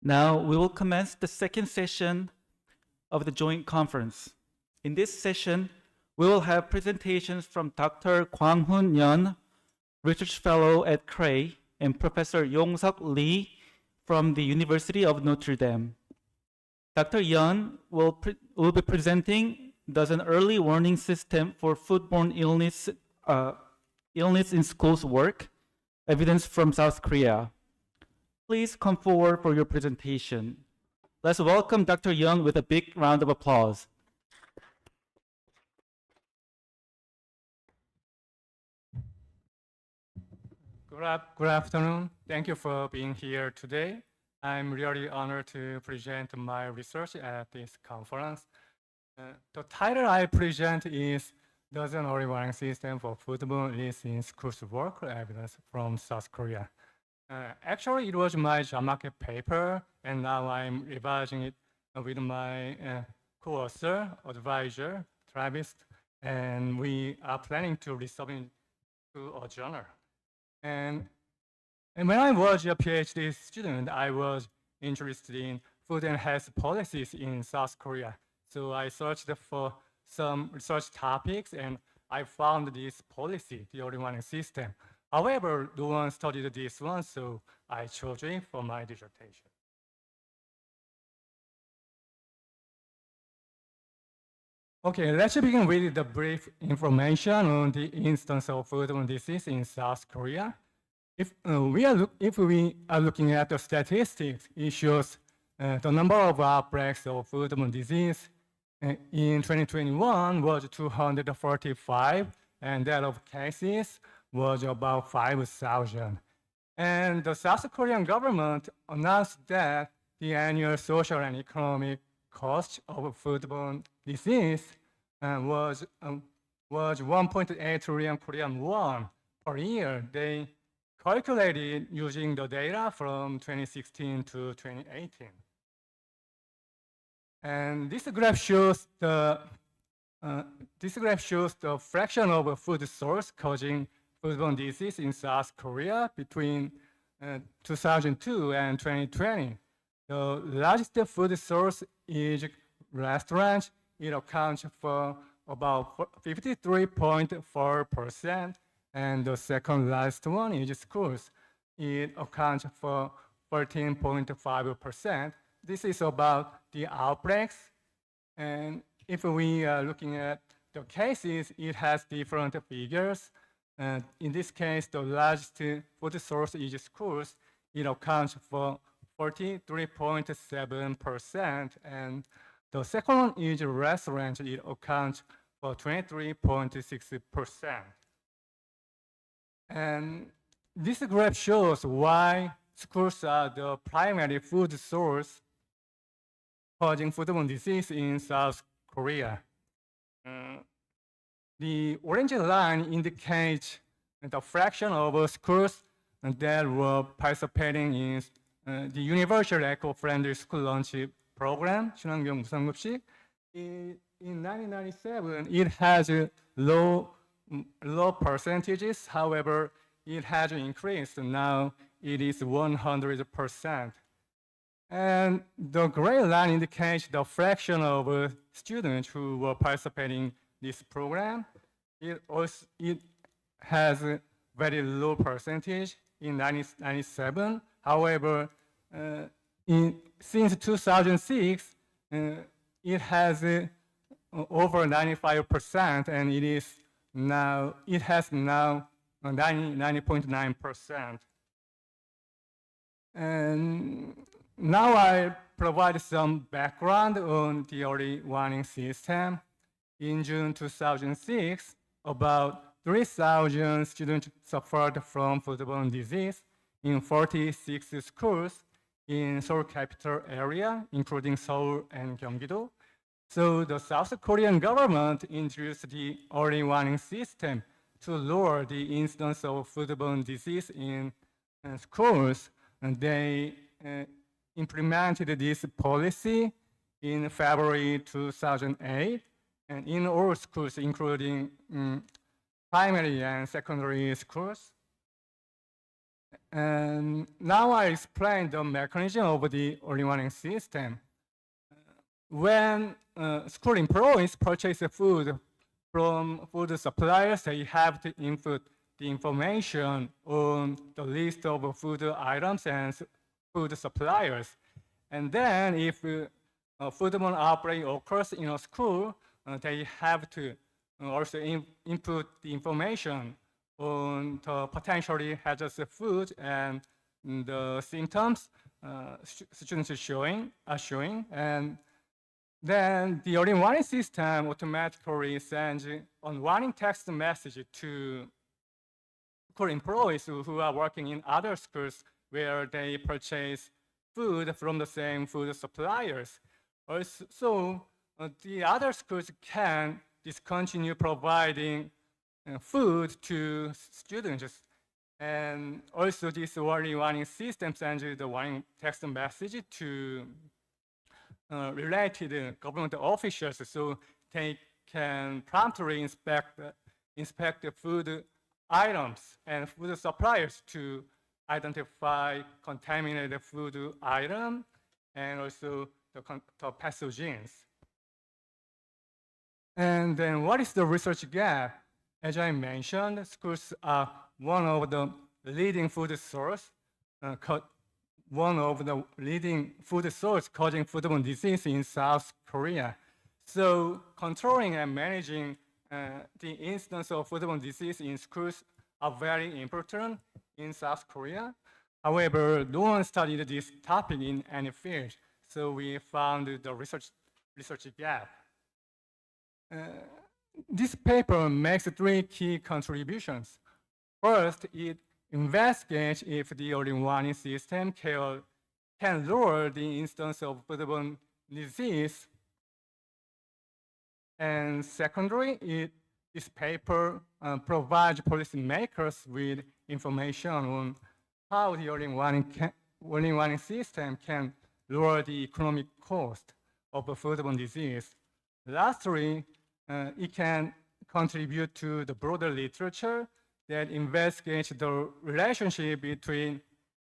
S1: Now we will commence the second session of the joint conference. In this session, we will have presentations from Dr. Kwang-Hoon Yeon, Research Fellow at Krei, and Professor Yong-Seok Lee from the University of Notre Dame. Dr. Yeon will be presenting thus an early warning system for foodborne illness in schools work, evidence from South Korea. Please come forward for your presentation. Let's welcome Dr. Yeon with a big round of applause.
S7: Good afternoon. Thank you for being here today. I'm really honored to present my research at this conference. The title I present is Does an Early Warning System for Foodborne Illness in Schools Work Evidence from South Korea? Actually, it was my job market paper, and now I'm revising it with my co-author, advisor, Travis, and we are planning to resubmit to a journal. And when I was a PhD student, I was interested in food and health policies in South Korea. So I searched for some research topics, and I found this policy, the early warning system. However, no one studied this one, so I chose it for my dissertation. Okay, let's begin with the brief information on the instance of foodborne disease in South Korea. If we are looking at the statistics, it shows the number of outbreaks of foodborne disease in 2021 was 245, and that of cases was about 5,000. And the South Korean government announced that the annual social and economic cost of foodborne disease was 1.8 trillion Korean won per year. They calculated using the data from 2016 to 2018. And this graph shows the fraction of food source causing foodborne disease in South Korea between 2002 and 2020. The largest food source is restaurants. It accounts for about 53.4%, and the second largest one is schools. It accounts for 13.5%. This is about the outbreaks. And if we are looking at the cases, it has different figures. In this case, the largest food source is schools. It accounts for 43.7%, and the second one is restaurants. It accounts for 23.6%. And this graph shows why schools are the primary food source causing foodborne disease in South Korea. The orange line indicates the fraction of schools that were participating in the universal eco-friendly school lunch program, 친환경 무상급식. In 1997, it has low percentages. However, it has increased. Now it is 100%. And the gray line indicates the fraction of students who were participating in this program. It has a very low percentage in 1997. However, since 2006, it has over 95%, and it has now 90.9%. And now I provide some background on the early warning system. In June 2006, about 3,000 students suffered from foodborne disease in 46 schools in Seoul capital area, including Seoul and Gyeonggi-do. So the South Korean government introduced the early warning system to lower the incidence of foodborne disease in schools. And they implemented this policy in February 2008, and in all schools, including primary and secondary schools. And now I explain the mechanism of the early warning system. When school employees purchase food from food suppliers, they have to input the information on the list of food items and food suppliers. And then if a foodborne outbreak occurs in a school, they have to also input the information on the potentially hazardous food and the symptoms students are showing. And then the early warning system automatically sends a warning text message to school employees who are working in other schools where they purchase food from the same food suppliers. Also, the other schools can discontinue providing food to students. And also this early warning system sends the warning text message to related government officials so they can promptly inspect the food items and food suppliers to identify contaminated food item and also the pathogens. And then what is the research gap? As I mentioned, schools are one of the leading food source, causing foodborne disease in South Korea. So controlling and managing the incidence of foodborne disease in schools are very important in South Korea. However, no one studied this topic in any field, so we found the research gap. This paper makes 3 key contributions. First, it investigates if the early warning system can lower the incidence of foodborne disease. And secondly, this paper provides policymakers with information on how the early warning system can lower the economic cost of foodborne disease. Lastly, it can contribute to the broader literature that investigates the relationship between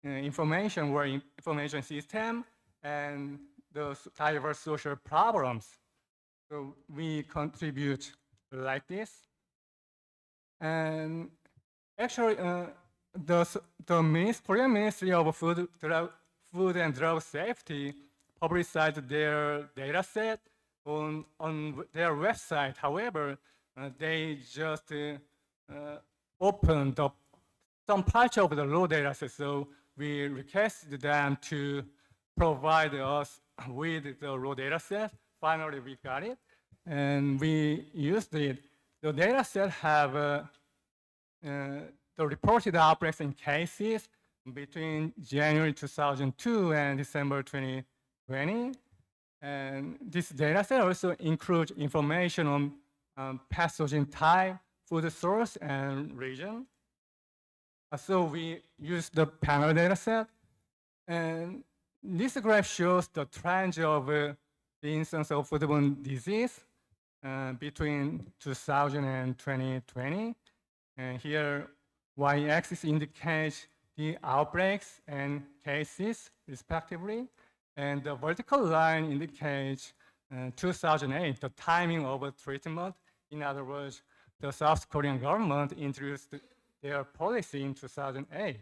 S7: information system and the diverse social problems. So we contribute like this. And actually, the Korean Ministry of Food and Drug Safety publicized their data set on their website. However, they just opened up some parts of the raw data set, so we requested them to provide us with the raw data set. Finally, we got it, and we used it. The data set have the reported outbreaks and cases between January 2002 and December 2020. And this data set also includes information on pathogen type, food source, and region. So we use the panel data set. And this graph shows the trend of the incidence of foodborne disease between 2000 and 2020. And here, y-axis indicates the outbreaks and cases, respectively. And the vertical line indicates 2008, the timing of a treatment. In other words, the South Korean government introduced their policy in 2008.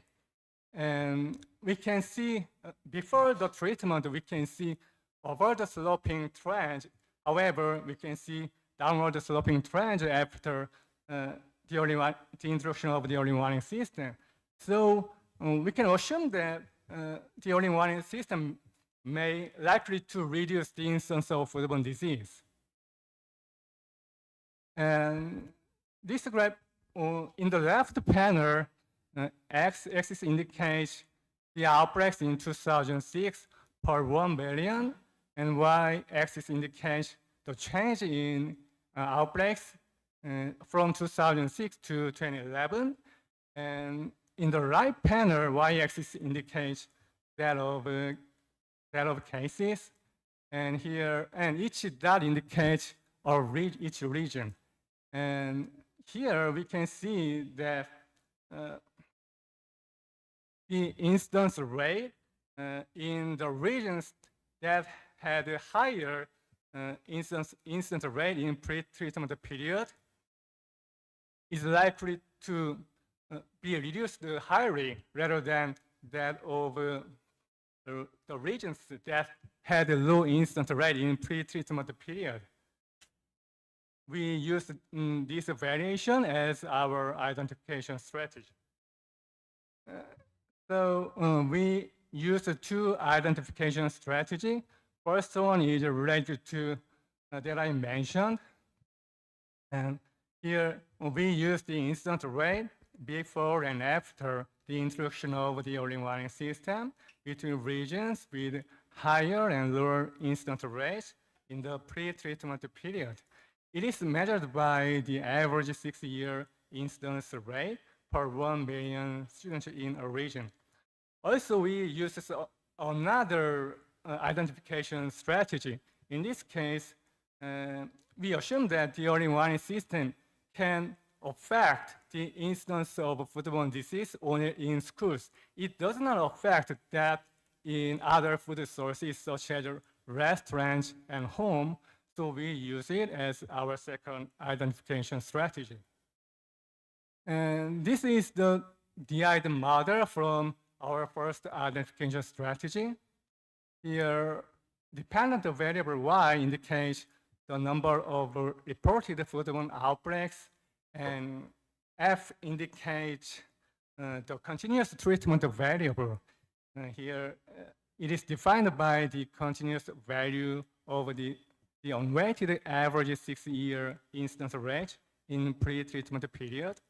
S7: And we can see, before the treatment, we can see over the sloping trend. However, we can see downward sloping trend after the introduction of the early warning system. So we can assume that the early warning system may likely to reduce the incidence of foodborne disease. And this graph in the left panel, x-axis indicates the outbreaks in 2006 per 1 billion, and y-axis indicates the change in outbreaks from 2006 to 2011. And in the right panel, y-axis indicates that of cases, and here, and each dot indicates each region. And here we can see that the incidence rate in the regions that had a higher incidence rate in pre-treatment period is likely to be reduced highly rather than that of the regions that had a low incidence rate in pre-treatment period. We use this variation as our identification strategy. We use two identification strategy. First one is related to that I mentioned. And here we use the incidence rate before and after the introduction of the early warning system between regions with higher and lower incidence rates in the pre-treatment period. It is measured by the average 6-year incidence rate per 1 million students in a region. Also, we use another identification strategy. In this case, we assume that the early warning system can affect the incidence of foodborne disease only in schools. It does not affect that in other food sources such as restaurants and home, so we use it as our second identification strategy. And this is the DID model from our first identification strategy. Here, dependent variable Y indicates the number of reported foodborne outbreaks, and F indicates the continuous treatment variable. Here, it is defined by the continuous value of the unweighted average 6-year incidence rate in pre-treatment period.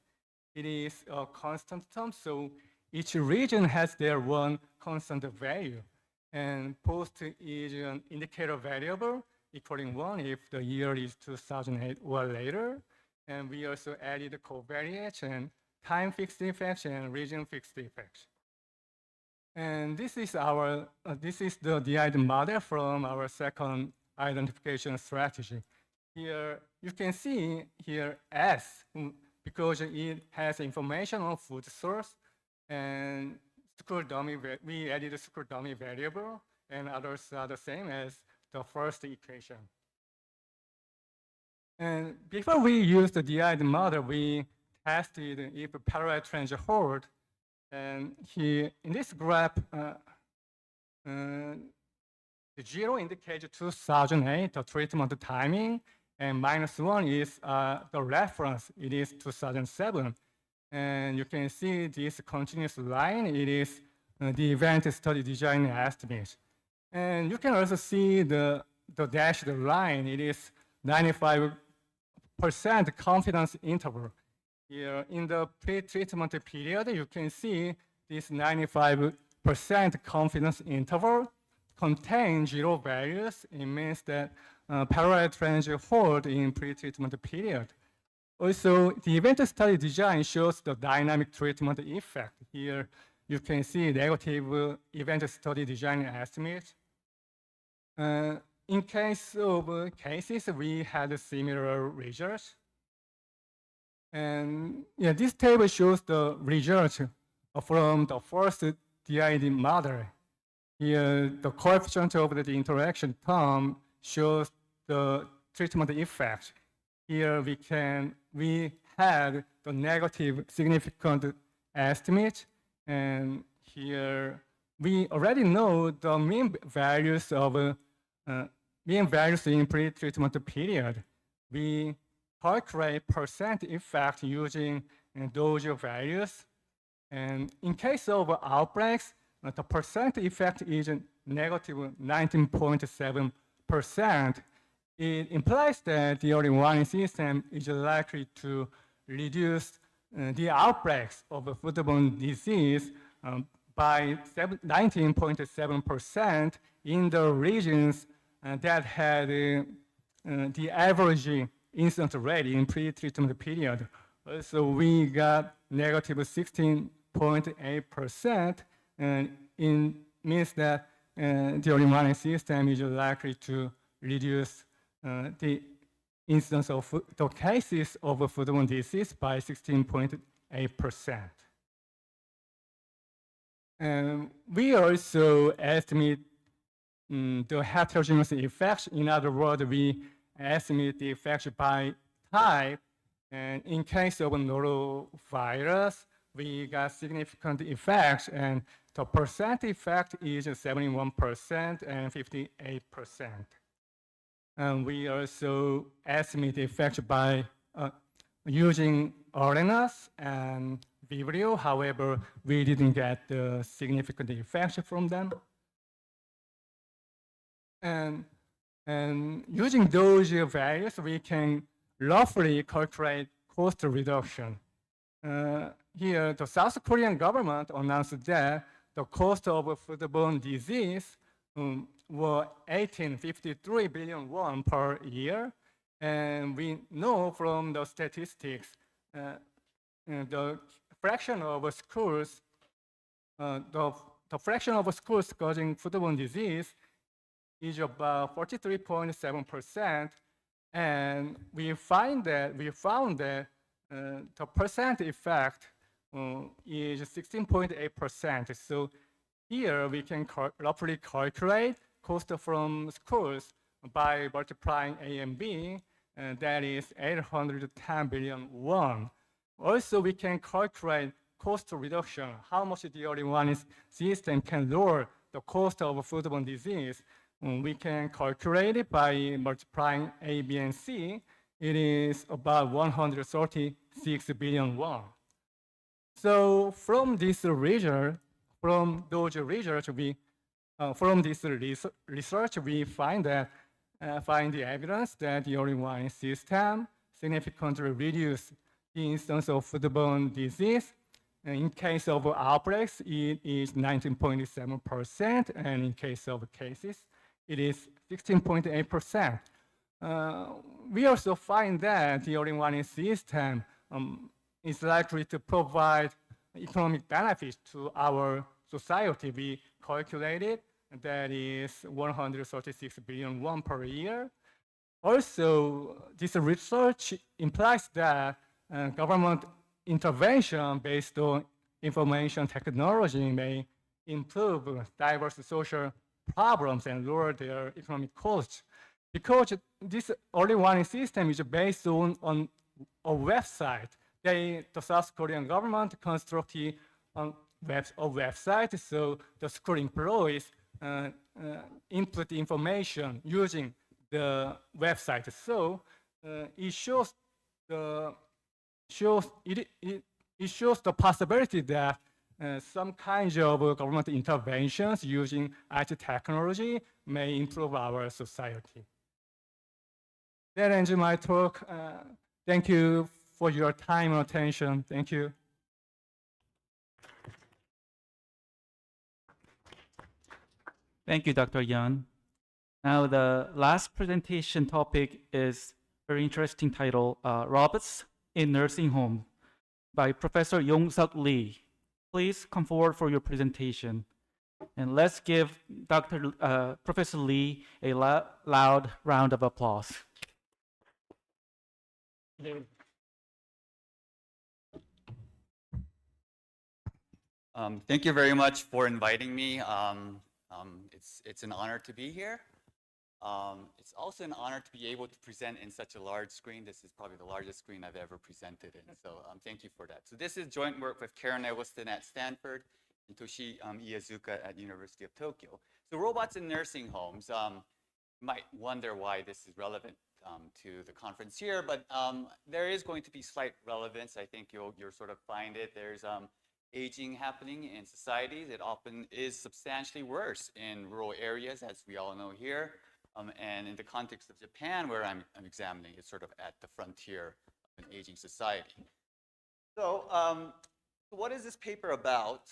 S7: It is a constant term, so each region has their one constant value. And post is an indicator variable equaling 1 if the year is 2008 or later. And we also added covariates and time fixed effects and region fixed effects. And this is the DID model from our second identification strategy. Here you can see here S, because it has information on food source, and school dummy, we added a school dummy variable, and others are the same as the first equation. And before we used the DID model, we tested if parallel trends hold. And here in this graph, the 0 indicates 2008, the treatment timing, and -1 is the reference, it is 2007. And you can see this continuous line, it is the event study design estimate. And you can also see the dashed line, it is 95% confidence interval. Here in the pre-treatment period, you can see this 95% confidence interval contains 0 values. It means that parallel trends hold in pre-treatment period. Also, the event study design shows the dynamic treatment effect. Here you can see negative event study design estimate. In case of cases, we had similar results. And yeah, this table shows the results from the first DID model. Here, the coefficient of the interaction term shows the treatment effect. Here we had the negative significant estimate, and here we already know the mean values in pre-treatment period. We calculate percent effect using those values. And in case of outbreaks, the percent effect is negative 19.7%. It implies that the early warning system is likely to reduce the outbreaks of foodborne disease by 19.7% in the regions that had the average incidence rate in pre-treatment period. So we got negative 16.8%, and it means that the early warning system is likely to reduce the incidence of the cases of foodborne disease by 16.8%. And we also estimate the heterogeneous effects. In other words, we estimate the effects by type. And in case of norovirus, we got significant effects, and the percent effect is 71% and 58%. And we also estimate the effect by using RNAs and Vibrio. However, we didn't get the significant effects from them. And using those values, we can roughly calculate cost reduction. Here, the South Korean government announced that the cost of foodborne disease were 1853 billion won per year. And we know from the statistics, the fraction of schools, the fraction of schools causing foodborne disease is about 43.7%. And we found that the percent effect is 16.8%. So here we can roughly calculate cost from schools by multiplying A and B, and that is 810 billion won. Also, we can calculate cost reduction, how much the all-in-one system can lower the cost of foodborne disease. We can calculate it by multiplying A, B, and C. It is about 136 billion won. So from this research, from this research, we find the evidence that the all-in-one system significantly reduces the instance of foodborne disease. And in case of outbreaks, it is 19.7%, and in case of cases, it is 16.8%. We also find that the all-in-one system is likely to provide economic benefits to our society. We calculated that is 136 billion won per year. Also, this research implies that government intervention based on information technology may improve diverse social problems and lower their economic costs. Because this all-in-one system is based on a website. The South Korean government constructed a website, so the school employees input information using the website. So it shows the possibility that some kinds of government interventions using IT technology may improve our society. That ends my talk. Thank you for your time and attention. Thank you.
S1: Thank you, Dr. Yun. Now, the last presentation topic is very interesting title, Robots in Nursing Home by Professor Yong-Suk Lee. Please come forward for your presentation. And let's give Professor Lee a loud round of applause.
S8: Thank you very much for inviting me. It's an honor to be here. It's also an honor to be able to present in such a large screen. This is probably the largest screen I've ever presented in. So thank you for that. So this is joint work with Karen Eggleston at Stanford and Toshi Iyazuka at University of Tokyo. So robots in nursing homes. You might wonder why this is relevant to the conference here, but there is going to be slight relevance. I think you'll sort of find it. There's aging happening in societies. It often is substantially worse in rural areas, as we all know here. And in the context of Japan, where I'm examining, it's sort of at the frontier of an aging society. So what is this paper about?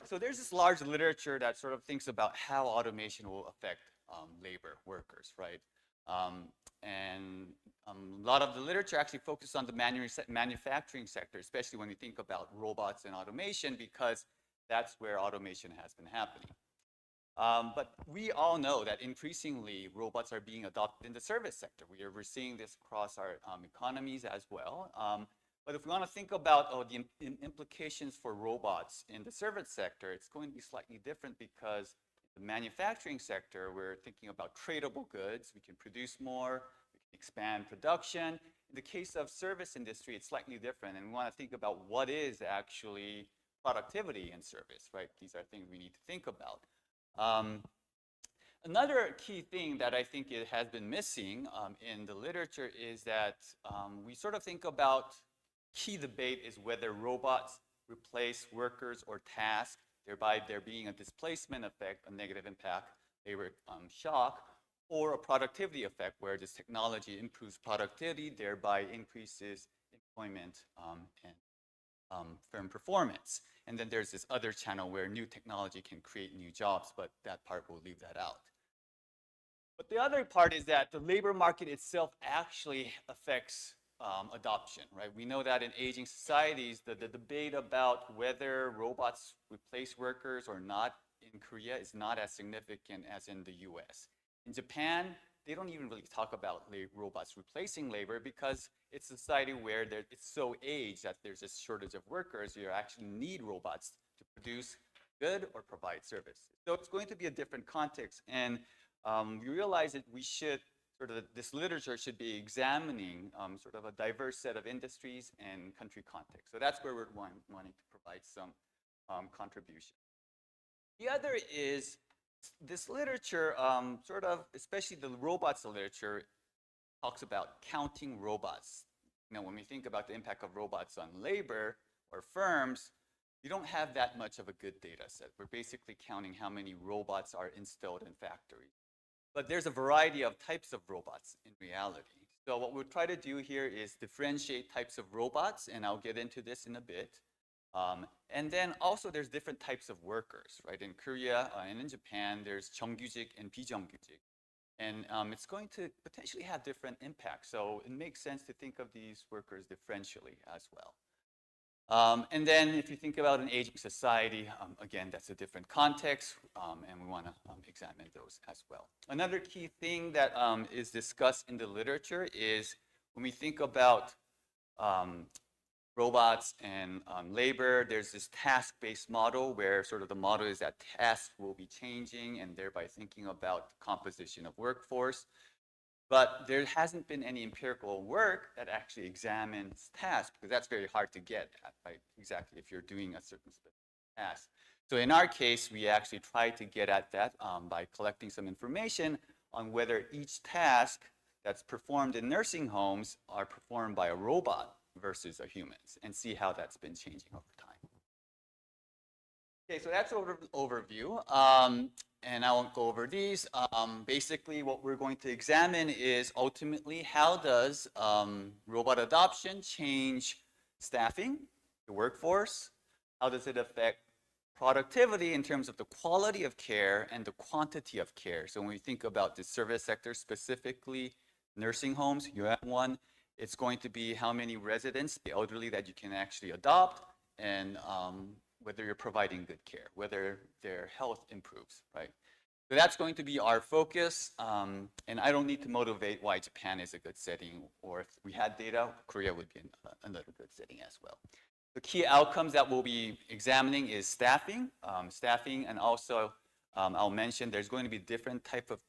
S8: So there's this large literature that sort of thinks about how automation will affect labor workers, right? And a lot of the literature actually focuses on the manufacturing sector, especially when you think about robots and automation, because that's where automation has been happening. But we all know that increasingly robots are being adopted in the service sector. We're seeing this across our economies as well. But if we want to think about the implications for robots in the service sector, it's going to be slightly different because the manufacturing sector, we're thinking about tradable goods. We can produce more, we can expand production. In the case of service industry, it's slightly different. And we want to think about what is actually productivity in service, right? These are things we need to think about. Another key thing that I think it has been missing in the literature is that we sort of think about key debate is whether robots replace workers or tasks, thereby there being a displacement effect, a negative impact, labor shock, or a productivity effect where this technology improves productivity, thereby increases employment and firm performance. And then there's this other channel where new technology can create new jobs, but that part, we'll leave that out. But the other part is that the labor market itself actually affects adoption, right? We know that in aging societies, the debate about whether robots replace workers or not in Korea is not as significant as in the US. In Japan, they don't even really talk about robots replacing labor because it's a society where it's so aged that there's a shortage of workers. You actually need robots to produce good or provide service. So it's going to be a different context. And we realize that we should this literature should be examining sort of a diverse set of industries and country context. So that's where we're wanting to provide some contribution. The other is this literature, sort of, especially the robots literature, talks about counting robots. You know, when we think about the impact of robots on labor or firms, you don't have that much of a good data set. We're basically counting how many robots are installed in factories. But there's a variety of types of robots in reality. So what we'll try to do here is differentiate types of robots, and I'll get into this in a bit. And then also there's different types of workers, right? In Korea and in Japan, there's 정규직 and 비정규직. And it's going to potentially have different impacts. So it makes sense to think of these workers differentially as well. And then if you think about an aging society, again, that's a different context, and we want to examine those as well. Another key thing that is discussed in the literature is when we think about robots and labor, there's this task-based model where sort of the model is that tasks will be changing and thereby thinking about the composition of workforce. But there hasn't been any empirical work that actually examines tasks because that's very hard to get at, right? Exactly if you're doing a certain specific task. So in our case, we actually tried to get at that by collecting some information on whether each task that's performed in nursing homes are performed by a robot versus a humans and see how that's been changing over time. Okay, so that's overview. And I won't go over these. Basically, what we're going to examine is ultimately how does robot adoption change staffing, the workforce? How does it affect productivity in terms of the quality of care and the quantity of care? So when we think about the service sector, specifically nursing homes, you have one. It's going to be how many residents, the elderly, that you can actually adopt, and whether you're providing good care, whether their health improves, right? So that's going to be our focus, and I don't need to motivate why Japan is a good setting, or if we had data, Korea would be another good setting as well. The key outcomes that we'll be examining is staffing, and also I'll mention there's going to be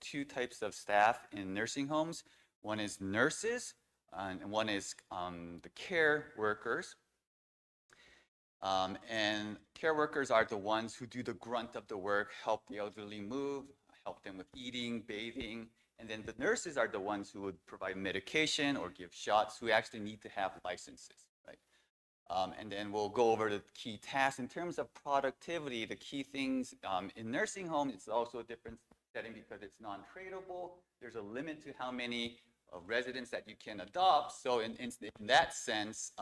S8: two types of staff in nursing homes. One is nurses, and one is the care workers. And care workers are the ones who do the grunt of the work, help the elderly move, help them with eating, bathing. And then the nurses are the ones who would provide medication or give shots, who actually need to have licenses, right? And then we'll go over the key tasks. In terms of productivity, the key things in nursing homes, it's also a different setting because it's non-tradable. There's a limit to how many residents that you can adopt. So in that sense,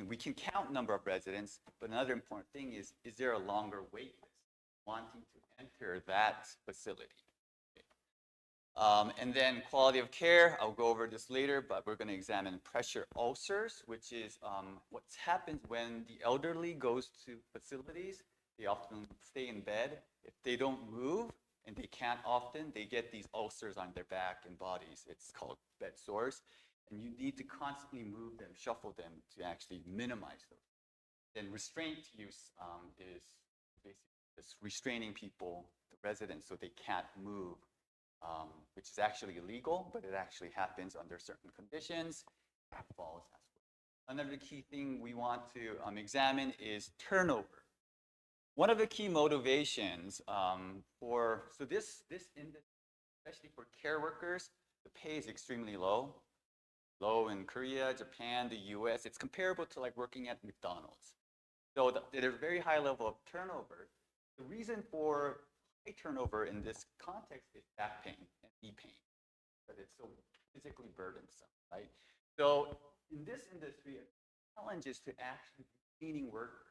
S8: we can count number of residents, but another important thing is there a longer wait list wanting to enter that facility? Okay. And then quality of care, I'll go over this later, but we're going to examine pressure ulcers, which is what happens when the elderly goes to facilities. They often stay in bed. If they don't move, and they can't often, they get these ulcers on their back and bodies. It's called bed sores. And you need to constantly move them, shuffle them to actually minimize those. Then restraint use is basically just restraining people, the residents, so they can't move, which is actually illegal, but it actually happens under certain conditions. Falls as well. Another key thing we want to examine is turnover. One of the key motivations so this industry, especially for care workers, the pay is extremely low. Low in Korea, Japan, the US. It's comparable to like working at McDonald's. So there's a very high level of turnover. The reason for high turnover in this context is back pain and knee pain, because it's so physically burdensome, right? So in this industry, a challenge is to actually retaining workers.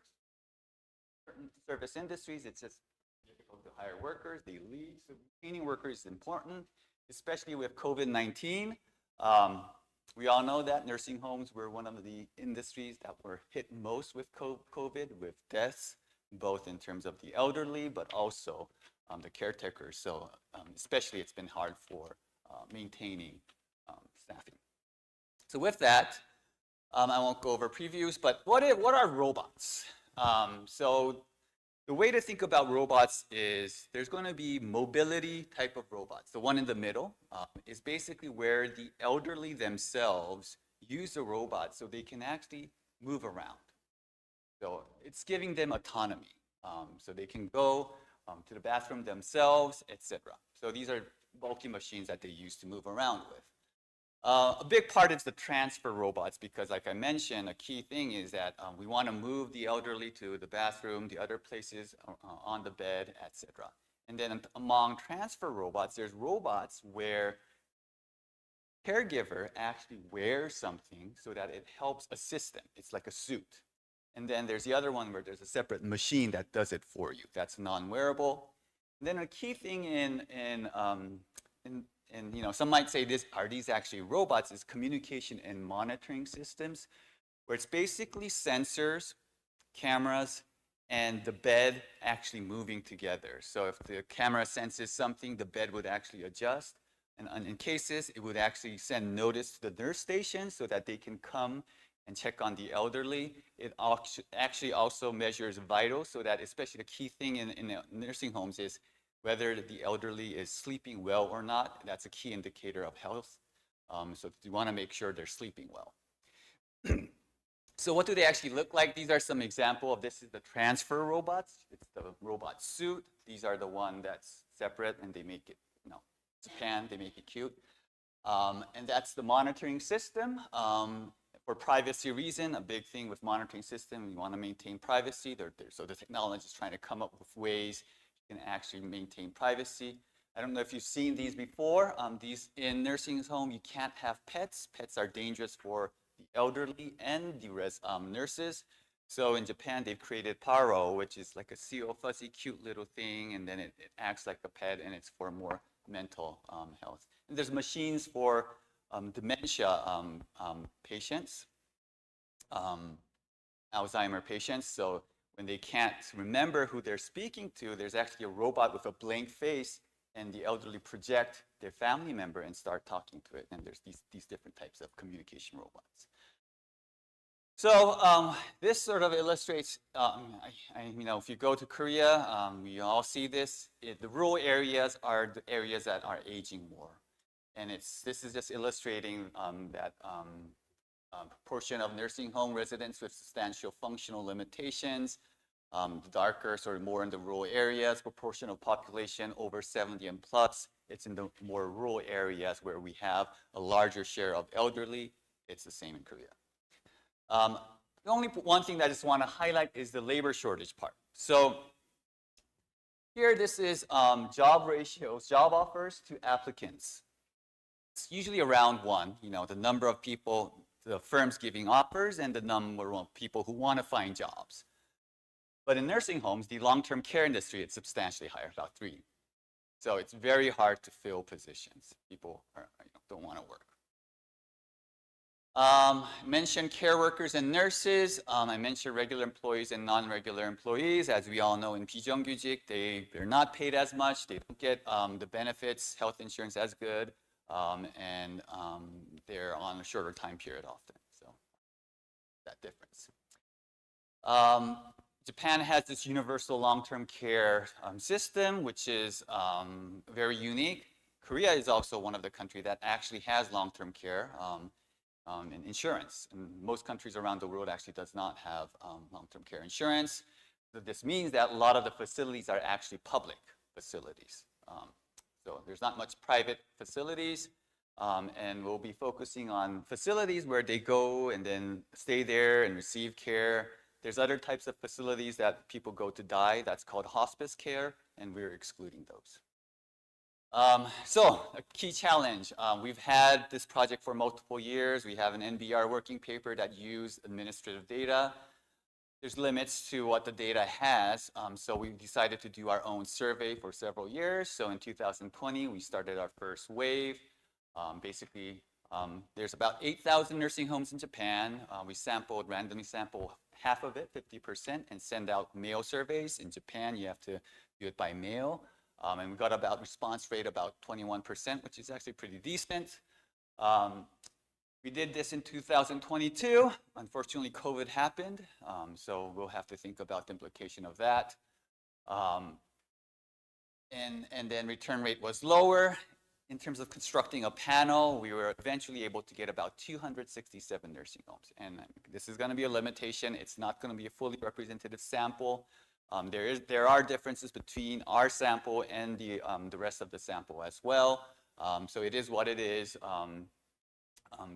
S8: Certain service industries, it's just difficult to hire workers. They leave. So retaining workers is important, especially with COVID-19. We all know that nursing homes were one of the industries that were hit most with COVID, with deaths, both in terms of the elderly, but also the caretakers. So especially it's been hard for maintaining staffing. So with that, I won't go over previews, but what are robots? So the way to think about robots is there's going to be mobility type of robots. The one in the middle is basically where the elderly themselves use the robot so they can actually move around. So it's giving them autonomy. So they can go to the bathroom themselves, etc. So these are bulky machines that they use to move around with. A big part is the transfer robots because, like I mentioned, a key thing is that we want to move the elderly to the bathroom, the other places on the bed, etc. And then among transfer robots, there's robots where caregiver actually wears something so that it helps assist them. It's like a suit. And then there's the other one where there's a separate machine that does it for you. That's non-wearable. And then a key thing and you know, some might say are these actually robots, is communication and monitoring systems, where it's basically sensors, cameras, and the bed actually moving together. So if the camera senses something, the bed would actually adjust. And in cases, it would actually send notice to the nurse station so that they can come and check on the elderly. It actually also measures vitals, so that especially the key thing in nursing homes is whether the elderly is sleeping well or not. That's a key indicator of health. So you want to make sure they're sleeping well. So what do they actually look like? These are some example of this is the transfer robots. It's the robot suit. These are the one that's separate and they make it, you know, Japan, they make it cute. And that's the monitoring system. For privacy reason, a big thing with monitoring system, you want to maintain privacy. So the technology is trying to come up with ways you can actually maintain privacy. I don't know if you've seen these before. These in nursing home, you can't have pets. Pets are dangerous for the elderly and the nurses. So in Japan, they've created Paro, which is like a seal, fuzzy, cute little thing, and then it acts like a pet, and it's for more mental health. And there's machines for dementia patients, Alzheimer patients. So when they can't remember who they're speaking to, there's actually a robot with a blank face, and the elderly project their family member and start talking to it. And there's these different types of communication robots. So this sort of illustrates, you know, if you go to Korea, we all see this. The rural areas are the areas that are aging more. And this is just illustrating that proportion of nursing home residents with substantial functional limitations. The darker, sort of more in the rural areas, proportion of population over 70 and plus. It's in the more rural areas where we have a larger share of elderly. It's the same in Korea. The only one thing that I just want to highlight is the labor shortage part. So here, this is job ratios, job offers to applicants. It's usually around 1, you know, the number of people, the firms giving offers, and the number of people who want to find jobs. But in nursing homes, the long-term care industry, it's substantially higher, about 3. So it's very hard to fill positions. People don't want to work. Mentioned care workers and nurses. I mentioned regular employees and non-regular employees. As we all know, in 비정규직, they're not paid as much. They don't get the benefits, health insurance as good. And they're on a shorter time period often. So that difference. Japan has this universal long-term care system, which is very unique. Korea is also one of the countries that actually has long-term care and insurance. And most countries around the world actually does not have long-term care insurance. So this means that a lot of the facilities are actually public facilities. So there's not much private facilities. And we'll be focusing on facilities where they go and then stay there and receive care. There's other types of facilities that people go to die. That's called hospice care, and we're excluding those. So a key challenge. We've had this project for multiple years. We have an NBR working paper that used administrative data. There's limits to what the data has, so we decided to do our own survey for several years. So in 2020, we started our first wave. Basically, there's about 8,000 nursing homes in Japan. We randomly sampled half of it, 50%, and send out mail surveys. In Japan, you have to do it by mail. And we got about response rate about 21%, which is actually pretty decent. We did this in 2022. Unfortunately, COVID happened, so we'll have to think about the implication of that. And then return rate was lower. In terms of constructing a panel, we were eventually able to get about 267 nursing homes. And this is going to be a limitation. It's not going to be a fully representative sample. There are differences between our sample and the rest of the sample as well. So it is what it is.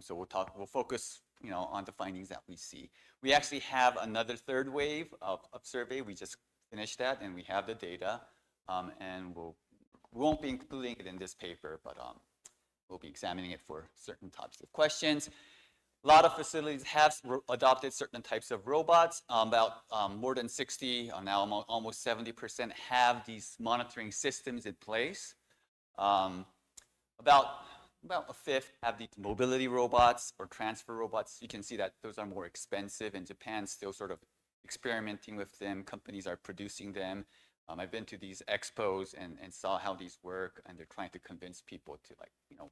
S8: So we'll focus, on the findings that we see. We actually have another third wave of survey. We just finished that, and we have the data, and we won't be including it in this paper, but we'll be examining it for certain types of questions. A lot of facilities have adopted certain types of robots. About more than 60, now almost 70% have these monitoring systems in place. About a fifth have these mobility robots or transfer robots. You can see that those are more expensive. In Japan, still sort of experimenting with them. Companies are producing them. I've been to these expos and saw how these work, and they're trying to convince people to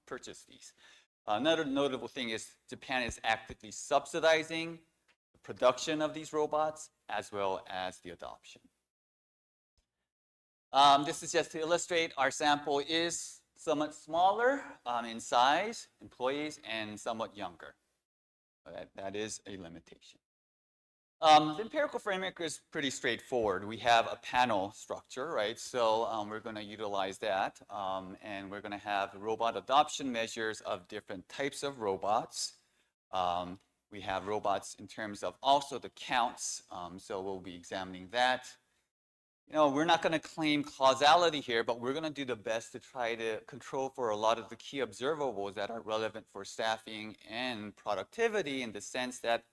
S8: purchase these. Another notable thing is Japan is actively subsidizing the production of these robots as well as the adoption. This is just to illustrate our sample is somewhat smaller in size, employees, and somewhat younger. That is a limitation. The empirical framework is pretty straightforward. We have a panel structure, right? So we're going to utilize that, and we're going to have robot adoption measures of different types of robots. We have robots in terms of also the counts, so we'll be examining that. We're not going to claim causality here, but we're going to do the best to try to control for a lot of the key observables that are relevant for staffing and productivity, in the sense that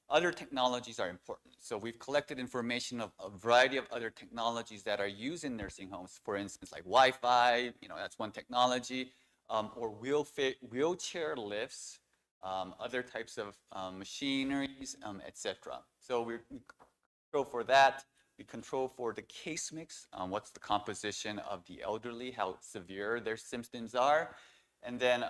S8: other technologies are important. So we've collected information of a variety of other technologies that are used in nursing homes. For instance, like Wi-Fi, that's one technology, or wheelchair lifts, other types of machineries, etc. So we control for that. We control for the case mix. What's the composition of the elderly, how severe their symptoms are. And then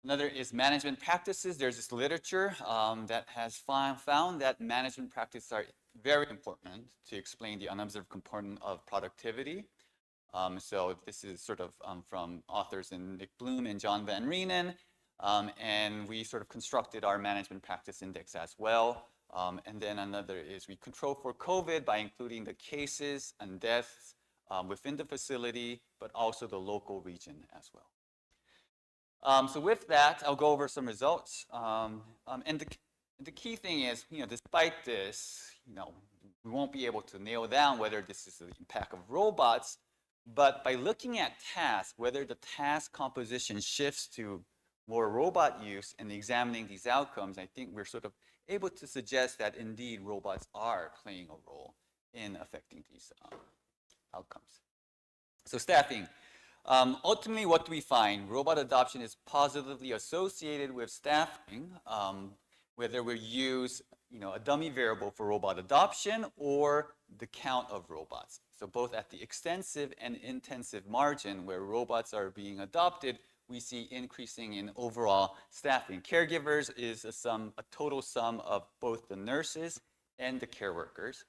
S8: another is management practices. There's this literature that has found that management practices are very important to explain the unobserved component of productivity. So this is sort of from authors in Nick Bloom and John Van Reenen. And we sort of constructed our management practice index as well. And then another is we control for COVID by including the cases and deaths within the facility, but also the local region as well. So with that, I'll go over some results. And the key thing is, despite this, we won't be able to nail down whether this is the impact of robots, but by looking at tasks, whether the task composition shifts to more robot use and examining these outcomes, I think we're sort of able to suggest that indeed robots are playing a role in affecting these outcomes. So staffing. Ultimately, what do we find? Robot adoption is positively associated with staffing, whether we use a dummy variable for robot adoption or the count of robots. So both at the extensive and intensive margin where robots are being adopted, we see increasing in overall staffing. Caregivers is a total sum of both the nurses and the care workers.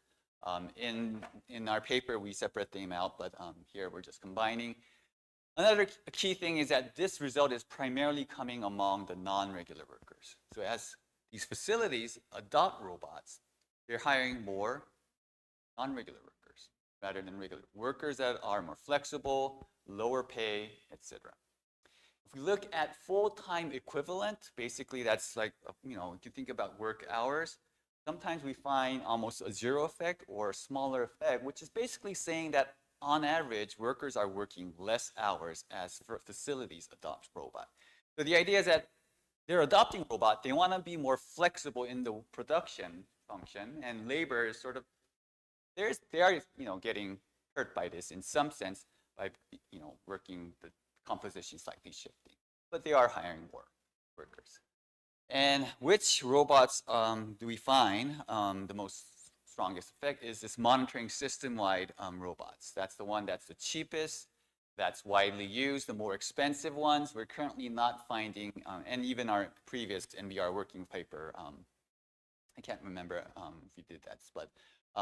S8: In our paper, we separate them out, but here we're just combining. Another key thing is that this result is primarily coming among the non-regular workers. So as these facilities adopt robots, they're hiring more non-regular workers rather than regular workers that are more flexible, lower pay, etc. If we look at full-time equivalent, basically that's like, you know, if you think about work hours, sometimes we find almost a zero effect or a smaller effect, which is basically saying that on average, workers are working less hours as facilities adopt robot. So the idea is that they're adopting robot, they want to be more flexible in the production function, and labor is sort of, they are, you know, getting hurt by this in some sense by, you know, working the composition slightly shifting, but they are hiring more workers. And which robots do we find the most strongest effect is this monitoring system-wide robots. That's the one that's the cheapest, that's widely used. The more expensive ones, we're currently not finding, and even our previous NBR working paper, I can't remember if we did that, but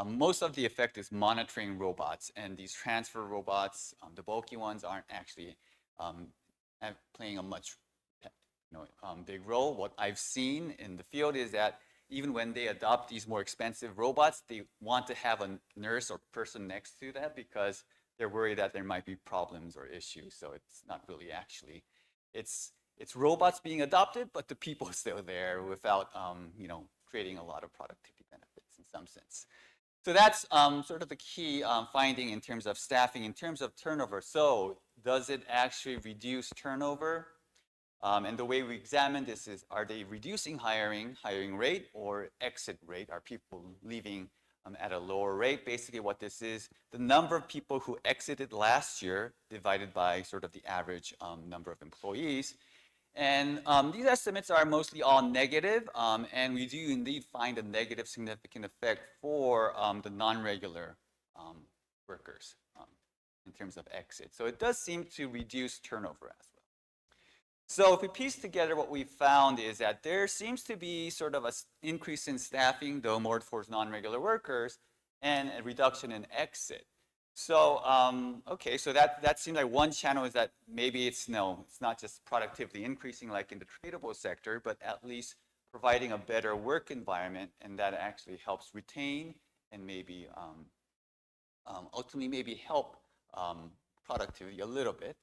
S8: most of the effect is monitoring robots, and these transfer robots, the bulky ones, aren't actually playing a much big role. What I've seen in the field is that even when they adopt these more expensive robots, they want to have a nurse or person next to that because they're worried that there might be problems or issues. So it's not really actually, it's robots being adopted, but the people are still there without creating a lot of productivity benefits in some sense. So that's sort of the key finding in terms of staffing, in terms of turnover. So does it actually reduce turnover? And the way we examine this is, are they reducing hiring rate or exit rate? Are people leaving at a lower rate? Basically what this is, the number of people who exited last year divided by sort of the average number of employees. And these estimates are mostly all negative, and we do indeed find a negative significant effect for the non-regular workers in terms of exit. So it does seem to reduce turnover as well. So if we piece together what we found is that there seems to be sort of an increase in staffing, though more towards non-regular workers, and a reduction in exit. So, okay, so that seems like one channel is that maybe it's not just productivity increasing like in the tradable sector, but at least providing a better work environment, and that actually helps retain and maybe ultimately maybe help productivity a little bit.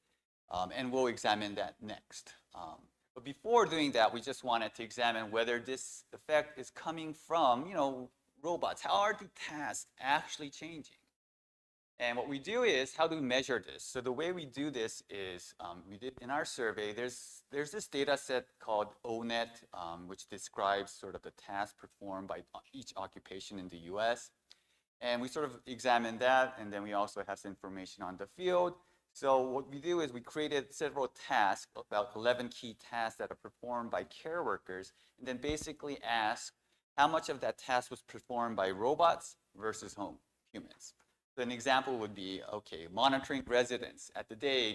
S8: And we'll examine that next. But before doing that, we just wanted to examine whether this effect is coming from, robots. How are the tasks actually changing? And what we do is, how do we measure this? So the way we do this is, we did in our survey, there's this data set called ONET, which describes sort of the tasks performed by each occupation in the US. And we sort of examined that, and then we also have some information on the field. So what we do is we created several tasks, about 11 key tasks that are performed by care workers, and then basically ask how much of that task was performed by robots versus humans. So an example would be, okay, monitoring residents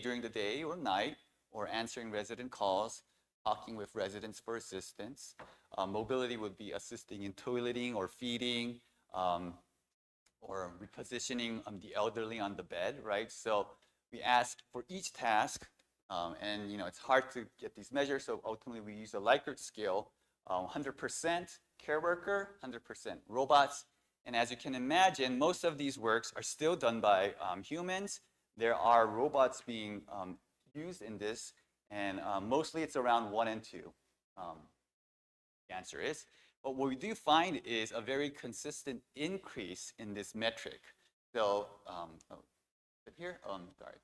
S8: during the day or night, or answering resident calls, talking with residents for assistance. Mobility would be assisting in toileting or feeding, or repositioning the elderly on the bed, right? So we asked for each task, and it's hard to get these measures, so ultimately we use a Likert scale, 100% care worker, 100% robots. And as you can imagine, most of these works are still done by humans. There are robots being used in this, and mostly it's around 1 and 2. The answer is. But what we do find is a very consistent increase in this metric. So, here, sorry.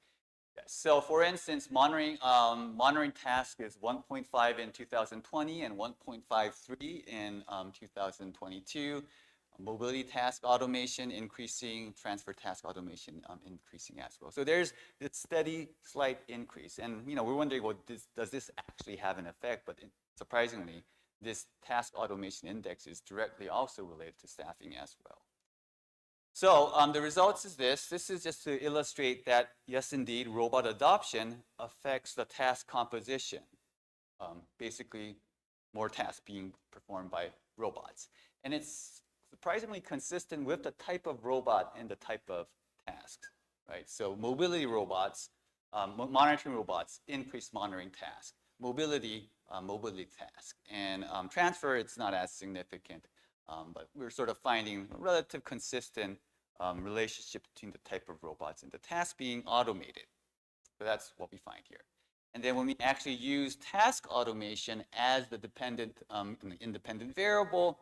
S8: Yeah. So for instance, monitoring task is 1.5 in 2020 and 1.53 in 2022. Mobility task automation increasing, transfer task automation increasing as well. So there's this steady slight increase. And we're wondering, well, does this actually have an effect? But surprisingly, this task automation index is directly also related to staffing as well. So the results is this. This is just to illustrate that, yes, indeed, robot adoption affects the task composition. Basically, more tasks being performed by robots. And it's surprisingly consistent with the type of robot and the type of tasks, right? So mobility robots, monitoring robots, increase monitoring tasks. Mobility, mobility tasks. And transfer, it's not as significant. But we're sort of finding a relative consistent relationship between the type of robots and the task being automated. So that's what we find here. And then when we actually use task automation as the dependent, independent variable,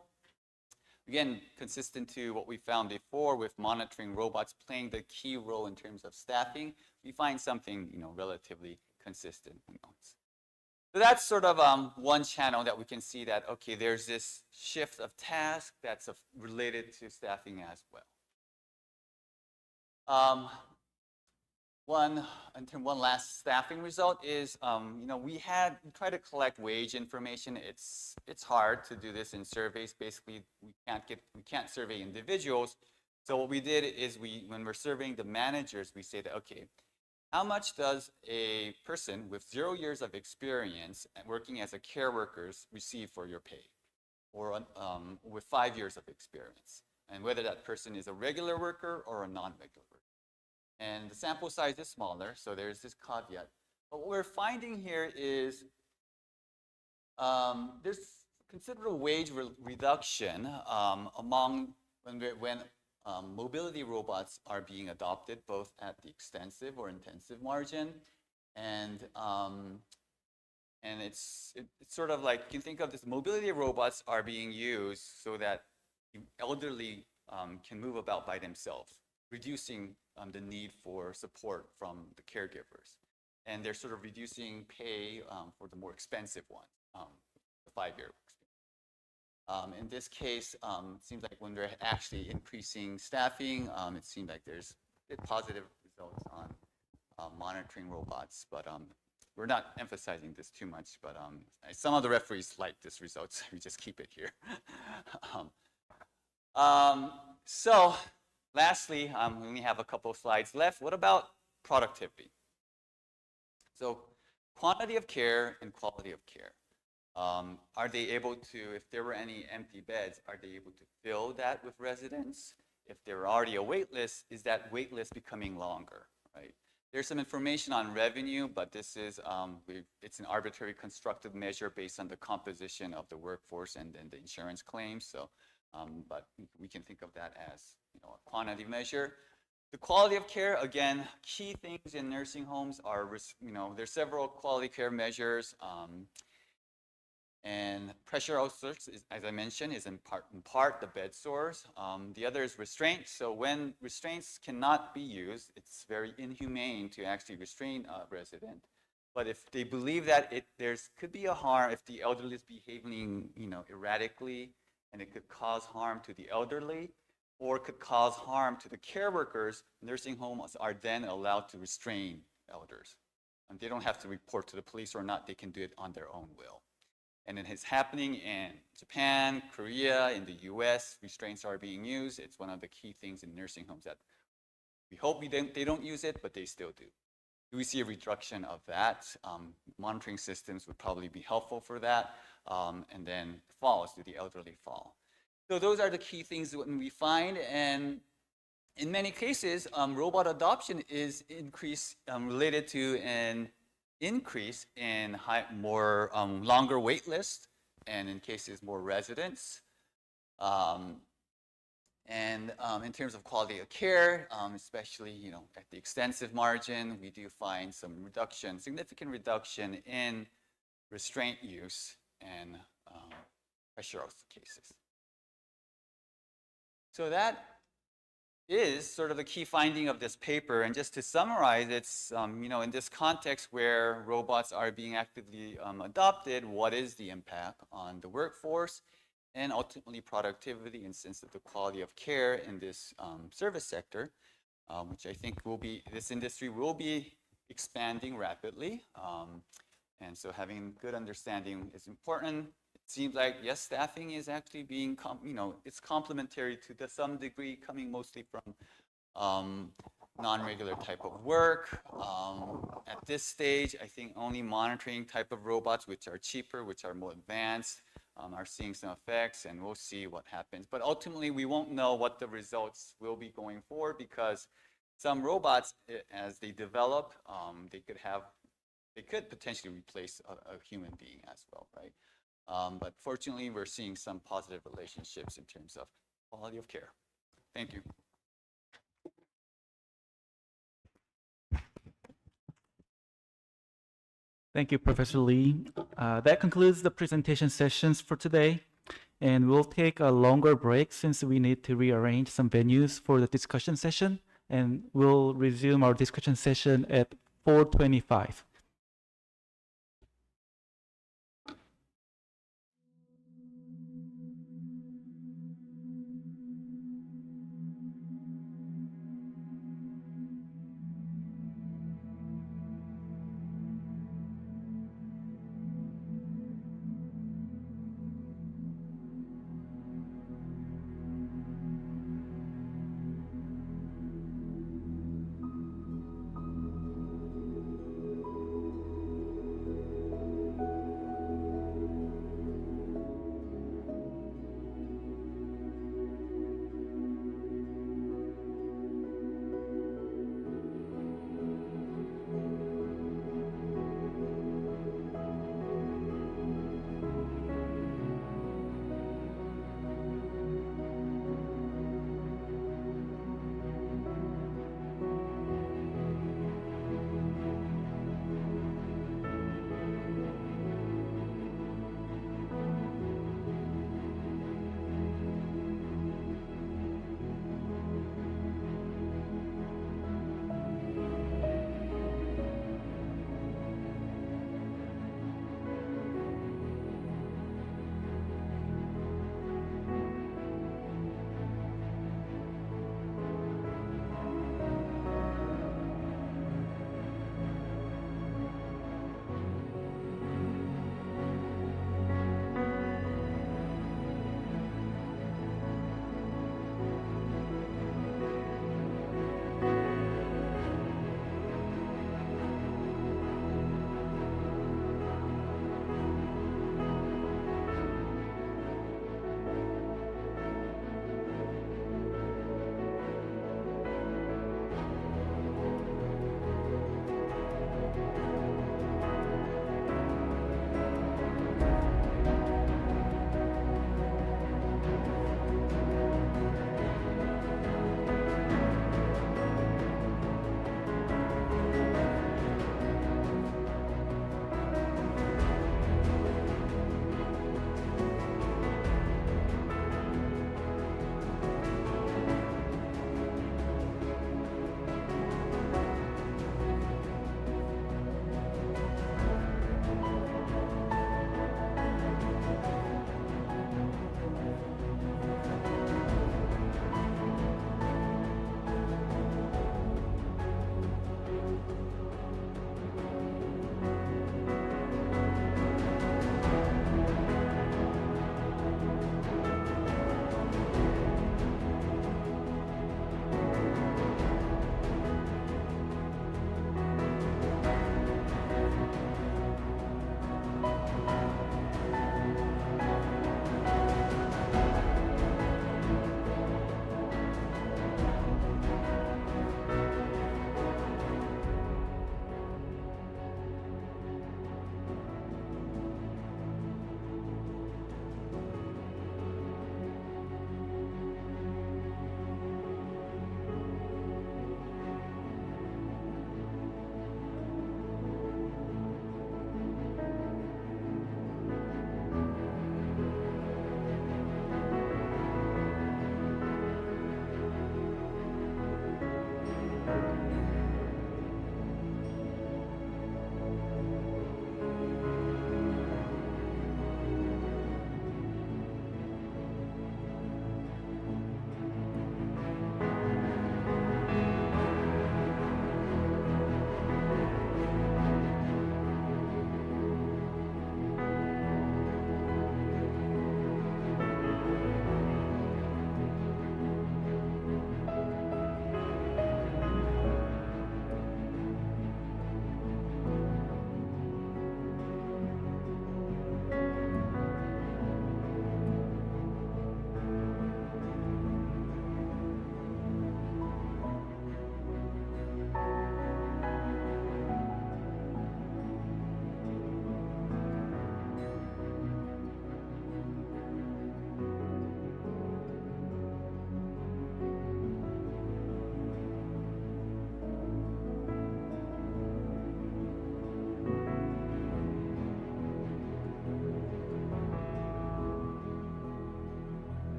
S8: again, consistent to what we found before with monitoring robots playing the key role in terms of staffing, we find something, relatively consistent. So that's sort of one channel that we can see that, okay, there's this shift of task that's related to staffing as well. One last staffing result is, we try to collect wage information. It's hard to do this in surveys. Basically, we can't survey individuals. So what we did is when we're surveying the managers, we say that, okay, how much does a person with 0 years of experience working as a care worker receive for your pay, or with 5 years of experience, and whether that person is a regular worker or a non-regular worker. And the sample size is smaller, so there's this caveat. But what we're finding here is there's considerable wage reduction among when mobility robots are being adopted, both at the extensive or intensive margin, and it's sort of like, you can think of this: mobility robots are being used so that the elderly can move about by themselves, reducing the need for support from the caregivers. And they're sort of reducing pay for the more expensive ones, the 5-year experience. In this case, it seems like when they're actually increasing staffing, it seems like there's positive results on monitoring robots. But we're not emphasizing this too much. But some of the referees like this result, so we just keep it here. So lastly, we only have a couple of slides left. What about productivity? So quantity of care and quality of care. Are they able to, if there were any empty beds, are they able to fill that with residents? If there were already a wait list, is that wait list becoming longer, right? There's some information on revenue, but this is, it's an arbitrary constructed measure based on the composition of the workforce and then the insurance claims. So, but we can think of that as, a quantity measure. The quality of care, again, key things in nursing homes are, there's several quality care measures. And pressure ulcers, as I mentioned, is in part the bed sores. The other is restraint. So when restraints cannot be used, it's very inhumane to actually restrain a resident. But if they believe that there could be a harm if the elderly is behaving, erratically, and it could cause harm to the elderly, or could cause harm to the care workers, nursing homes are then allowed to restrain elders. And they don't have to report to the police or not, they can do it on their own will. And it is happening in Japan, Korea, in the US, restraints are being used. It's one of the key things in nursing homes that we hope they don't use it, but they still do. Do we see a reduction of that? Monitoring systems would probably be helpful for that. And then falls, do the elderly fall? So those are the key things that we find. And in many cases, robot adoption is related to an increase in longer wait lists, and in cases more residents. And in terms of quality of care, especially at the extensive margin, we do find some significant reduction in restraint use and pressure ulcer cases. So that is sort of the key finding of this paper. And just to summarize, it's, in this context where robots are being actively adopted, what is the impact on the workforce and ultimately productivity and sense of the quality of care in this service sector, which I think this industry will be expanding rapidly. And so having good understanding is important. seems like, yes, staffing is actually being, it's complementary to some degree, coming mostly from non-regular type of work. At this stage, I think only monitoring type of robots, which are cheaper, which are more advanced, are seeing some effects, and we'll see what happens. But ultimately, we won't know what the results will be going forward, because some robots, as they develop, they could potentially replace a human being as well, right? But fortunately, we're seeing some positive relationships in terms of quality of care. Thank you.
S1: Thank you, Professor Lee. That concludes the presentation sessions for today, and we'll take a longer break since we need to rearrange some venues for the discussion session, and we'll resume our discussion session at 4:25.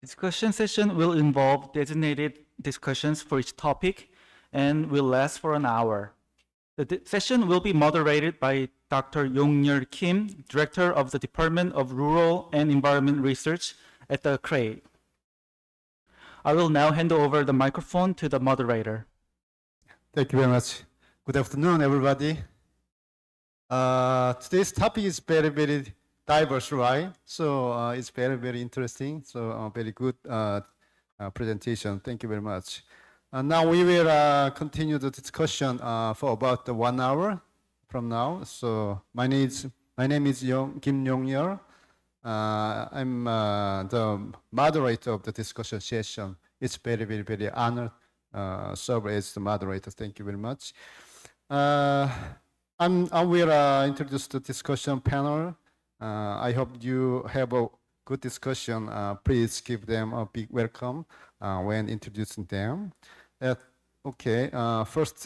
S1: Discussion session will involve designated discussions for each topic and will last for an hour. The session will be moderated by Dr. Yong-Yeol Kim, Director of the Department of Rural and Environment Research at the Krei. I will now hand over the microphone to the moderator.
S9: Thank you very much. Good afternoon, everybody. Today's topic is very, very diverse, right? So it's very, very interesting. So very good presentation. Thank you very much. Now we will continue the discussion for about 1 hour from now. So my name is Kim Yong-Yeol. I'm the moderator of the discussion session. It's very, very, very honored serve as the moderator. Thank you very much. I will introduce the discussion panel. I hope you have a good discussion. Please give them a big welcome when introducing them. First,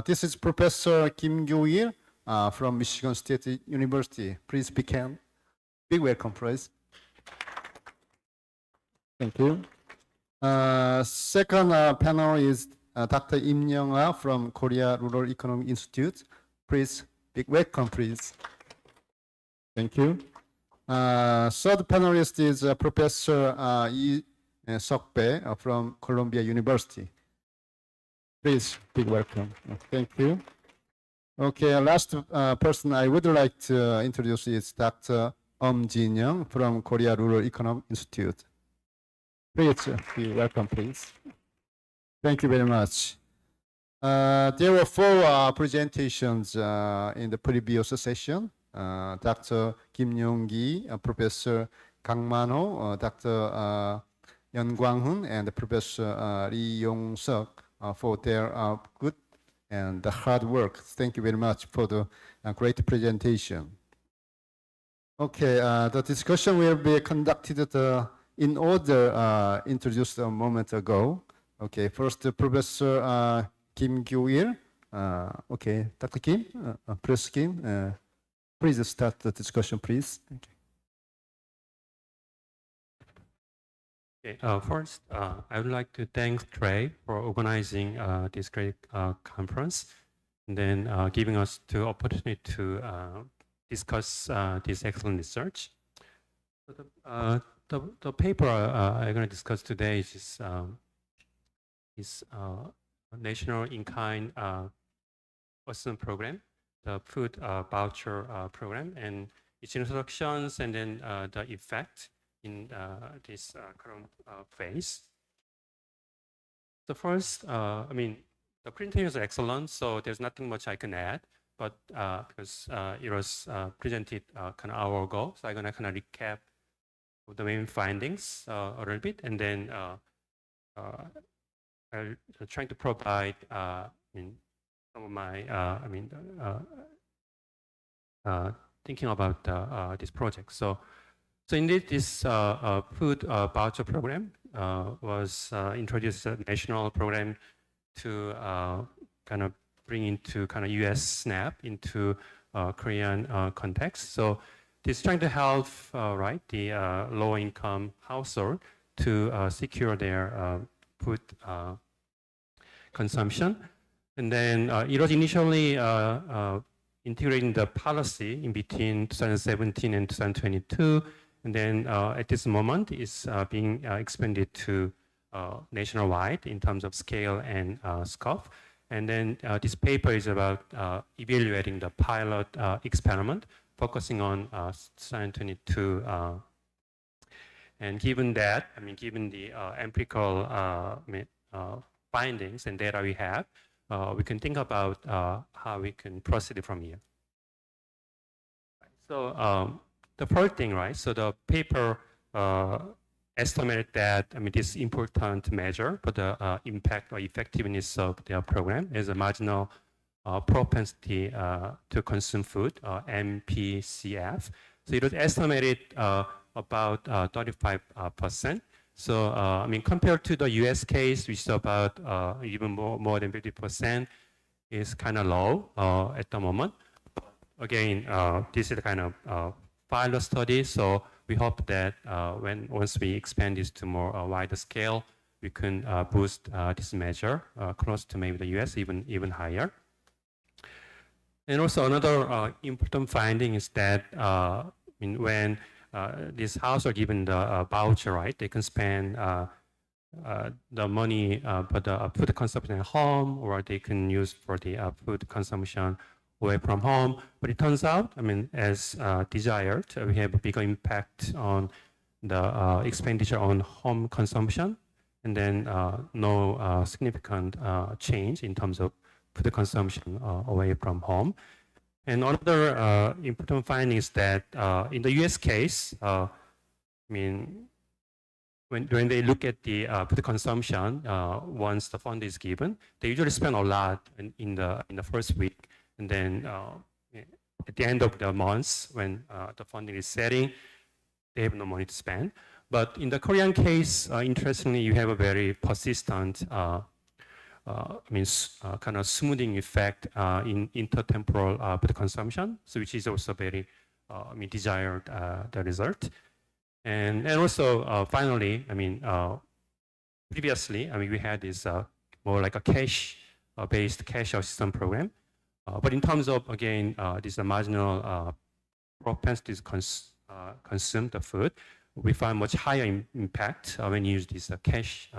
S9: this is Professor Kim Kyo-il from Michigan State University. Please begin. Big welcome, please. Thank you. Second panel is Dr. Im Young-ah from Korea Rural Economic Institute. Please, big welcome, please. Thank you. Third panelist is Professor Lee Seok-bae from Columbia University. Please, big welcome. Thank you. Okay, last person I would like to introduce is Dr. Jin-young from Korea Rural Economic Institute. Please, be welcome, please. Thank you very much. There were 4 presentations in the previous session. Dr. Kim Yong-gi, Professor Kang Man-ho, Dr. Yeon Kwang-hun, and Professor Lee Yong-seok for their good and the hard work. Thank you very much for the great presentation. Okay, the discussion will be conducted in order introduced a moment ago. Okay, first Professor Kim Kyo-il. Okay, Dr. Kim, Professor Kim, please start the discussion, please. Thank you.
S10: Okay, first, I would like to thank Krei for organizing this great conference, and then giving us the opportunity to discuss this excellent research. So the paper I'm going to discuss today is National In-Kind Assistance Program, the food voucher program, and its introductions, and then the effect in this current phase. The first, I mean, the presentation is excellent, so there's nothing much I can add, but because it was presented kind of an hour ago, so I'm going to kind of recap the main findings a little bit, and then I'm trying to provide some of my thinking about this project. So indeed, this food voucher program was introduced as a national program to kind of bring into kind of US SNAP into Korean context. So this is trying to help the low-income household to secure their food consumption. And then it was initially integrating the policy in between 2017 and 2022. And then at this moment, it's being expanded to nationwide in terms of scale and scope. And then this paper is about evaluating the pilot experiment, focusing on 2022. And given that, given the empirical findings and data we have, we can think about how we can proceed from here. So the first thing, right? So the paper estimated that this important measure for the impact or effectiveness of their program is a marginal propensity to consume food, MPCF. So it was estimated about 35%. So compared to the US case, which is about even more than 50%, is kind of low at the moment. Again, this is a kind of pilot study, so we hope that once we expand this to more wider scale, we can boost this measure close to maybe the US, even higher. And also another important finding is that when these households are given the voucher, right, they can spend the money for the food consumption at home, or they can use for the food consumption away from home. But it turns out, as desired, we have a bigger impact on the expenditure on home consumption, and then no significant change in terms of food consumption away from home. And another important finding is that in the US case, when they look at the food consumption, once the fund is given, they usually spend a lot in the first week, and then at the end of the month, when the funding is setting, they have no money to spend. But in the Korean case, interestingly, you have a very persistent, kind of smoothing effect in intertemporal food consumption, so which is also very desired the result. And also finally, previously, we had this more like a cash-based cash assistance program, but in terms of again this marginal propensity to consume the food, we find much higher impact when you use this cash,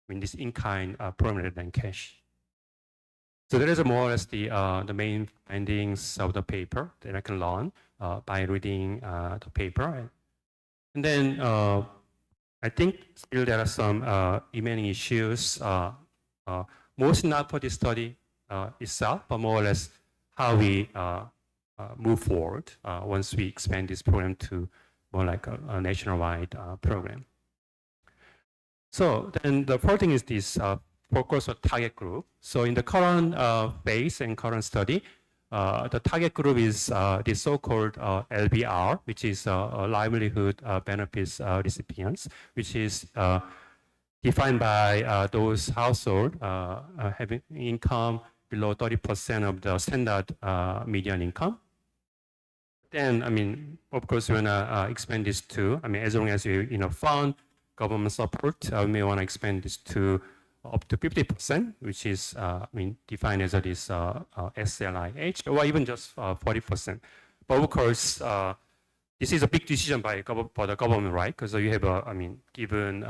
S10: this in-kind program rather than cash. So that is more or less the main findings of the paper that I can learn by reading the paper. And then I think still there are some remaining issues, mostly not for this study itself, but more or less how we move forward once we expand this program to more like a nationwide program. So then the first thing is this focus or target group. So in the current phase and current study, the target group is the so-called LBR, which is livelihood benefits recipients, which is defined by those households having income below 30% of the standard median income. Then, of course, we want to expand this to, as long as you fund government support, we may want to expand this to up to 50%, which is defined as this SLIH, or even just 40%. But of course, this is a big decision for the government, right? Because you have a given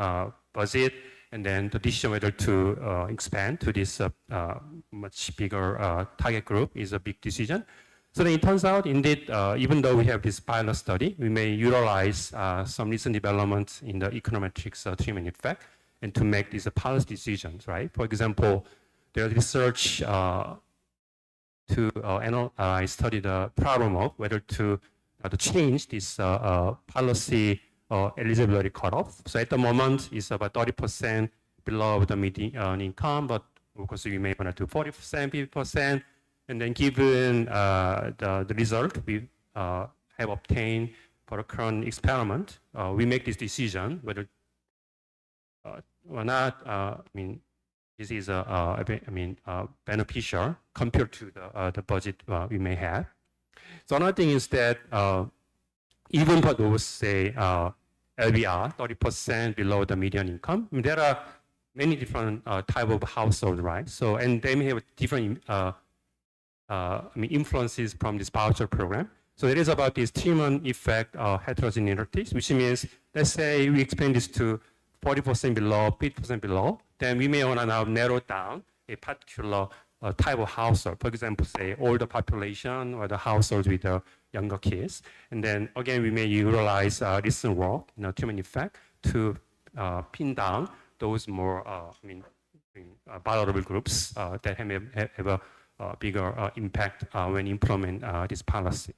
S10: budget, and then the decision whether to expand to this much bigger target group is a big decision. So then it turns out, indeed, even though we have this pilot study, we may utilize some recent developments in the econometrics treatment effect and to make these policy decisions, right? For example, there's research to study the problem of whether to change this policy eligibility cutoff. So at the moment, it's about 30% below the median income, but of course, we may want to do 40%, 50%. And then given the result we have obtained for the current experiment, we make this decision whether or not, this is beneficial compared to the budget we may have. So another thing is that even for those, say, LBR, 30% below the median income, there are many different type of households, right? So, and they may have different influences from this voucher program. So it is about this treatment effect heterogeneity, which means, let's say we expand this to 40% below, 50% below, then we may want to now narrow down a particular type of household. For example, say older population or the households with the younger kids. And then again, we may utilize recent work, treatment effect to pin down those more vulnerable groups that have a bigger impact when implement this policy.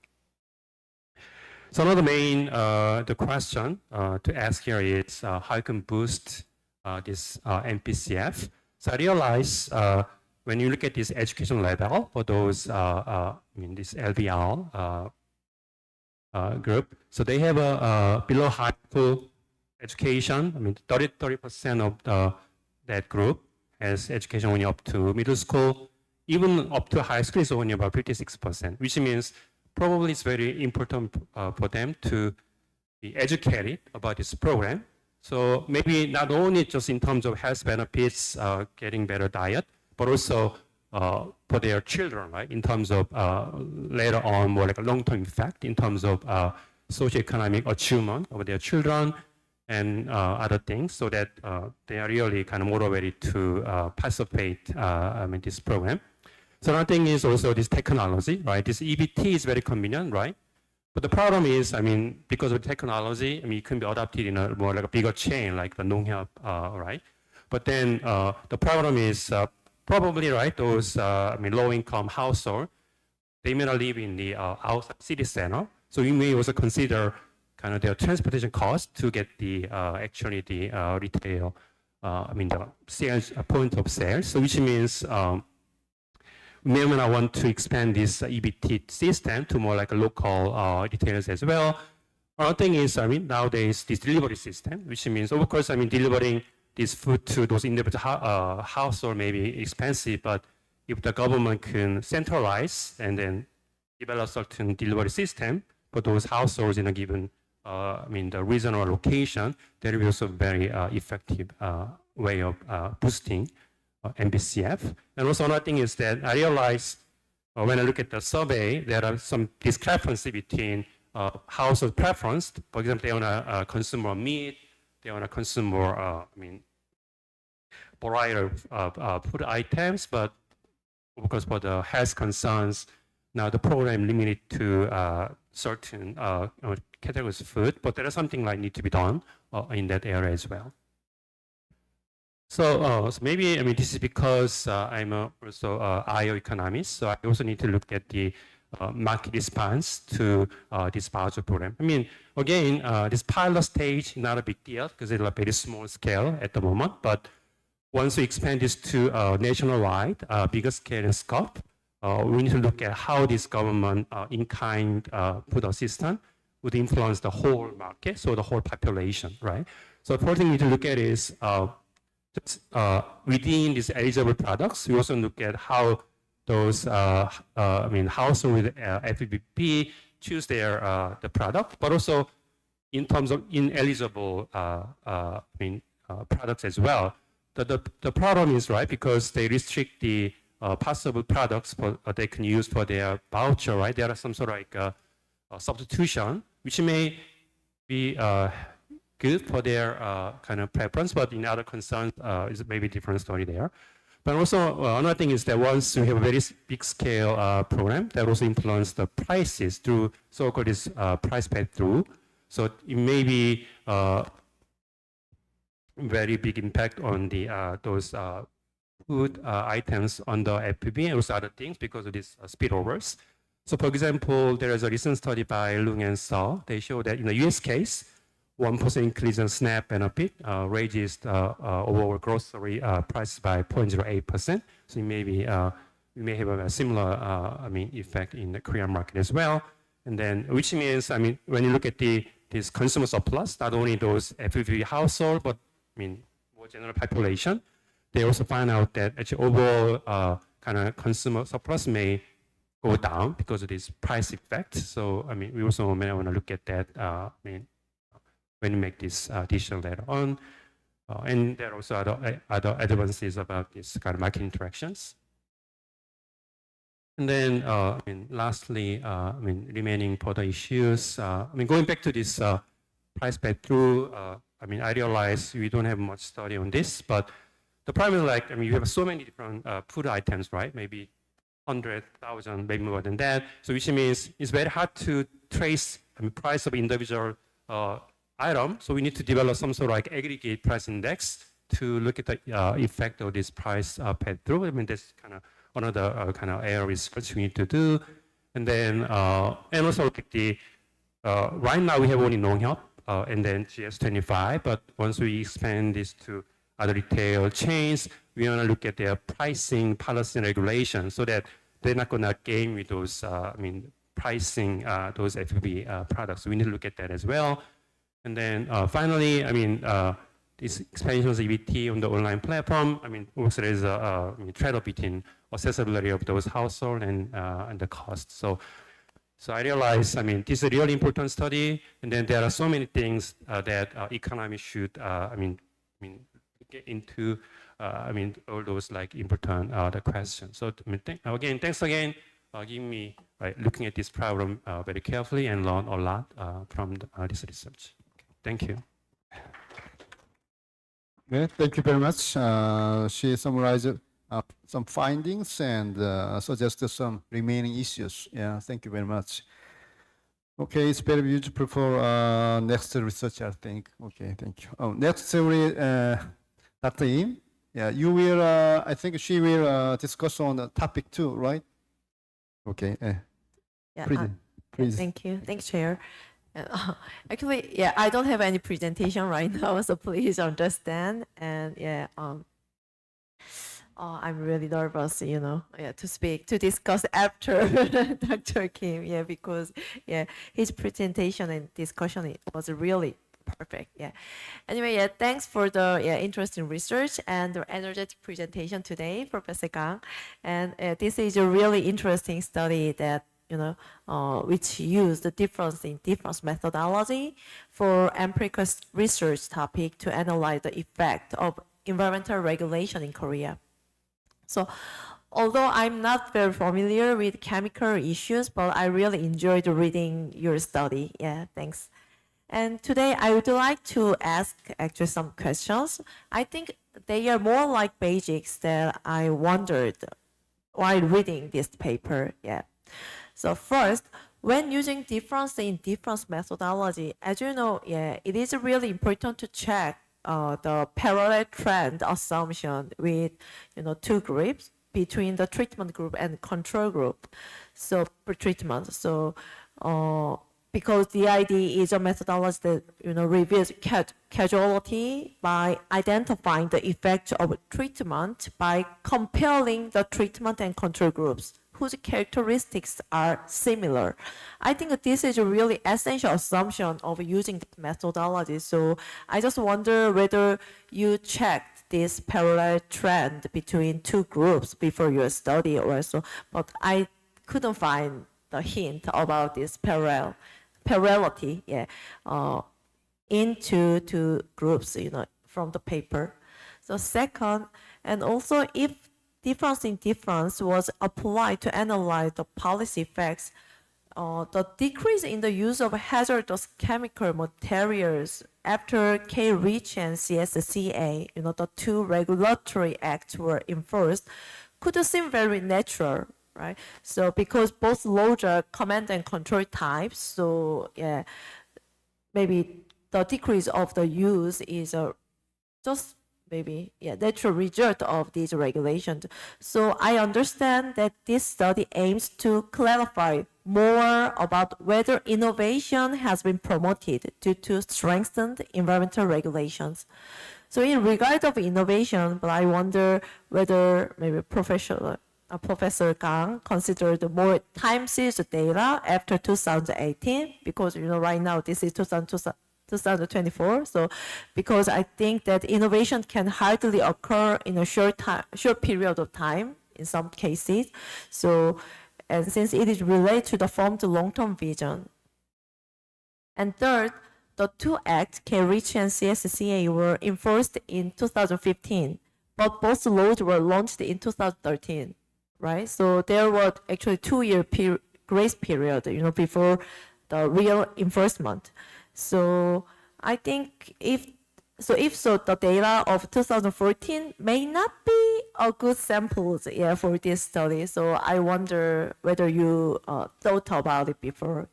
S10: So another main the question to ask here is how you can boost this MPCF. So I realize when you look at this education level for those this LBR group, so they have a below high school education. 30% of that group has education only up to middle school. Even up to high school is only about 56%, which means probably it's very important for them to be educated about this program. So maybe not only just in terms of health benefits, getting better diet, but also for their children, right? In terms of later on more like a long-term effect in terms of socioeconomic achievement of their children and other things, so that they are really kind of motivated to participate in this program. So another thing is also this technology, right? This EBT is very convenient, right? But the problem is, I mean, because of technology, I mean, it can be adopted in a more like a bigger chain, like the 농협, right? But then the problem is probably, right, those I mean, low-income household, they may not live in the outside city center. So you may also consider kind of their transportation cost to get the actually the retail, I mean, the sales point of sales. So which means we may not want to expand this EBT system to more like a local retailers as well. Another thing is, I mean, nowadays this delivery system, which means, of course, I mean, delivering this food to those individual household may be expensive, but if the government can centralize and then develop certain delivery system for those households in a given, I mean, the regional location, that will be also very effective way of boosting MBCF. And also another thing is that I realized when I look at the survey, there are some discrepancy between household preference. For example, they want to consume more meat, they want to consume more, I mean, variety of food items, but of course for the health concerns, now the program limited to certain categories of food, but there is something like need to be done in that area as well. So, so maybe, I mean, this is because I'm also IO economist, so I also need to look at the market response to this voucher program. I mean, again, this pilot stage is not a big deal because it's a very small scale at the moment, but once we expand this to nationwide, bigger scale and scope, we need to look at how this government in-kind food assistance would influence the whole market, so the whole population, right? So the first thing we need to look at is just, within these eligible products, we also look at how those I mean, household with FBP choose their the product, but also in terms of ineligible I mean, products as well. The problem is, right, because they restrict the possible products for, they can use for their voucher, right? There are some sort of like substitution, which may be good for their kind of preference, but in other concerns, is maybe a different story there. But also another thing is that once we have a very big scale program, that also influence the prices through so-called this price pass-through. So it may be very big impact on the those food items on the FPB and also other things because of these spillovers. So for example, there is a recent study by Lung and Saw. They show that in the US case, 1% increase in SNAP benefit raises the overall grocery price by 0.08%. So maybe we may have a similar I mean, effect in the Korean market as well. And then, which means, I mean, when you look at this consumer surplus, not only those FPV household, but I mean, more general population, they also find out that actually overall kind of consumer surplus may go down because of this price effect. So, I mean, we also may want to look at that, I mean, when you make this decision later on. And there are also other advances about this kind of market interactions. And then, I mean, lastly, I mean, remaining further issues. I mean, going back to this price pass-through, I mean, I realize we don't have much study on this, but the problem is like, I mean, you have so many different food items, right? Maybe 100,000, maybe more than that. So which means it's very hard to trace, I mean, price of individual item. So we need to develop some sort of like aggregate price index to look at the effect of this price pass-through. I mean, that's kind of one of the kind of area research we need to do. And then, and also look at the, right now we have only 농협 and then GS25, but once we expand this to other retail chains, we want to look at their pricing policy and regulation so that they're not going to game with those, I mean, pricing those FB products. So we need to look at that as well. And then finally, I mean, this expansion of EBT on the online platform, I mean, also there's a trade-off between accessibility of those households and the cost. So So I realized, I mean, this is a really important study, and then there are so many things that economy should, get into, all those like important the questions. So again, thanks again, giving me looking at this problem very carefully and learn a lot from this research. Thank you.
S9: Yeah, thank you very much. She summarized some findings and suggested some remaining issues. Yeah, thank you very much. Okay, it's very useful for next research, I think. Okay, thank you. Oh, next, Dr. Im. Yeah, you will, I think she will discuss on topic 2, right? Okay.
S11: Yeah,
S9: Please.
S11: thank you. Thanks, Chair. Actually, yeah, I don't have any presentation right now, so please understand. And yeah, I'm really nervous, to discuss after Dr. Kim, because his presentation and discussion was really perfect. Anyway, thanks for the interesting research and the energetic presentation today, Professor Kang. And this is a really interesting study that which use the difference in difference methodology for empirical research topic to analyze the effect of environmental regulation in Korea. So, although I'm not very familiar with chemical issues, but I really enjoyed reading your study. Yeah, thanks. And today I would like to ask actually some questions. I think they are more like basics that I wondered while reading this paper. So first, when using difference in difference methodology, as you know, it is really important to check the parallel trend assumption with two groups between the treatment group and control group. So for treatment, so because the idea is a methodology that reveals causality by identifying the effect of treatment by comparing the treatment and control groups whose characteristics are similar. I think this is a really essential assumption of using this methodology. So I just wonder whether you checked this parallel trend between two groups before your study also, but I couldn't find the hint about this parallelity into two groups, from the paper. So second, and also if difference in difference was applied to analyze the policy effects, the decrease in the use of hazardous chemical materials after K-REACH and CSCA, the two regulatory acts were enforced, could seem very natural, right? So because both laws are command and control types, so maybe the decrease of the use is just maybe natural result of these regulations. So I understand that this study aims to clarify more about whether innovation has been promoted due to strengthened environmental regulations. So in regard of innovation, but I wonder whether maybe Professor Kang considered more time series data after 2018, because right now this is 2024. So because I think that innovation can hardly occur in a short period of time in some cases. So, and since it is related to the formed long-term vision. And third, the two acts, K-REACH and CSCA, were enforced in 2015, but both laws were launched in 2013, right? So there was actually 2-year grace period, before the real enforcement. So I think if the data of 2014 may not be a good sample for this study. So I wonder whether you thought about it before.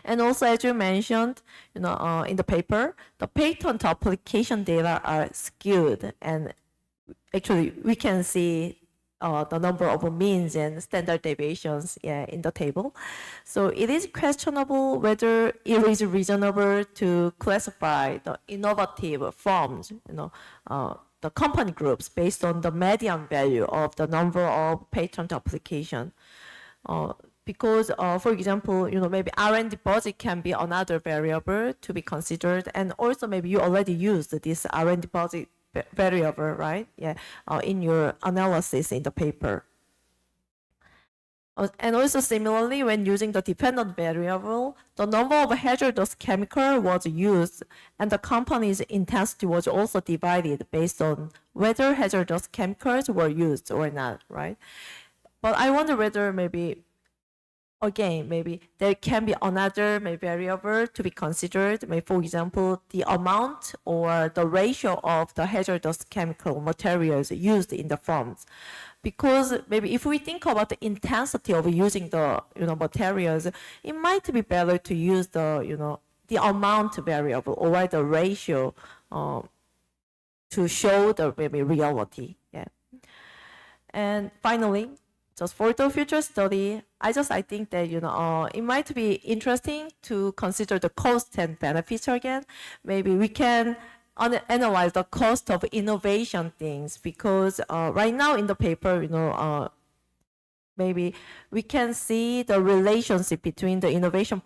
S11: And also, as you mentioned, in the paper, the patent application data are skewed, and actually we can see the number of means and standard deviations in the table. So it is questionable whether it is reasonable to classify the innovative firms, the company groups based on the median value of the number of patent application. Because, for example, maybe R&D budget can be another variable to be considered, and also maybe you already used this R&D budget variable, right? In your analysis in the paper. And also similarly, when using the dependent variable, the number of hazardous chemical was used, and the company's intensity was also divided based on whether hazardous chemicals were used or not, right? But I wonder whether maybe, again, maybe there can be another maybe variable to be considered, maybe for example, the amount or the ratio of the hazardous chemical materials used in the farms. Because maybe if we think about the intensity of using the materials, it might be better to use the the amount variable or the ratio to show the maybe reality. Yeah. And finally, just for the future study, I think that it might be interesting to consider the cost and benefits again. Maybe we can analyze the cost of innovation things, because right now in the paper, maybe we can see the relationship between the innovation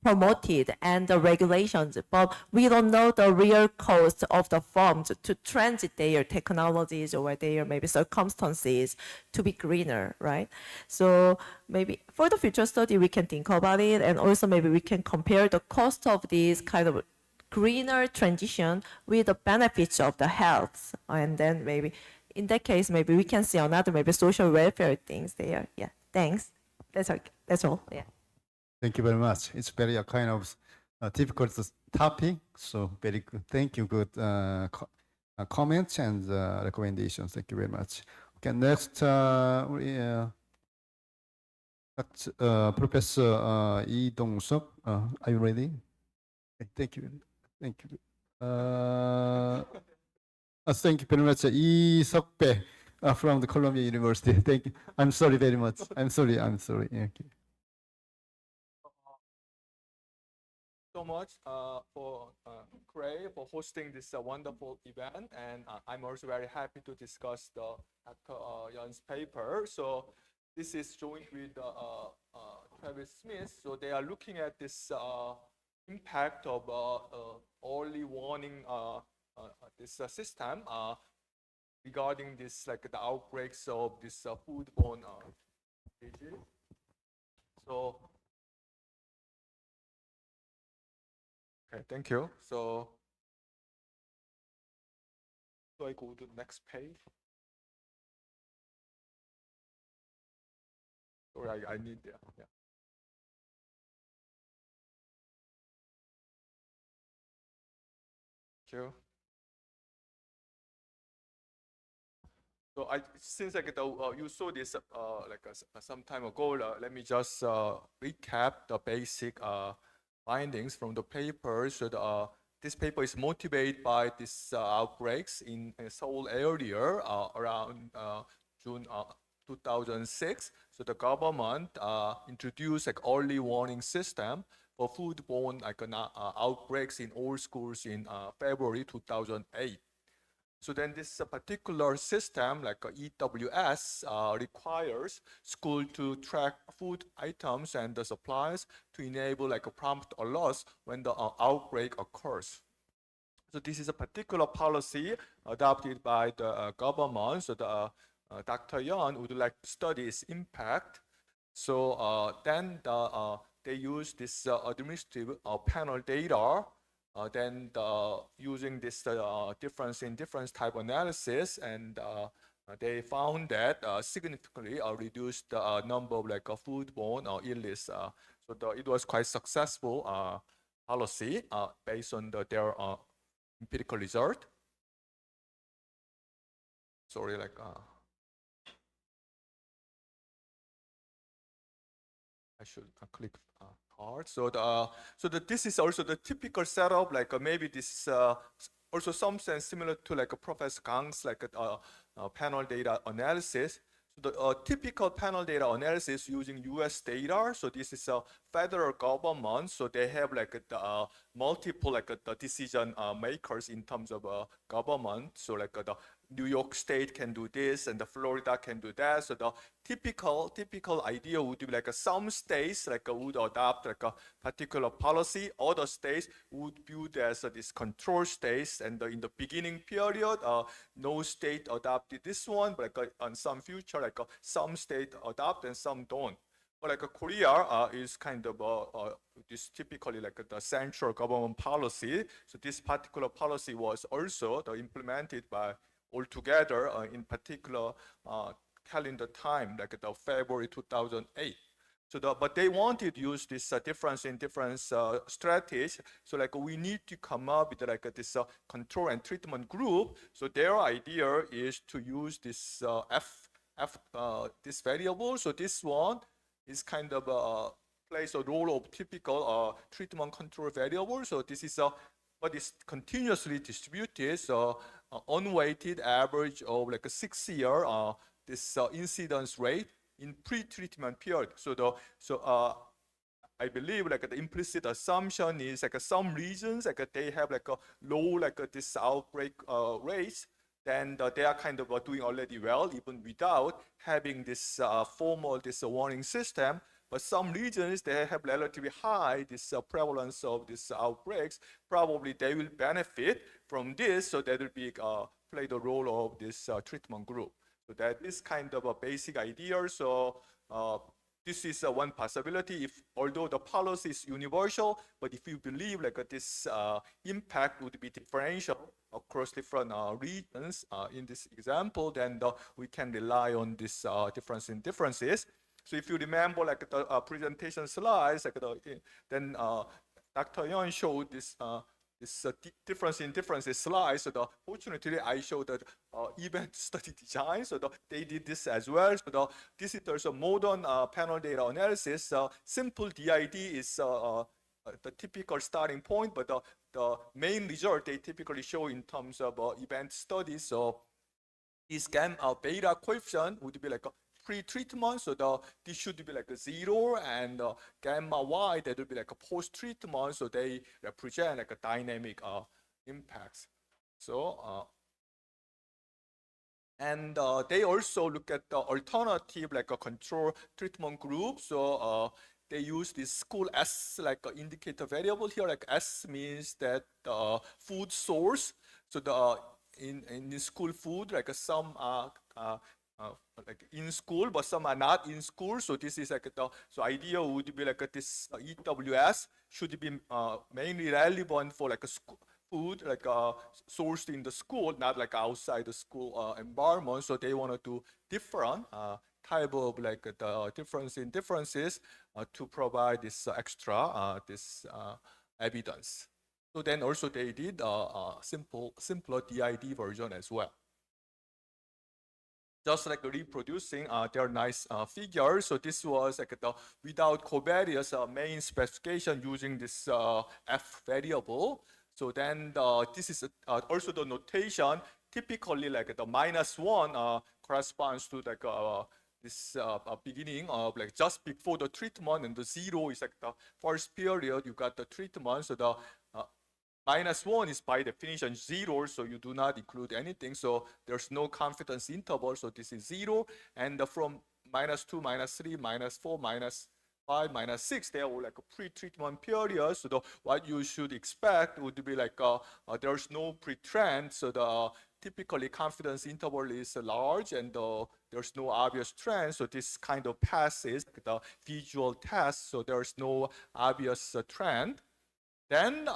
S11: promoted and the regulations, but we don't know the real cost of the firms to transit their technologies or their maybe circumstances to be greener, right? So maybe for the future study, we can think about it, and also maybe we can compare the cost of these kind of greener transition with the benefits of the health, and then maybe in that case maybe we can see another maybe social welfare things there. Yeah, thanks. That's all. Yeah.
S9: Thank you very much. It's very a kind of difficult topic, so very good. Thank you. Good comments and recommendations. Thank you very much. Okay, next, Professor Lee Dong-seok. Are you ready? Thank you. Thank you. Thank you very much. Lee Seok-bae from the Columbia University. Thank you. I'm sorry very much. I'm sorry. Okay.
S12: So much for Krei for hosting this wonderful event, and I'm also very happy to discuss the Dr. Yeon's paper. So this is joined with Travis Smith. So they are looking at this impact of early warning this system regarding this the outbreaks of this foodborne disease. So okay, thank you. So I go to the next page. Sorry, I need there. Yeah. Thank you. So since you saw this some time ago, let me just recap the basic findings from the paper. So this paper is motivated by these outbreaks in Seoul area around June 2006. So the government introduced early warning system for foodborne outbreaks in all schools in February 2008. So then this particular system, like EWS, requires school to track food items and the supplies to enable a prompt alerts when the outbreak occurs. So this is a particular policy adopted by the government. So Dr. Yeon would like to study its impact. So then they use this administrative panel data. Then using this difference type analysis, and they found that significantly reduced the number of foodborne illness. So it was quite successful policy based on their empirical result. Sorry, I should click hard. So this is also the typical setup. Maybe this is also some sense similar to Professor Kang's panel data analysis. So the typical panel data analysis using U.S. data. So this is a federal government. So they have the multiple the decision makers in terms of government. So the New York State can do this and the Florida can do that. So the typical idea would be like some states would adopt like a particular policy. Other states would view it as this control states, and in the beginning period, no state adopted this one, but on some future, some state adopt and some don't. But Korea is kind of this typically the central government policy. So this particular policy was also implemented by altogether in particular calendar time, the February 2008. So but they wanted to use this difference in difference strategy. So we need to come up with this control and treatment group. So their idea is to use this this variable. So this one is kind of plays a role of typical treatment control variable. So this is but it's continuously distributed. So unweighted average of a 6-year this incidence rate in pre-treatment period. So I believe the implicit assumption is some regions they have a low this outbreak rates, then they are kind of doing already well even without having this formal warning system. But some regions, they have relatively high this prevalence of these outbreaks. Probably they will benefit from this, so that will be play the role of this treatment group. So that is kind of a basic idea. So this is one possibility. Although the policy is universal, but if you believe this impact would be differential across different regions in this example, then we can rely on this difference in differences. So if you remember the presentation slides, then Dr. Yeon showed this difference in differences slides. So fortunately, I showed the event study design. So they did this as well. So this is also modern panel data analysis. Simple DID is the typical starting point, but the main result they typically show in terms of event studies. So this gamma beta coefficient would be pre-treatment, so this should be 0, and gamma y that would be post-treatment, so they represent a dynamic impacts. So and they also look at the alternative a control treatment group. So they use this school S indicator variable here. S means that food source. So in school food, some are in school, but some are not in school. So this is so idea would be this EWS should be mainly relevant for food sourced in the school, not outside the school environment. So they want to do different type of the difference in differences to provide this extra this evidence. So then also they did simpler DID version as well. Just reproducing their nice figures. So this was the without covariance main specification using this F variable. So then this is also the notation. Typically the -1 corresponds to this beginning of just before the treatment, and the 0 is the first period you got the treatment. So the -1 is by definition 0, so you do not include anything. So there's no confidence interval, so this is 0. And from -2, -3, -4, -5, -6, they are all a pre-treatment period. So what you should expect would be there's no pre-trend. So the typically confidence interval is large, and there's no obvious trend. So this kind of passes the visual test. So there's no obvious trend. Then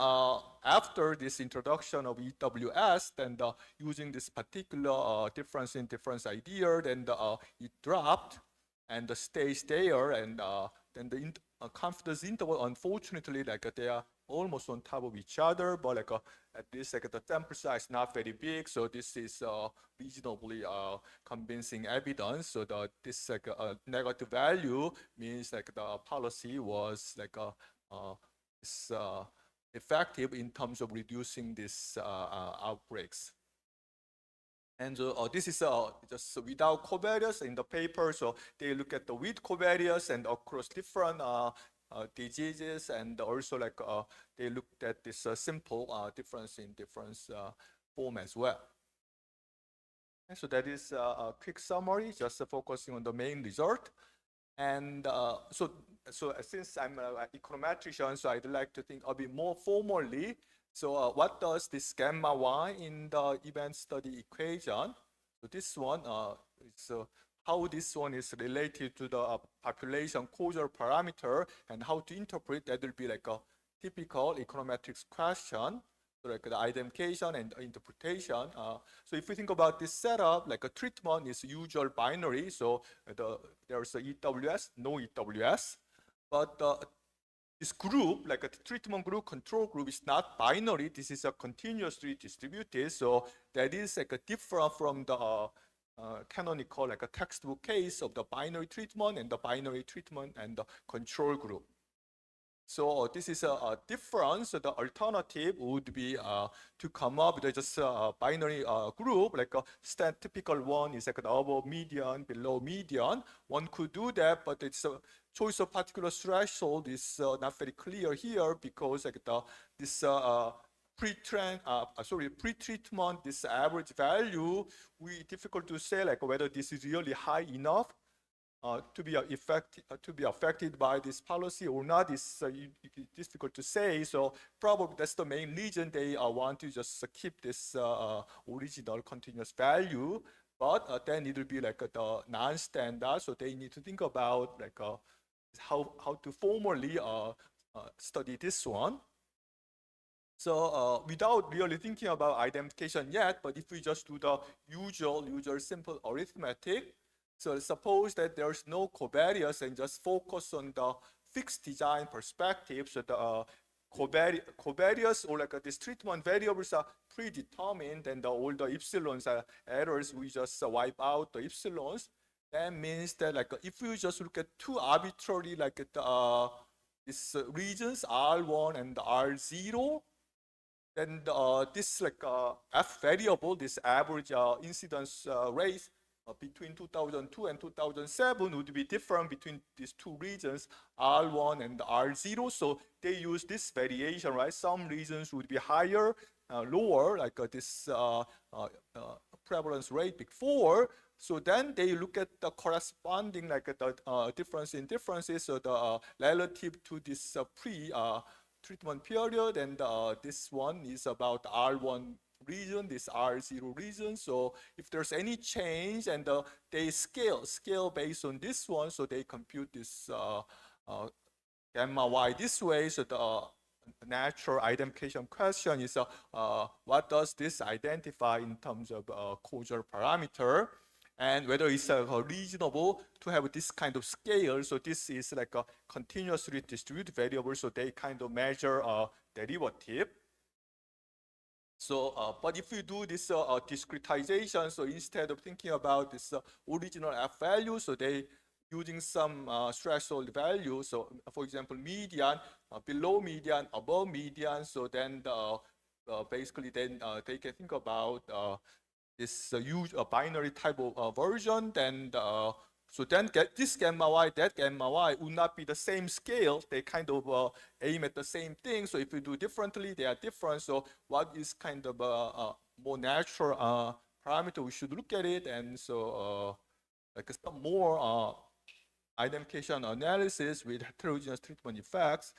S12: after this introduction of EWS, then using this particular difference in difference idea, then it dropped and stays there, and then the confidence interval, unfortunately, they are almost on top of each other, but at least the sample size is not very big, so this is reasonably convincing evidence. So this negative value means the policy was effective in terms of reducing these outbreaks. And this is just without covariance in the paper. So they look at the with covariance and across different diseases, and also they looked at this simple difference in difference form as well. And so that is a quick summary, just focusing on the main result. And so since I'm an econometrician, so I'd like to think a bit more formally. So what does this gamma y in the event study equation? So this one is how this one is related to the population causal parameter, and how to interpret that will be like a typical econometrics question. So like the identification and interpretation. So if we think about this setup, like a treatment is usual binary. So there's a EWS, no EWS. But this group, like a treatment group, control group, is not binary. This is a continuously distributed. So that is like a different from the canonical, like a textbook case of the binary treatment and the binary treatment and the control group. So this is a difference. So the alternative would be to come up with just a binary group, like a typical one is like an above median, below median. One could do that, but it's a choice of particular threshold is not very clear here, because like this pre-treatment, this average value, difficult to say like whether this is really high enough to be affected by this policy or not. Is difficult to say. So probably that's the main reason they want to just keep this original continuous value. But then it will be like the non-standard. So they need to think about like how to formally study this one. So without really thinking about identification yet, but if we just do the usual simple arithmetic, so suppose that there's no covariance and just focus on the fixed design perspective. So the covariance or like this treatment variables are predetermined, and all the epsilons are errors, we just wipe out the epsilons. That means that like if you just look at two arbitrary like these regions R1 and R0, then this like F variable, this average incidence rate between 2002 and 2007 would be different between these two regions, R1 and R0. So they use this variation, right? Some regions would be higher, lower, like this prevalence rate before. So then they look at the corresponding, like the difference in differences, so the relative to this pre-treatment period, and this one is about R1 region, this R0 region. So if there's any change, and they scale based on this one, so they compute this gamma y this way. So the natural identification question is what does this identify in terms of causal parameter, and whether it's reasonable to have this kind of scale. So this is like a continuously distributed variable, so they kind of measure derivative. So, but if you do this discretization, so instead of thinking about this original F value, so they using some threshold value. So, for example, median, below median, above median. So then basically then they can think about this huge binary type of version. Then so then get this gamma y, that gamma y would not be the same scale. They kind of aim at the same thing. So if you do differently, they are different. So what is kind of a more natural parameter we should look at it? And so like some more identification analysis with heterogeneous treatment effects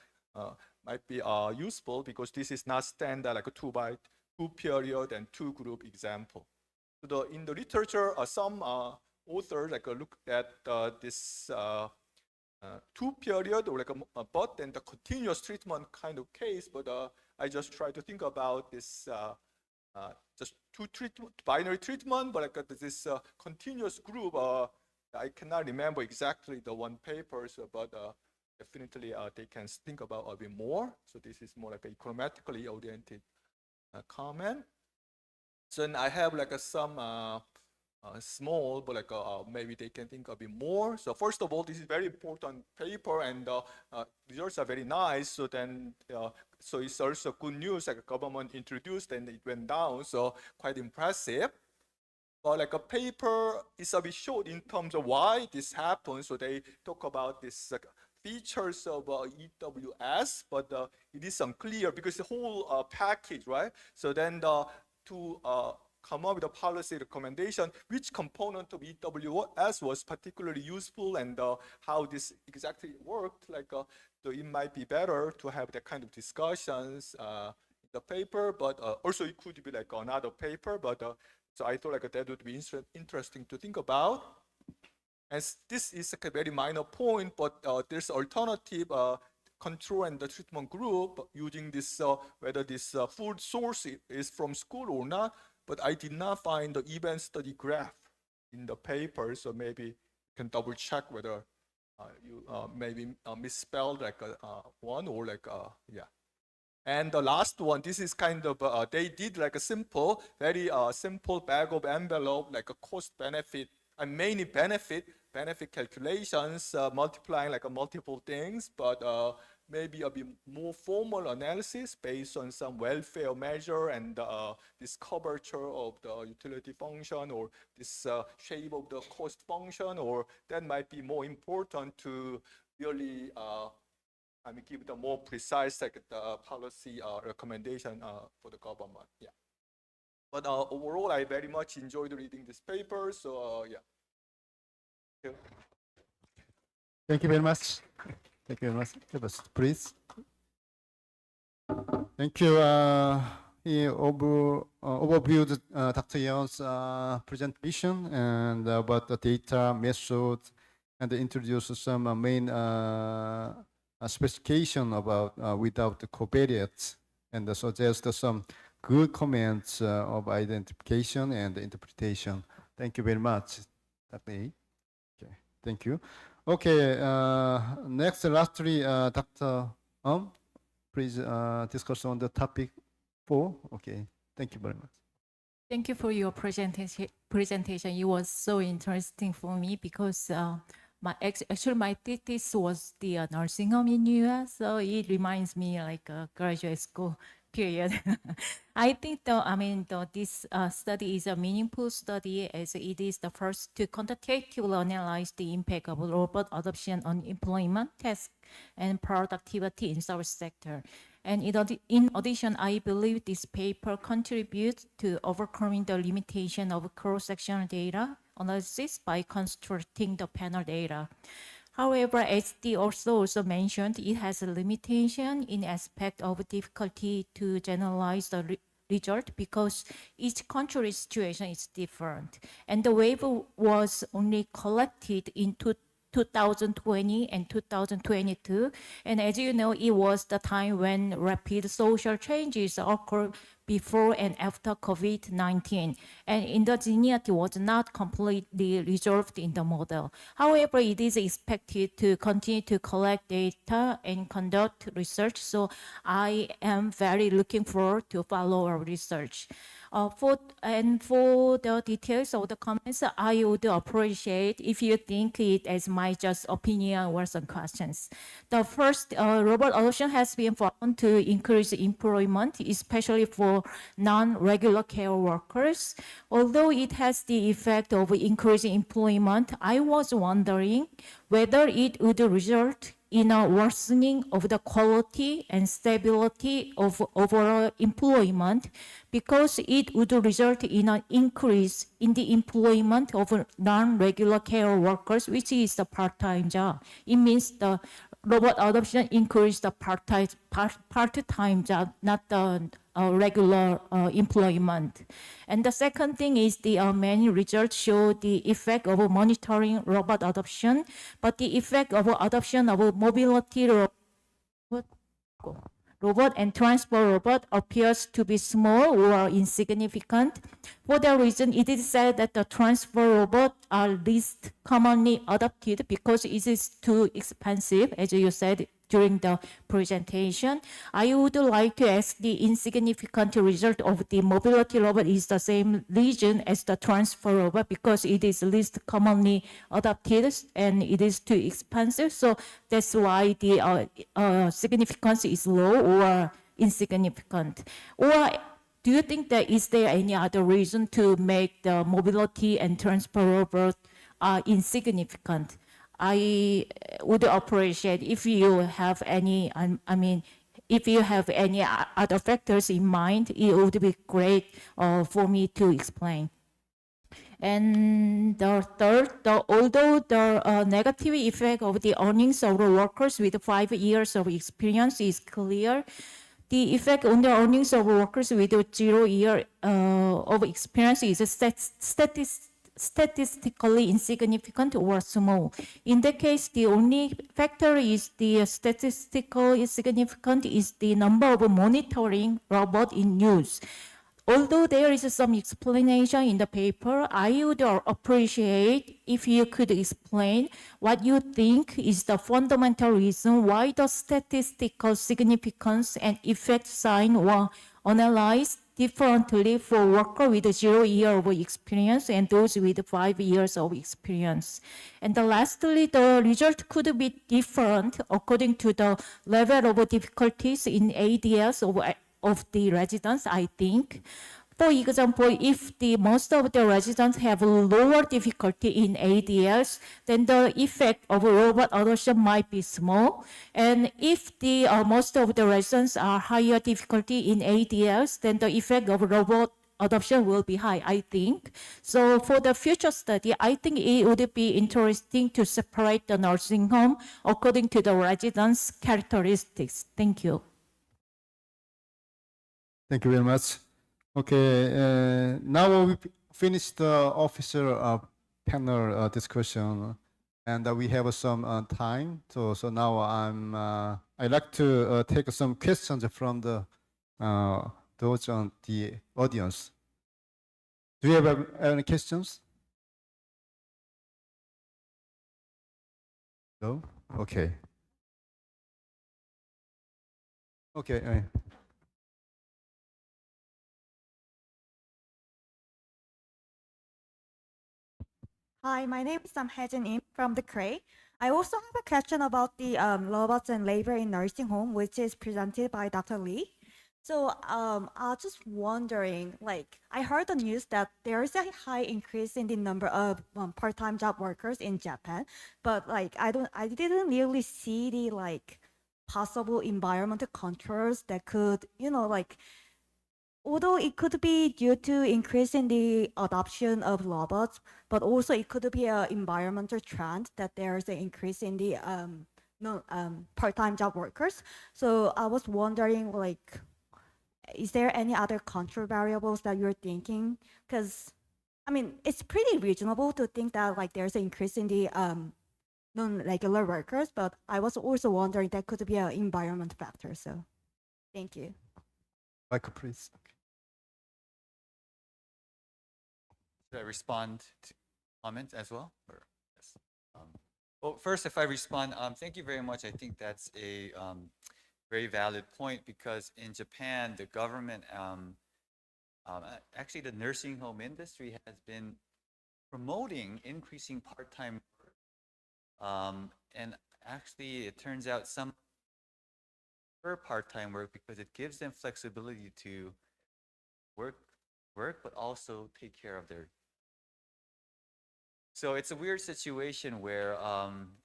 S12: might be useful, because this is not standard like a 2x2 period and 2 group example. So in the literature, some authors like looked at this 2 period or like but then the continuous treatment kind of case. But I just try to think about this just binary treatment, but like this continuous group. I cannot remember exactly the one paper, so, but definitely they can think about a bit more. So this is more like a econometrically oriented comment. So then I have like some small, but like maybe they can think a bit more. So first of all, this is very important paper, and results are very nice. So then, so it's also good news. Like government introduced and it went down. So quite impressive. But like a paper is a bit short in terms of why this happens. So they talk about this features of EWS, but it is unclear because the whole package, right? So then to come up with a policy recommendation, which component of EWS was particularly useful and how this exactly worked. Like, so it might be better to have that kind of discussions in the paper, but also it could be like another paper. But so I thought like that would be interesting to think about. And this is like a very minor point, but there's alternative control and the treatment group using this, whether this food source is from school or not, but I did not find the event study graph in the paper, so maybe you can double check whether you maybe misspelled like one or like, yeah. And the last one, this is kind of, they did like a simple, very simple back of envelope, like a cost benefit, and mainly benefit calculations, multiplying like multiple things, but maybe a bit more formal analysis based on some welfare measure and this curvature of the utility function or this shape of the cost function, or that might be more important to really give the more precise like, policy recommendation for the government. Yeah. But overall, I very much enjoyed reading this paper. So yeah. Thank you.
S9: Thank you very much. Thank you very much. Yes, please. Thank you. He overviewed Dr. Yeon's presentation and about the data method, and introduced some main specification about without the covariates, and suggest some good comments of identification and interpretation. Thank you very much, Dr. A. Okay, thank you. Okay, next, lastly, Dr. Please discuss on the topic 4. Okay, thank you very much.
S13: Thank you for your presentation. It was so interesting for me because my thesis was the nursing home in US, so it reminds me like a graduate school period. I think this study is a meaningful study as it is the first to quantitatively analyze the impact of robot adoption on employment, task, and productivity in service sector. And in addition, I believe this paper contributes to overcoming the limitation of cross-sectional data analysis by constructing the panel data. However, as the also mentioned, it has a limitation in aspect of difficulty to generalize the result because each country's situation is different. And the waiver was only collected in 2020 and 2022. And as you know, it was the time when rapid social changes occurred before and after COVID-19. And indigeneity was not completely resolved in the model. However, it is expected to continue to collect data and conduct research. So I am very looking forward to follow our research. For the details of the comments, I would appreciate if you think it as my just opinion or some questions. The first, robot adoption has been found to increase employment, especially for non-regular care workers. Although it has the effect of increasing employment, I was wondering whether it would result in a worsening of the quality and stability of overall employment because it would result in an increase in the employment of non-regular care workers, which is the part-time job. It means the robot adoption increased the part-time job, not the regular employment. And the second thing is the many results show the effect of monitoring robot adoption, but the effect of adoption of mobility robot and transport robot appears to be small or insignificant. For that reason, it is said that the transport robots are least commonly adopted because it is too expensive, as you said during the presentation. I would like to ask the insignificant result of the mobility robot is the same reason as the transport robot because it is least commonly adopted and it is too expensive. So that's why the significance is low or insignificant. Or do you think that is there any other reason to make the mobility and transport robot insignificant? I would appreciate if you have any, if you have any other factors in mind, it would be great for me to explain. And the third, although the negative effect of the earnings of the workers with 5 years of experience is clear, the effect on the earnings of workers with 0 year of experience is statistically insignificant or small. In that case, the only factor is the statistically insignificant is the number of monitoring robots in use. Although there is some explanation in the paper, I would appreciate if you could explain what you think is the fundamental reason why the statistical significance and effect sign were analyzed differently for workers with 0 year of experience and those with 5 years of experience. And lastly, the result could be different according to the level of difficulties in ADLs of the residents, I think. For example, if most of the residents have lower difficulty in ADLs, then the effect of robot adoption might be small. And if most of the residents are higher difficulty in ADLs, then the effect of robot adoption will be high, I think. So for the future study, I think it would be interesting to separate the nursing home according to the residents' characteristics. Thank you.
S9: Thank you very much. Okay, now we finished the officer panel discussion, and we have some time. So now I'd like to take some questions from those on the audience. Do you have any questions? No? Okay. Okay.
S14: Hi, my name is Hejin Im from the Krei. I also have a question about the robots and labor in nursing home, which is presented by Dr. Lee. So I was just wondering, like, I heard the news that there is a high increase in the number of part-time job workers in Japan, but like I didn't really see the like possible environmental controls that could, although it could be due to increase in the adoption of robots, but also it could be an environmental trend that there's an increase in the part-time job workers. So I was wondering, like, is there any other control variables that you're thinking? Because, I mean, it's pretty reasonable to think that like there's an increase in the non-regular workers, but I was also wondering that could be an environment factor. So, thank you.
S9: Michael, please.
S8: Should I respond to comments as well? Or, yes. Well, first, if I respond, thank you very much. I think that's a very valid point because in Japan, the government, actually the nursing home industry has been promoting increasing part-time work. And actually, it turns out some prefer part-time work because it gives them flexibility to work, but also take care of their. So it's a weird situation where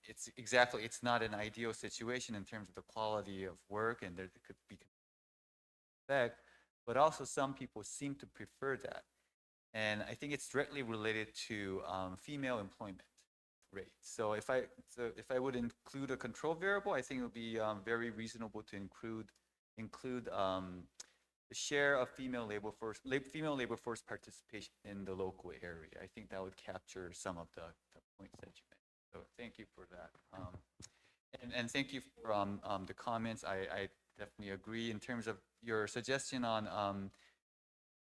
S8: it's not an ideal situation in terms of the quality of work, and there could be effect, but also some people seem to prefer that. And I think it's directly related to female employment rate. So if I would include a control variable, I think it would be very reasonable to include the share of female labor force participation in the local area. I think that would capture some of the points that you made. So thank you for that. And thank you for the comments. I definitely agree in terms of your suggestion on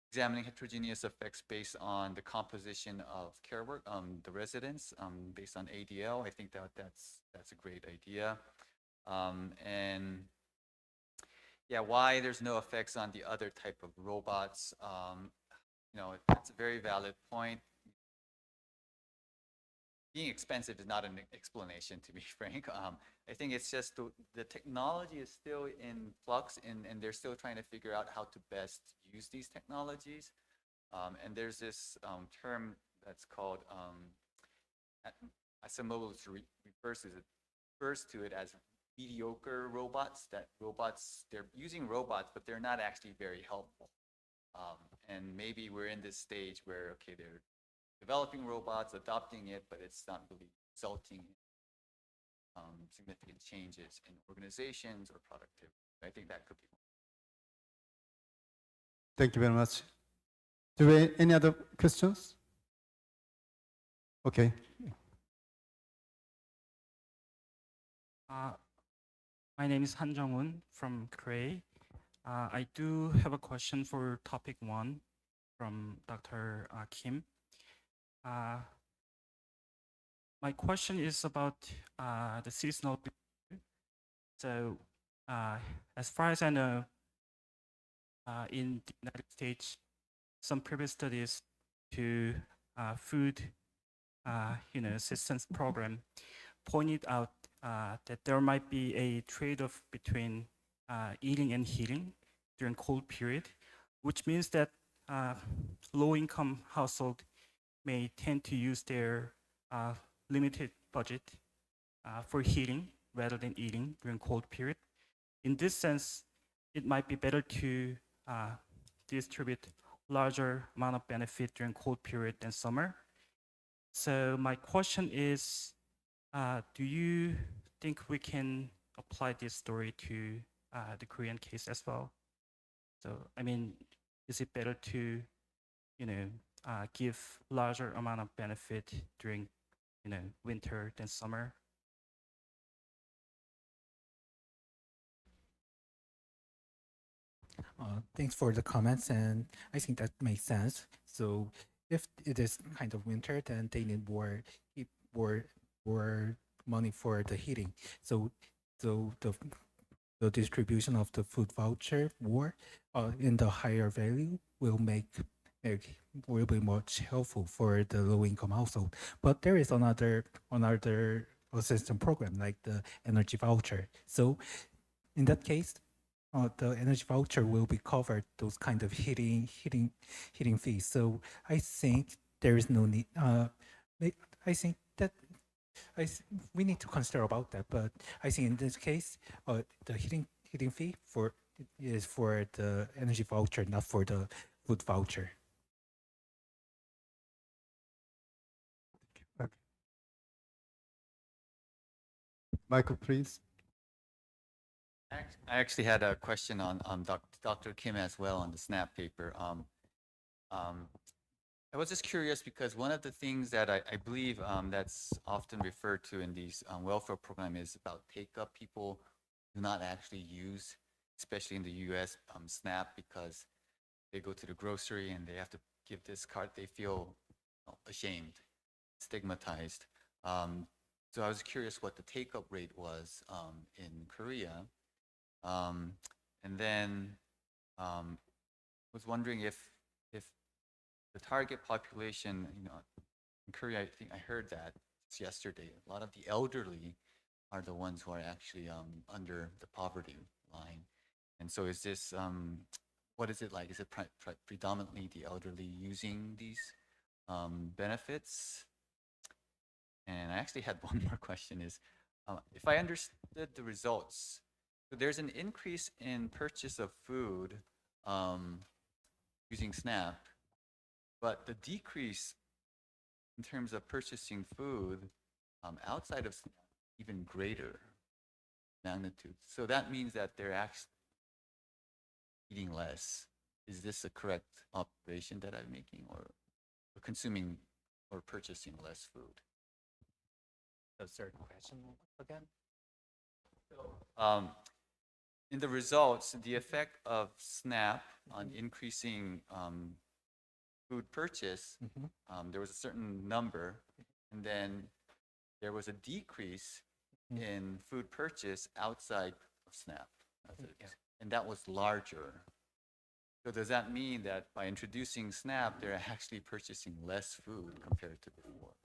S8: examining heterogeneous effects based on the composition of care work, the residents, based on ADL. I think that's a great idea. And yeah, why there's no effects on the other type of robots? That's a very valid point. Being expensive is not an explanation, to be frank. I think it's just the technology is still in flux, and they're still trying to figure out how to best use these technologies. And there's this term that's called Asamoah refers to it as mediocre robots, they're using robots, but they're not actually very helpful. And maybe we're in this stage where, okay, they're developing robots, adopting it, but it's not really resulting in significant changes in organizations or productivity. I think that could be one.
S9: Thank you very much. Do we any other questions? Okay.
S15: My name is Han Jung-un from Krei. I do have a question for topic 1 from Dr. Kim. My question is about the seasonal. So, as far as I know, in the United States, some previous studies to food, assistance program pointed out that there might be a trade-off between eating and heating during cold period, which means that low-income household may tend to use their limited budget for heating rather than eating during cold period. In this sense, it might be better to distribute larger amount of benefit during cold period than summer. So my question is, do you think we can apply this story to the Korean case as well? So, I mean, is it better to, give larger amount of benefit during, winter than summer?
S5: Thanks for the comments, and I think that makes sense. So if it is kind of winter, then they need more money for the heating. So the distribution of the food voucher more in the higher value will will be much helpful for the low income household. But there is another assistance program like the energy voucher. So in that case, the energy voucher will be covered those kind of heating fees. So I think there is no need. I think that we need to consider about that. But I think in this case, the heating fee is for the energy voucher, not for the food voucher.
S9: Okay. Michael, please.
S8: I actually had a question on Dr. Kim as well on the SNAP paper. I was just curious because one of the things that I believe that's often referred to in these welfare program is about take-up. People do not actually use, especially in the U.S., SNAP because they go to the grocery and they have to give this card. They feel ashamed, stigmatized. So I was curious what the take-up rate was in Korea. And then was wondering if the target population, in Korea, I think I heard that yesterday, a lot of the elderly are the ones who are actually under the poverty line. And so is this, what is it like? Is it predominantly the elderly using these benefits? And I actually had one more question is, if I understood the results, so there's an increase in purchase of food using SNAP, but the decrease in terms of purchasing food outside of SNAP even greater magnitude. So that means that they're actually eating less. Is this a correct observation that I'm making, or consuming or purchasing less food?
S6: The third question again?
S8: In the results, the effect of SNAP on increasing food purchase, there was a certain number, and then there was a decrease in food purchase outside of SNAP, and that was larger. So does that mean that by introducing SNAP, they're actually purchasing less food compared to before?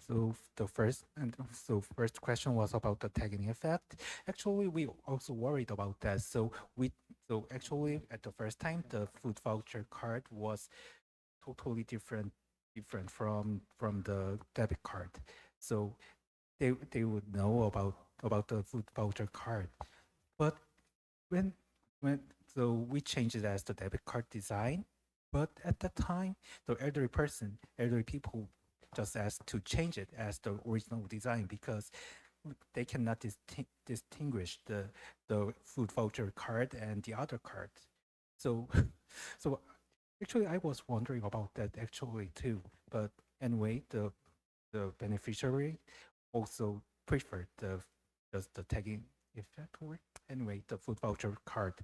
S5: So first question was about the tagging effect. Actually, we also worried about that. So actually at the first time, the food voucher card was totally different from the debit card. So they would know about the food voucher card. But when so we changed it as the debit card design. But at that time, the elderly people just asked to change it as the original design because they cannot distinguish the food voucher card and the other card. So actually I was wondering about that actually too. But anyway, the beneficiary also preferred just the tagging effect or anyway the food voucher card.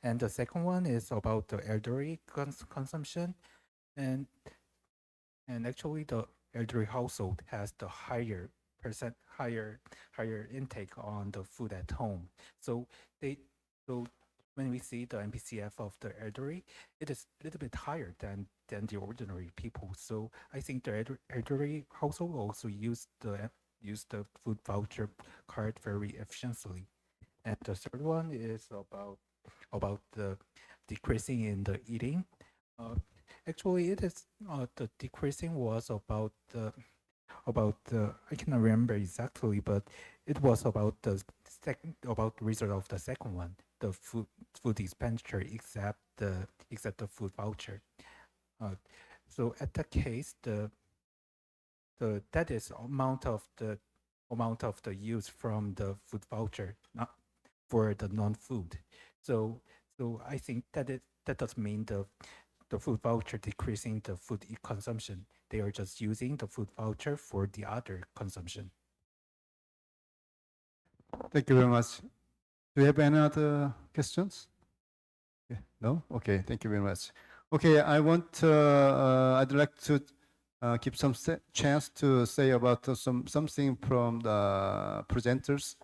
S5: And the second one is about the elderly consumption, and actually the elderly household has the higher intake on the food at home. So when we see the MPCF of the elderly, it is a little bit higher than the ordinary people. So I think the elderly household also use the food voucher card very efficiently. And the third one is about the decreasing in the eating. Actually, it is the decreasing was about the I cannot remember exactly, but it was about the result of the second one, the food expenditure except the food voucher. So at that case, that is amount of the use from the food voucher, not for the non-food. So I think that does mean the food voucher decreasing the food consumption. They are just using the food voucher for the other consumption.
S9: Thank you very much. Do you have any other questions? Yeah. No? Okay, thank you very much. Okay, I'd like to give some chance to say about something from the presenters.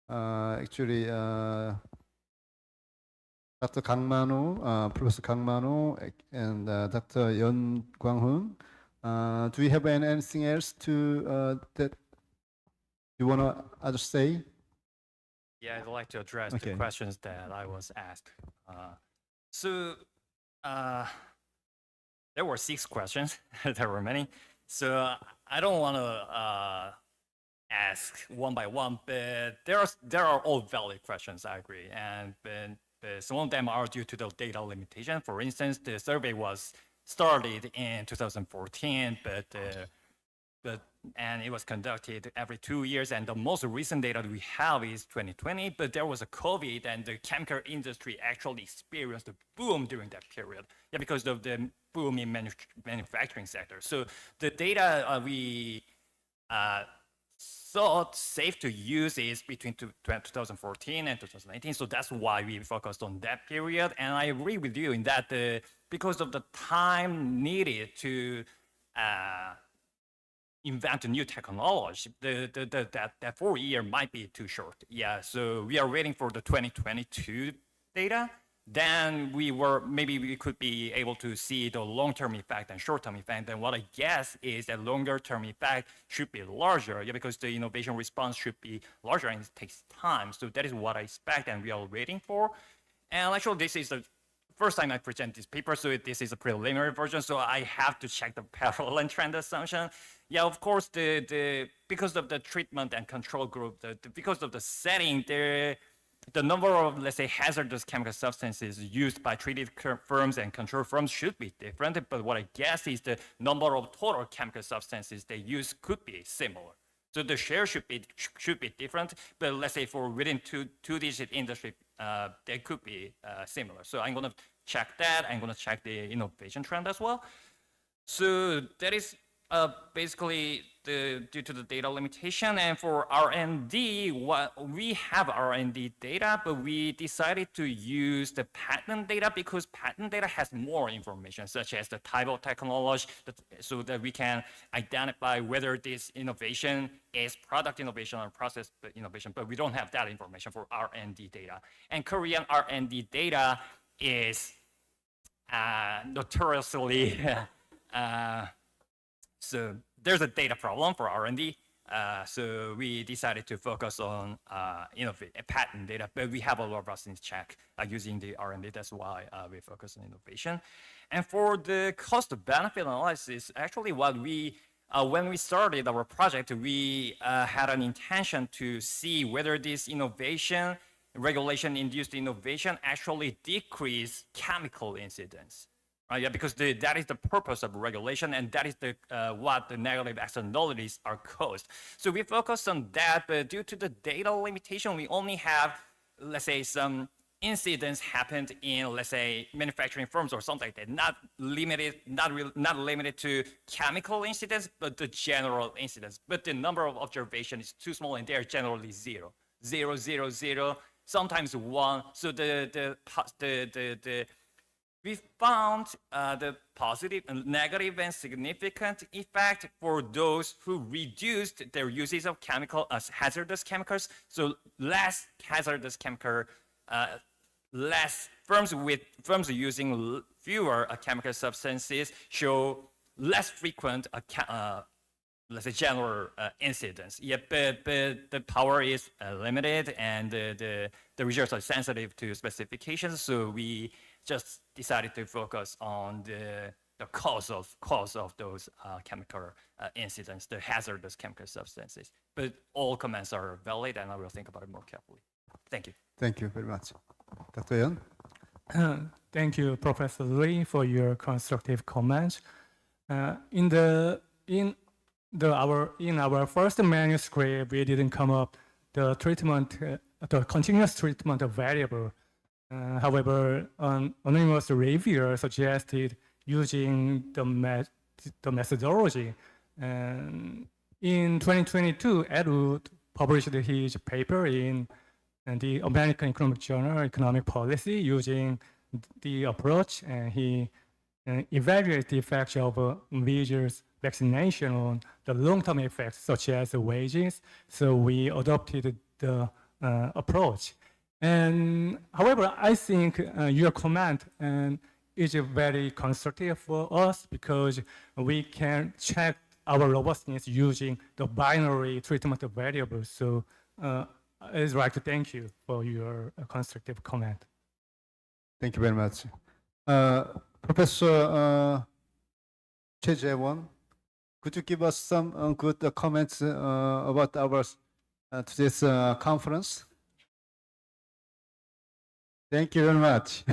S9: Actually, Dr. Kangmano, Professor Kangmano, and Dr. Yeon Kwang-hoon. Do you have anything else that you want to say?
S6: Yeah, I'd like to address
S9: Okay.
S6: the questions that I was asked. There were 6 questions. There were many. So I don't want to ask one by one, but there are all valid questions. I agree, and but some of them are due to the data limitation. For instance, the survey was started in 2014, and it was conducted every 2 years, and the most recent data that we have is 2020, but there was a COVID, and the chemical industry actually experienced a boom during that period, because of the boom in manufacturing sector. So the data we thought safe to use is between 2014 and 2019, so that's why we focused on that period. And I agree with you in that because of the time needed to invent a new technology, that 4 year might be too short. Yeah, so we are waiting for the 2022 data. Then maybe we could be able to see the long-term effect and short-term effect. And what I guess is that longer-term effect should be larger, because the innovation response should be larger and it takes time. So that is what I expect and we are waiting for. And actually, this is the first time I present this paper, so this is a preliminary version, so I have to check the parallel and trend assumption. Yeah, of course, because of the treatment and control group, because of the setting, the number of, let's say, hazardous chemical substances used by treated firms and control firms should be different, but what I guess is the number of total chemical substances they use could be similar. So the share should be different, but let's say for within two-digit industry, they could be similar. So I'm going to check that. I'm going to check the innovation trend as well. So that is basically due to the data limitation. And for R&D, we have R&D data, but we decided to use the patent data because patent data has more information, such as the type of technology, so that we can identify whether this innovation is product innovation or process innovation, but we don't have that information for R&D data. And Korean R&D data is notoriously so there's a data problem for R&D. So we decided to focus on patent data, but we have a robustness check using the R&D. That's why we focus on innovation. And for the cost benefit analysis, actually what we when we started our project, we had an intention to see whether this innovation, regulation-induced innovation, actually decrease chemical incidents. Right? Yeah, because that is the purpose of regulation, and that is what the negative externalities are caused. So we focused on that, but due to the data limitation, we only have, let's say, some incidents happened in, let's say, manufacturing firms or something like that, not limited to chemical incidents, but the general incidents. But the number of observations is too small, and they are generally 0, 0, 0, 0, sometimes 1. So we found the positive and negative and significant effect for those who reduced their usage of hazardous chemicals. So less hazardous chemical, less firms using fewer chemical substances show less frequent, let's say, general incidents. Yeah, but the power is limited, and the results are sensitive to specifications. So we just decided to focus on the cause of those chemical incidents, the hazardous chemical substances. But all comments are valid, and I will think about it more carefully. Thank you.
S9: Thank you very much. Dr. Yeon?
S7: Thank you, Professor Lee, for your constructive comments. In our first manuscript, we didn't come up the continuous treatment of variable. However, an anonymous reviewer suggested using the methodology. And in 2022, Ed Wood published his paper in the American Economic Journal, Economic Policy, using the approach, and he evaluated the effects of measures vaccination on the long-term effects, such as wages. So we adopted the approach. And however, I think your comment is very constructive for us, because we can check our robustness using the binary treatment of variables. So I'd like to thank you for your constructive comment.
S9: Thank you very much. Professor Choi Jae-won, could you give us some good comments about our today's conference? Thank you very much.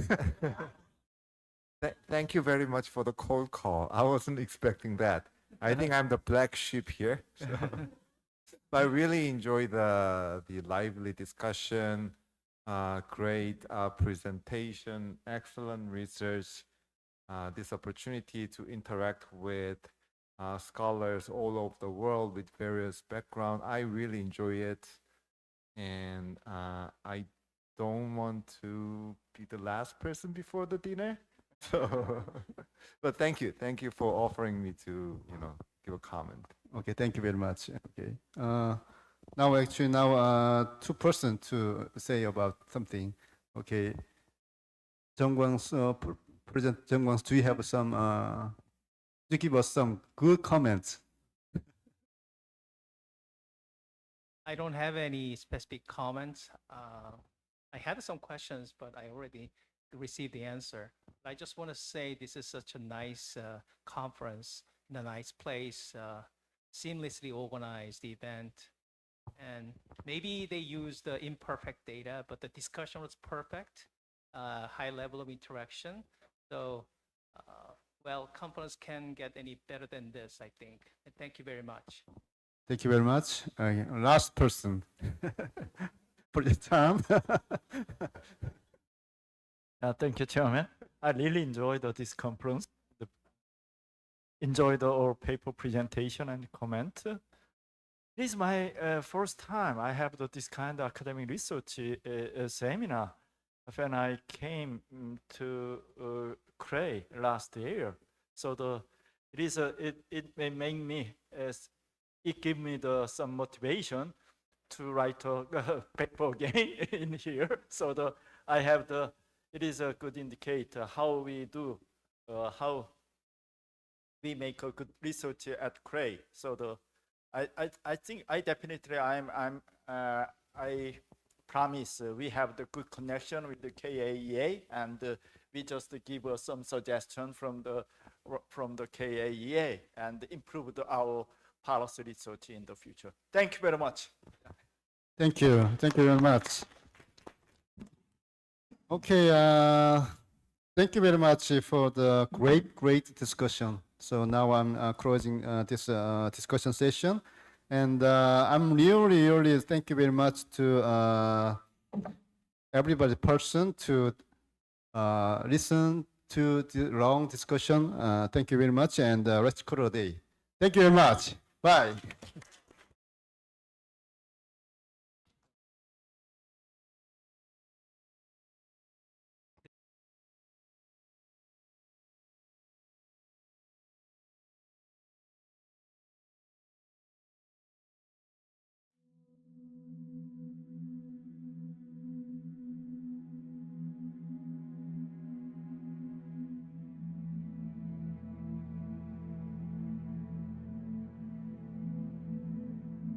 S4: Thank you very much for the cold call. I wasn't expecting that. I think I'm the black sheep here. So. But I really enjoyed the lively discussion, great presentation, excellent research, this opportunity to interact with scholars all over the world with various backgrounds. I really enjoy it. And I don't want to be the last person before the dinner. So, but thank you for offering me to give a comment.
S9: Okay, thank you very much. Okay, now two persons to say about something. Okay, President Jung Kwang, do you have some? To give us some good comments.
S3: I don't have any specific comments. I had some questions, but I already received the answer. I just want to say this is such a nice conference in a nice place, seamlessly organized event. And maybe they used the imperfect data, but the discussion was perfect, high level of interaction. So, well, conference can get any better than this, I think. And thank you very much.
S9: Thank you very much. Last person for your time.
S2: Thank you, Chairman. I really enjoyed this conference. Enjoyed our paper presentation and comment. This is my first time I have this kind of academic research seminar. When I came to Krei last year, so it may make me it give me some motivation to write a paper again in here. So I have it is a good indicator how we do how we make a good research at Krei. So I think I definitely I promise we have the good connection with the Kaea, and we just give some suggestion from the from the Kaea and improve our policy research in the future. Thank you very much.
S9: Thank you. Thank you very much. Okay, thank you very much for the great discussion. So now I'm closing this discussion session. And I'm really thank you very much to everybody person to listen to the long discussion. Thank you very much and let's call it a day. Thank you very much. Bye.